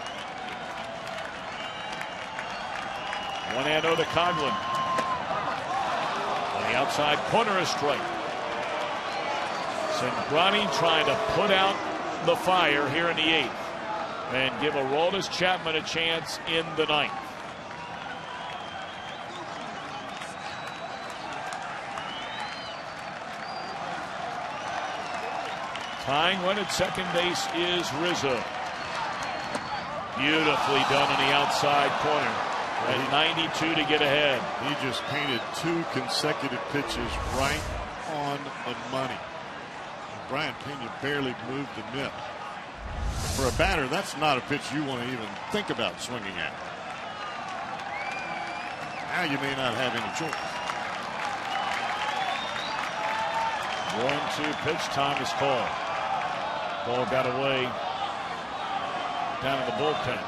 1-0 to Coghlan. On the outside corner, a strike. Cingrani trying to put out the fire here in the 8th and give Aroldis Chapman a chance in the 9th. Tying run at second base is Rizzo. Beautifully done in the outside corner. At 92 to get ahead. He just painted 2 consecutive pitches right on the money. Brian Pena barely moved the mitt. For a batter, that's not a pitch you want to even think about swinging at. Now you may not have any choice. 1-2 pitch, time is called. Ball got away down in the bullpen.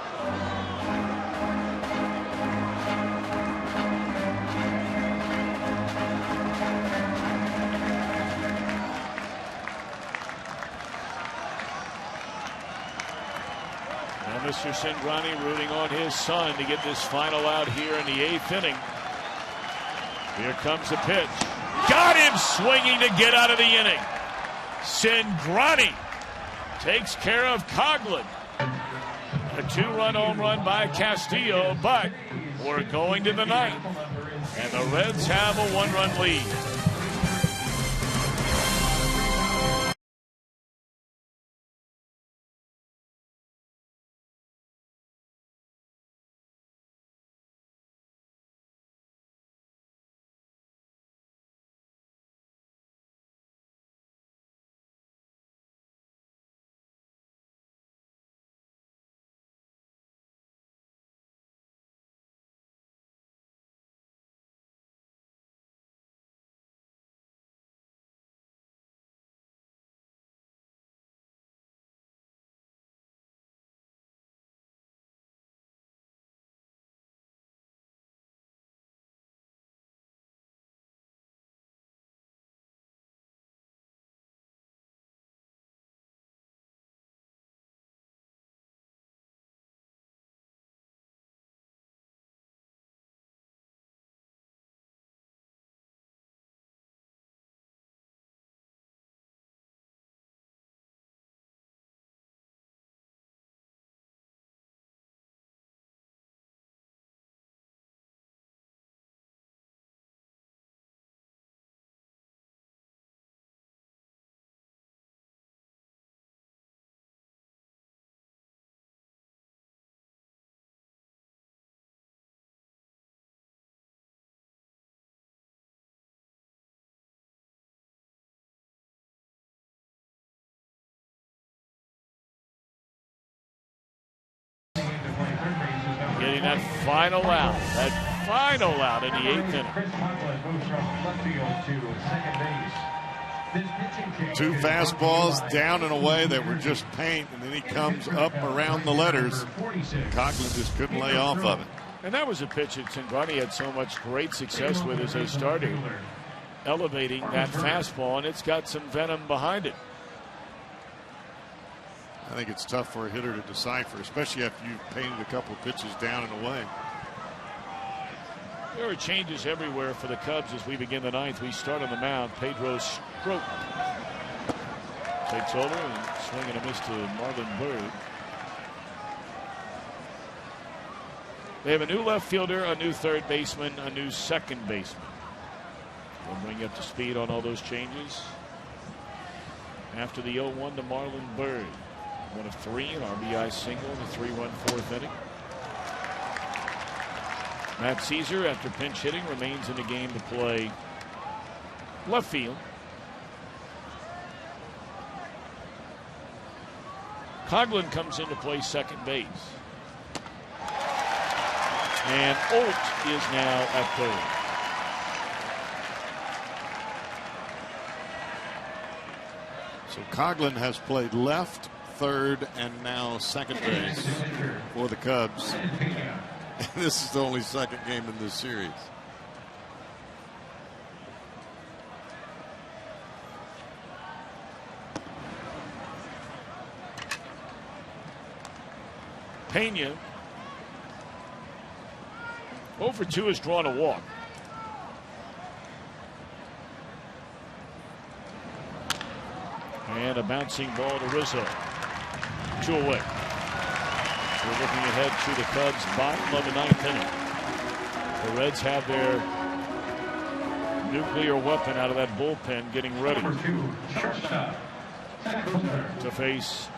Mr. Cingrani rooting on his son to get this final out here in the 8th inning. Here comes the pitch. Got him swinging to get out of the inning. Cingrani takes care of Coughlin. A 2-run home run by Castillo, but we're going to the 9th. And the Reds have a 1-run lead. Getting that final out in the 8th inning. 2 fastballs down and away that were just paint, and then he comes up around the letters. Coughlin just couldn't lay off of it. And that was a pitch that Cingrani had so much great success with as a starter, elevating that fastball, and it's got some venom behind it. I think it's tough for a hitter to decipher, especially after you've painted a couple of pitches down and away. There are changes everywhere for the Cubs as we begin the 9th. We start on the mound. Pedro Strop takes over and swing and a miss to Marlon Byrd. They have a new left fielder, a new third baseman, a new second baseman. We'll bring you up to speed on all those changes. After the 0-1 to Marlon Byrd. 1 of 3, an RBI single in the 3-run 4th inning. Matt Caesar, after pinch hitting, remains in the game to play left field. Coughlin comes in to play second base. And Olt is now at third. So Coughlin has played left, third, and now second base for the Cubs. This is the only second game in this series. Pena, 0 for 2, has drawn a walk. And a bouncing ball to Rizzo. 2 away. We're looking ahead to the Cubs' bottom of the 9th inning. The Reds have their nuclear weapon out of that bullpen getting ready to face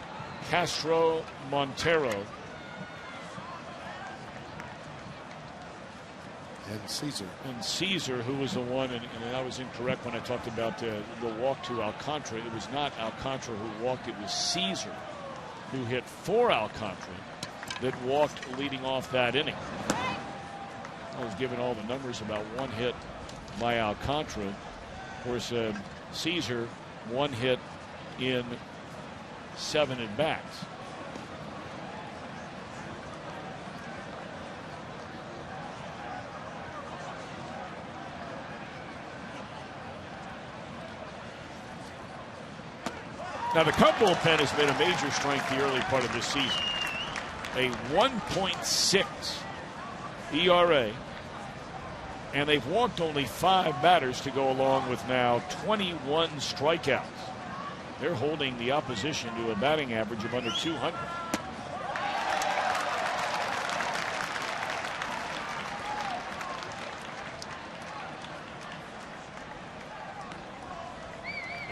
Castro Montero. And Caesar, who was the one, and I was incorrect when I talked about the walk to Alcantara. It was not Alcantara who walked, it was Caesar who hit for Alcantara that walked leading off that inning. I was given all the numbers about 1 hit by Alcantara. Of course, Caesar 1 hit in 7 at-bats. Now, the Cub bullpen has been a major strength the early part of this season. a 1.6 ERA. And they've walked only 5 batters to go along with now 21 strikeouts. They're holding the opposition to a batting average of under 200.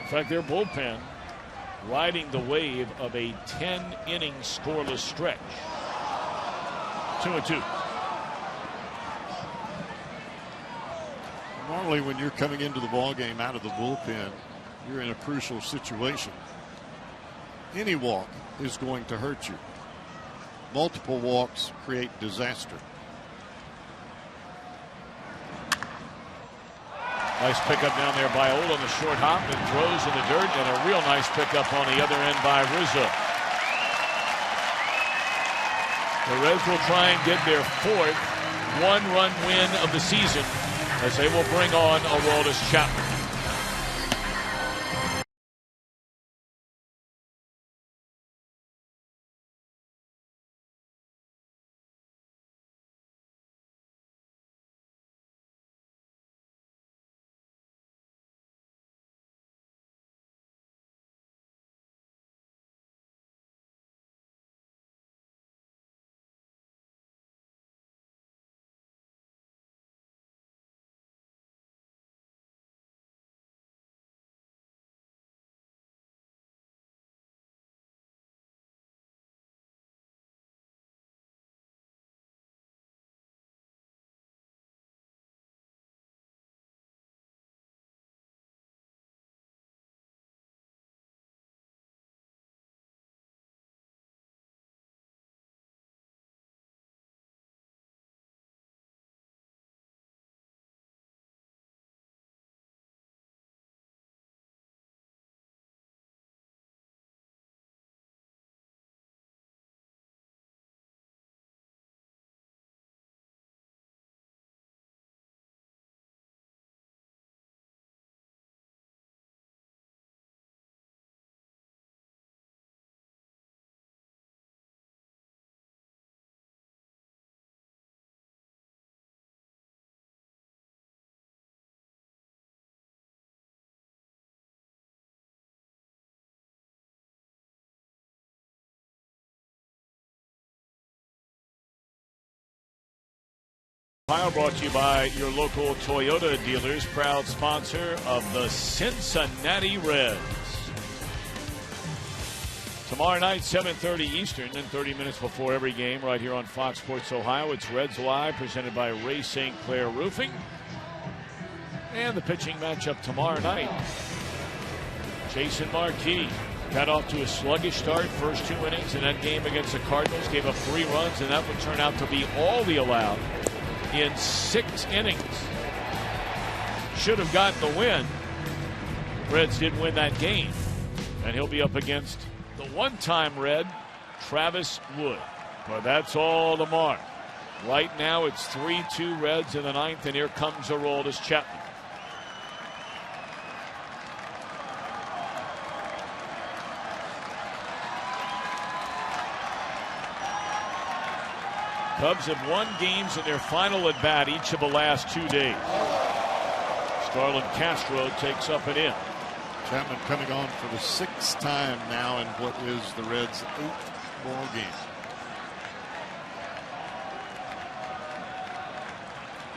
In fact, their bullpen riding the wave of a 10-inning scoreless stretch. 2-2. Normally, when you're coming into the ball game out of the bullpen, you're in a crucial situation. Any walk is going to hurt you. Multiple walks create disaster. Nice pickup down there by Old on the short hop and throws in the dirt, and a real nice pickup on the other end by Rizzo. The Reds will try and get their 4th one-run win of the season as they will bring on Aroldis Chapman. File brought to you by your local Toyota dealers, proud sponsor of the Cincinnati Reds. Tomorrow night, 7:30 Eastern, and 30 minutes before every game right here on Fox Sports Ohio. It's Reds Live, presented by Ray St. Clair Roofing. And the pitching matchup tomorrow night. Jason Marquis got off to a sluggish start, first 2 innings in that game against the Cardinals, gave up 3 runs, and that would turn out to be all he allowed in 6 innings. Should have gotten the win. Reds did win that game, and he'll be up against the one-time Red, Travis Wood. But that's all the mark. Right now it's 3-2 Reds in the 9th, and here comes Aroldis Chapman. Cubs have won games in their final at bat each of the last 2 days. Starlin Castro takes up and in. Chapman coming on for the 6th time now in what is the Reds' 8th ball game.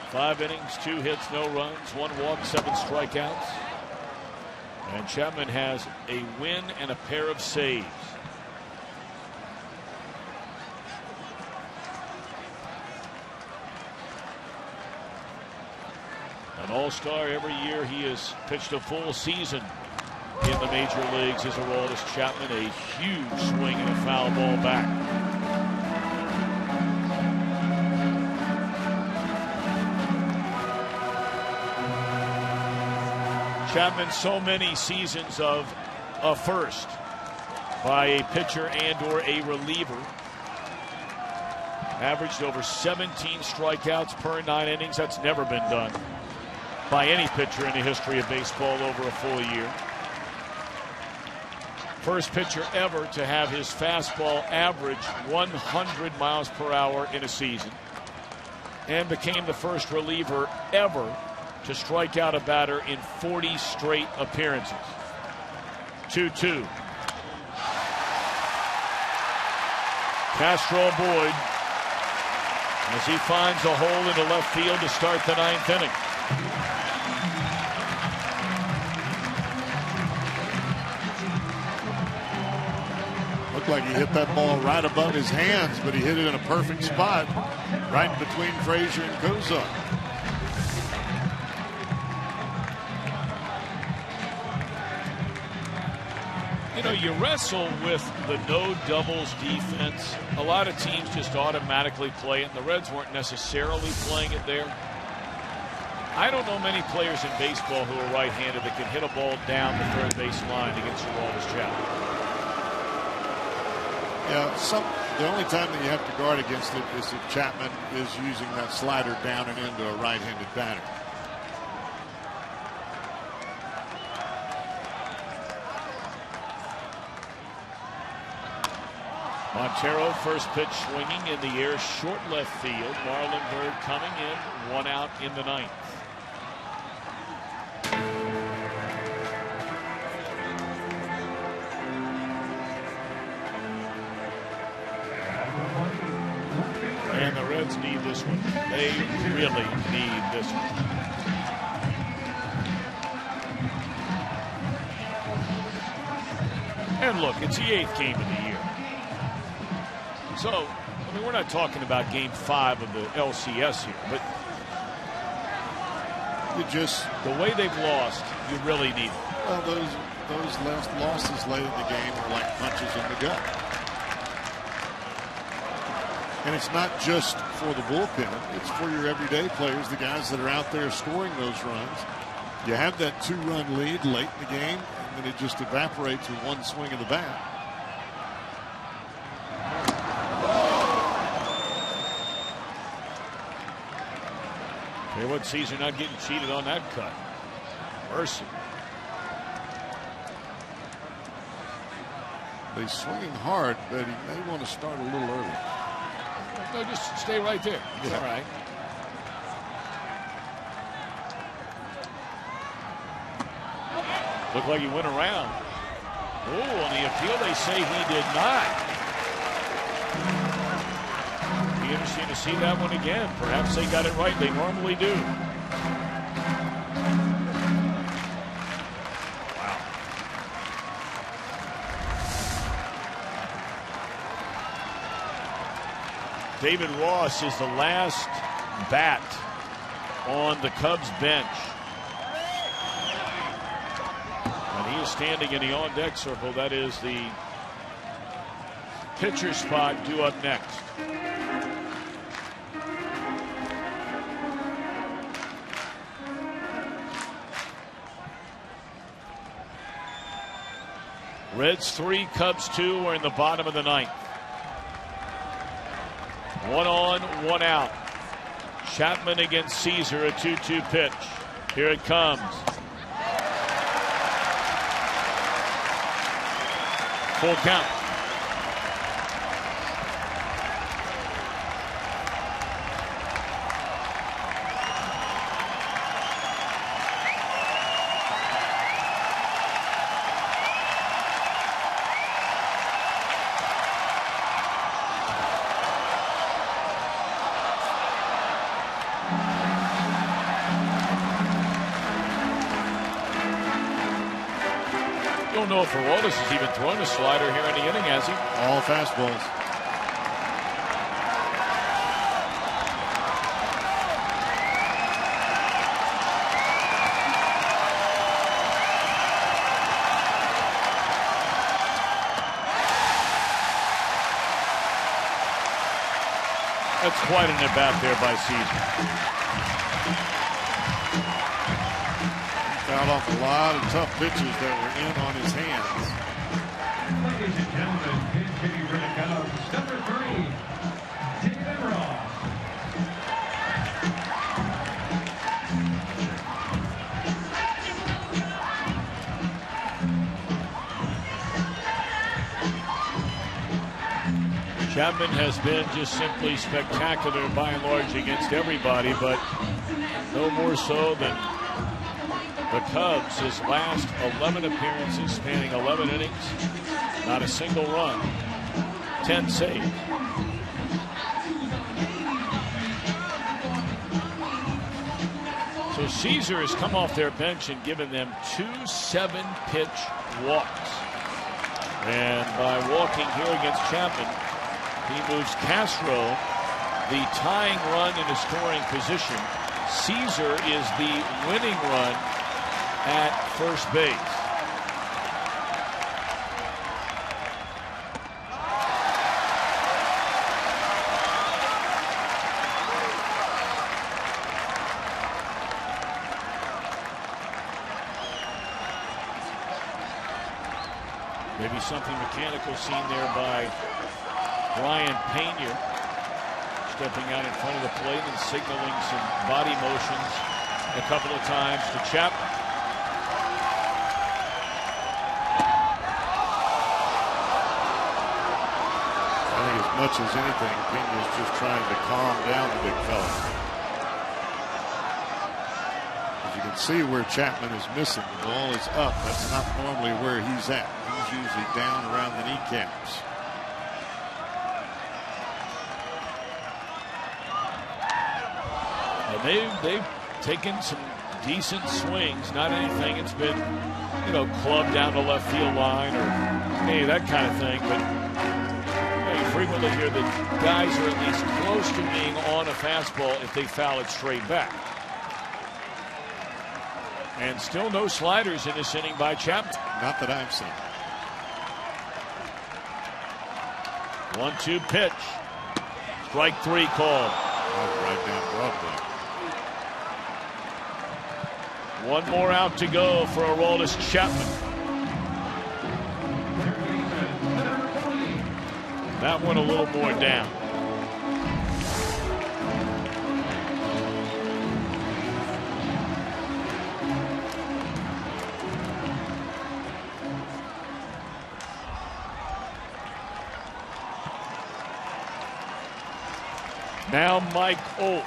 5 innings, 2 hits, no runs, 1 walk, 7 strikeouts. And Chapman has a win and a pair of saves. An all-star every year. He has pitched a full season in the major leagues as Aroldis Chapman. A huge swing and a foul ball back. Chapman, so many seasons of a first by a pitcher and or a reliever. Averaged over 17 strikeouts per 9 innings. That's never been done by any pitcher in the history of baseball over a full year. First pitcher ever to have his fastball average 100 miles per hour in a season. And became the first reliever ever to strike out a batter in 40 straight appearances. 2-2. Castro Boyd as he finds a hole into left field to start the 9th inning. Looked like he hit that ball right above his hands, but he hit it in a perfect spot right between Frazier and Kozar. You know, you wrestle with the no doubles defense. A lot of teams just automatically play it, and the Reds weren't necessarily playing it there. I don't know many players in baseball who are right-handed that can hit a ball down the third base line against Aroldis Chapman. Yeah, the only time that you have to guard against it is if Chapman is using that slider down and into a right-handed batter. Montero, first pitch swinging in the air, short left field. Marlon Byrd coming in, 1 out in the 9th. And the Reds need this one. They really need this one. And look, it's the 8th game of the year. So, I mean, we're not talking about game 5 of the LCS here, but the way they've lost, you really need it. Well, those last losses late in the game are like punches in the gut. And it's not just for the bullpen, it's for your everyday players, the guys that are out there scoring those runs. You have that 2-run lead late in the game, and then it just evaporates with one swing of the bat. What Caesar not getting cheated on that cut. Mercy. They're swinging hard, but he may want to start a little early. No, just stay right there. Yeah. All right. Looked like he went around. Oh, on the appeal, they say he did not. Interesting to see that one again. Perhaps they got it right. They normally do. Wow. David Ross is the last bat on the Cubs bench. And he is standing in the on-deck circle. That is the pitcher spot due up next. Reds 3, Cubs 2. We're in the bottom of the 9th. 1 on, 1 out. Chapman against Caesar, a 2-2 pitch. Here it comes. Full count. Know if Aroldis has even thrown a slider here in the inning, has he? All fastballs. That's quite an at-bat there by Caesar. Fouled off a lot of tough pitches that were in on his hands. Ladies and gentlemen, pitch hitting for the Cubs, number 3, David Ross. Chapman has been just simply spectacular by and large against everybody, but no more so than the Cubs. His last 11 appearances spanning 11 innings, not a single run, 10 saves. So Caesar has come off their bench and given them 2 7-pitch walks. And by walking here against Chapman, he moves Castro, the tying run in a scoring position. Caesar is the winning run at first base. Maybe something mechanical seen there by Brian Pena, stepping out in front of the plate and signaling some body motions a couple of times to Chapman. I think as much as anything, Pena's just trying to calm down the big fella. As you can see where Chapman is missing, the ball is up. That's not normally where he's at. He's usually down around the kneecaps. And they've taken some decent swings. Not anything it's been, you know, clubbed down the left field line or any of that kind of thing. But you frequently hear that guys are at least close to being on a fastball if they foul it straight back. And still no sliders in this inning by Chapman. Not that I've seen. 1-2 pitch. Strike 3 called. Right down Broadway. One more out to go for Aroldis Chapman. That one a little more down. Now Mike Olt.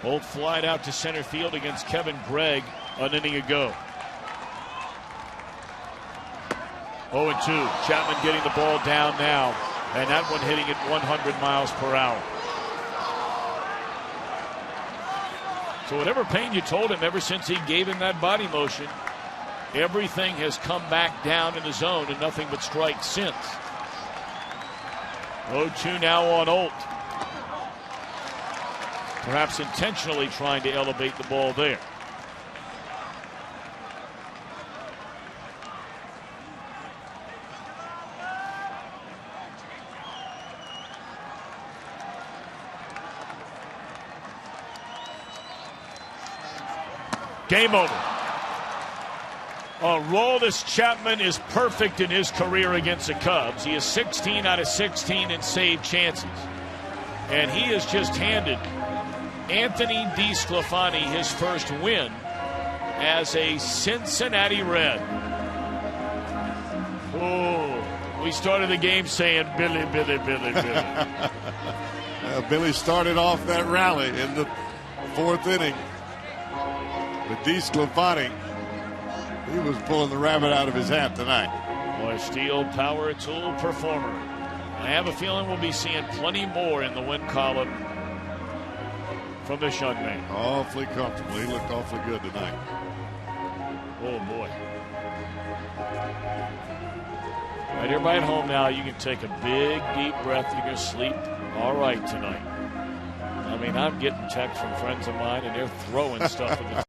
Olt flied out to center field against Kevin Gregg an inning ago. 0-2. Chapman getting the ball down now, and that one hitting at 100 miles per hour. So whatever Pena told him ever since he gave him that body motion, everything has come back down in the zone and nothing but strikes since. 0-2 now on Olt. Perhaps intentionally trying to elevate the ball there. Game over. Aroldis Chapman is perfect in his career against the Cubs. He is 16 out of 16 in save chances. And he has just handed Anthony DeSclafani his first win as a Cincinnati Red. Oh, we started the game saying Billy, Billy, Billy, Billy. Billy started off that rally in the 4th inning. But DeSclafani, he was pulling the rabbit out of his hat tonight. Boy, steel power tool performer. I have a feeling we'll be seeing plenty more in the win column from this young man. Awfully comfortable. He looked awfully good tonight. Oh, boy. All right, everybody at home now, you can take a big, deep breath. You're going to sleep all right tonight. I mean, I'm getting texts from friends of mine, and they're throwing stuff in the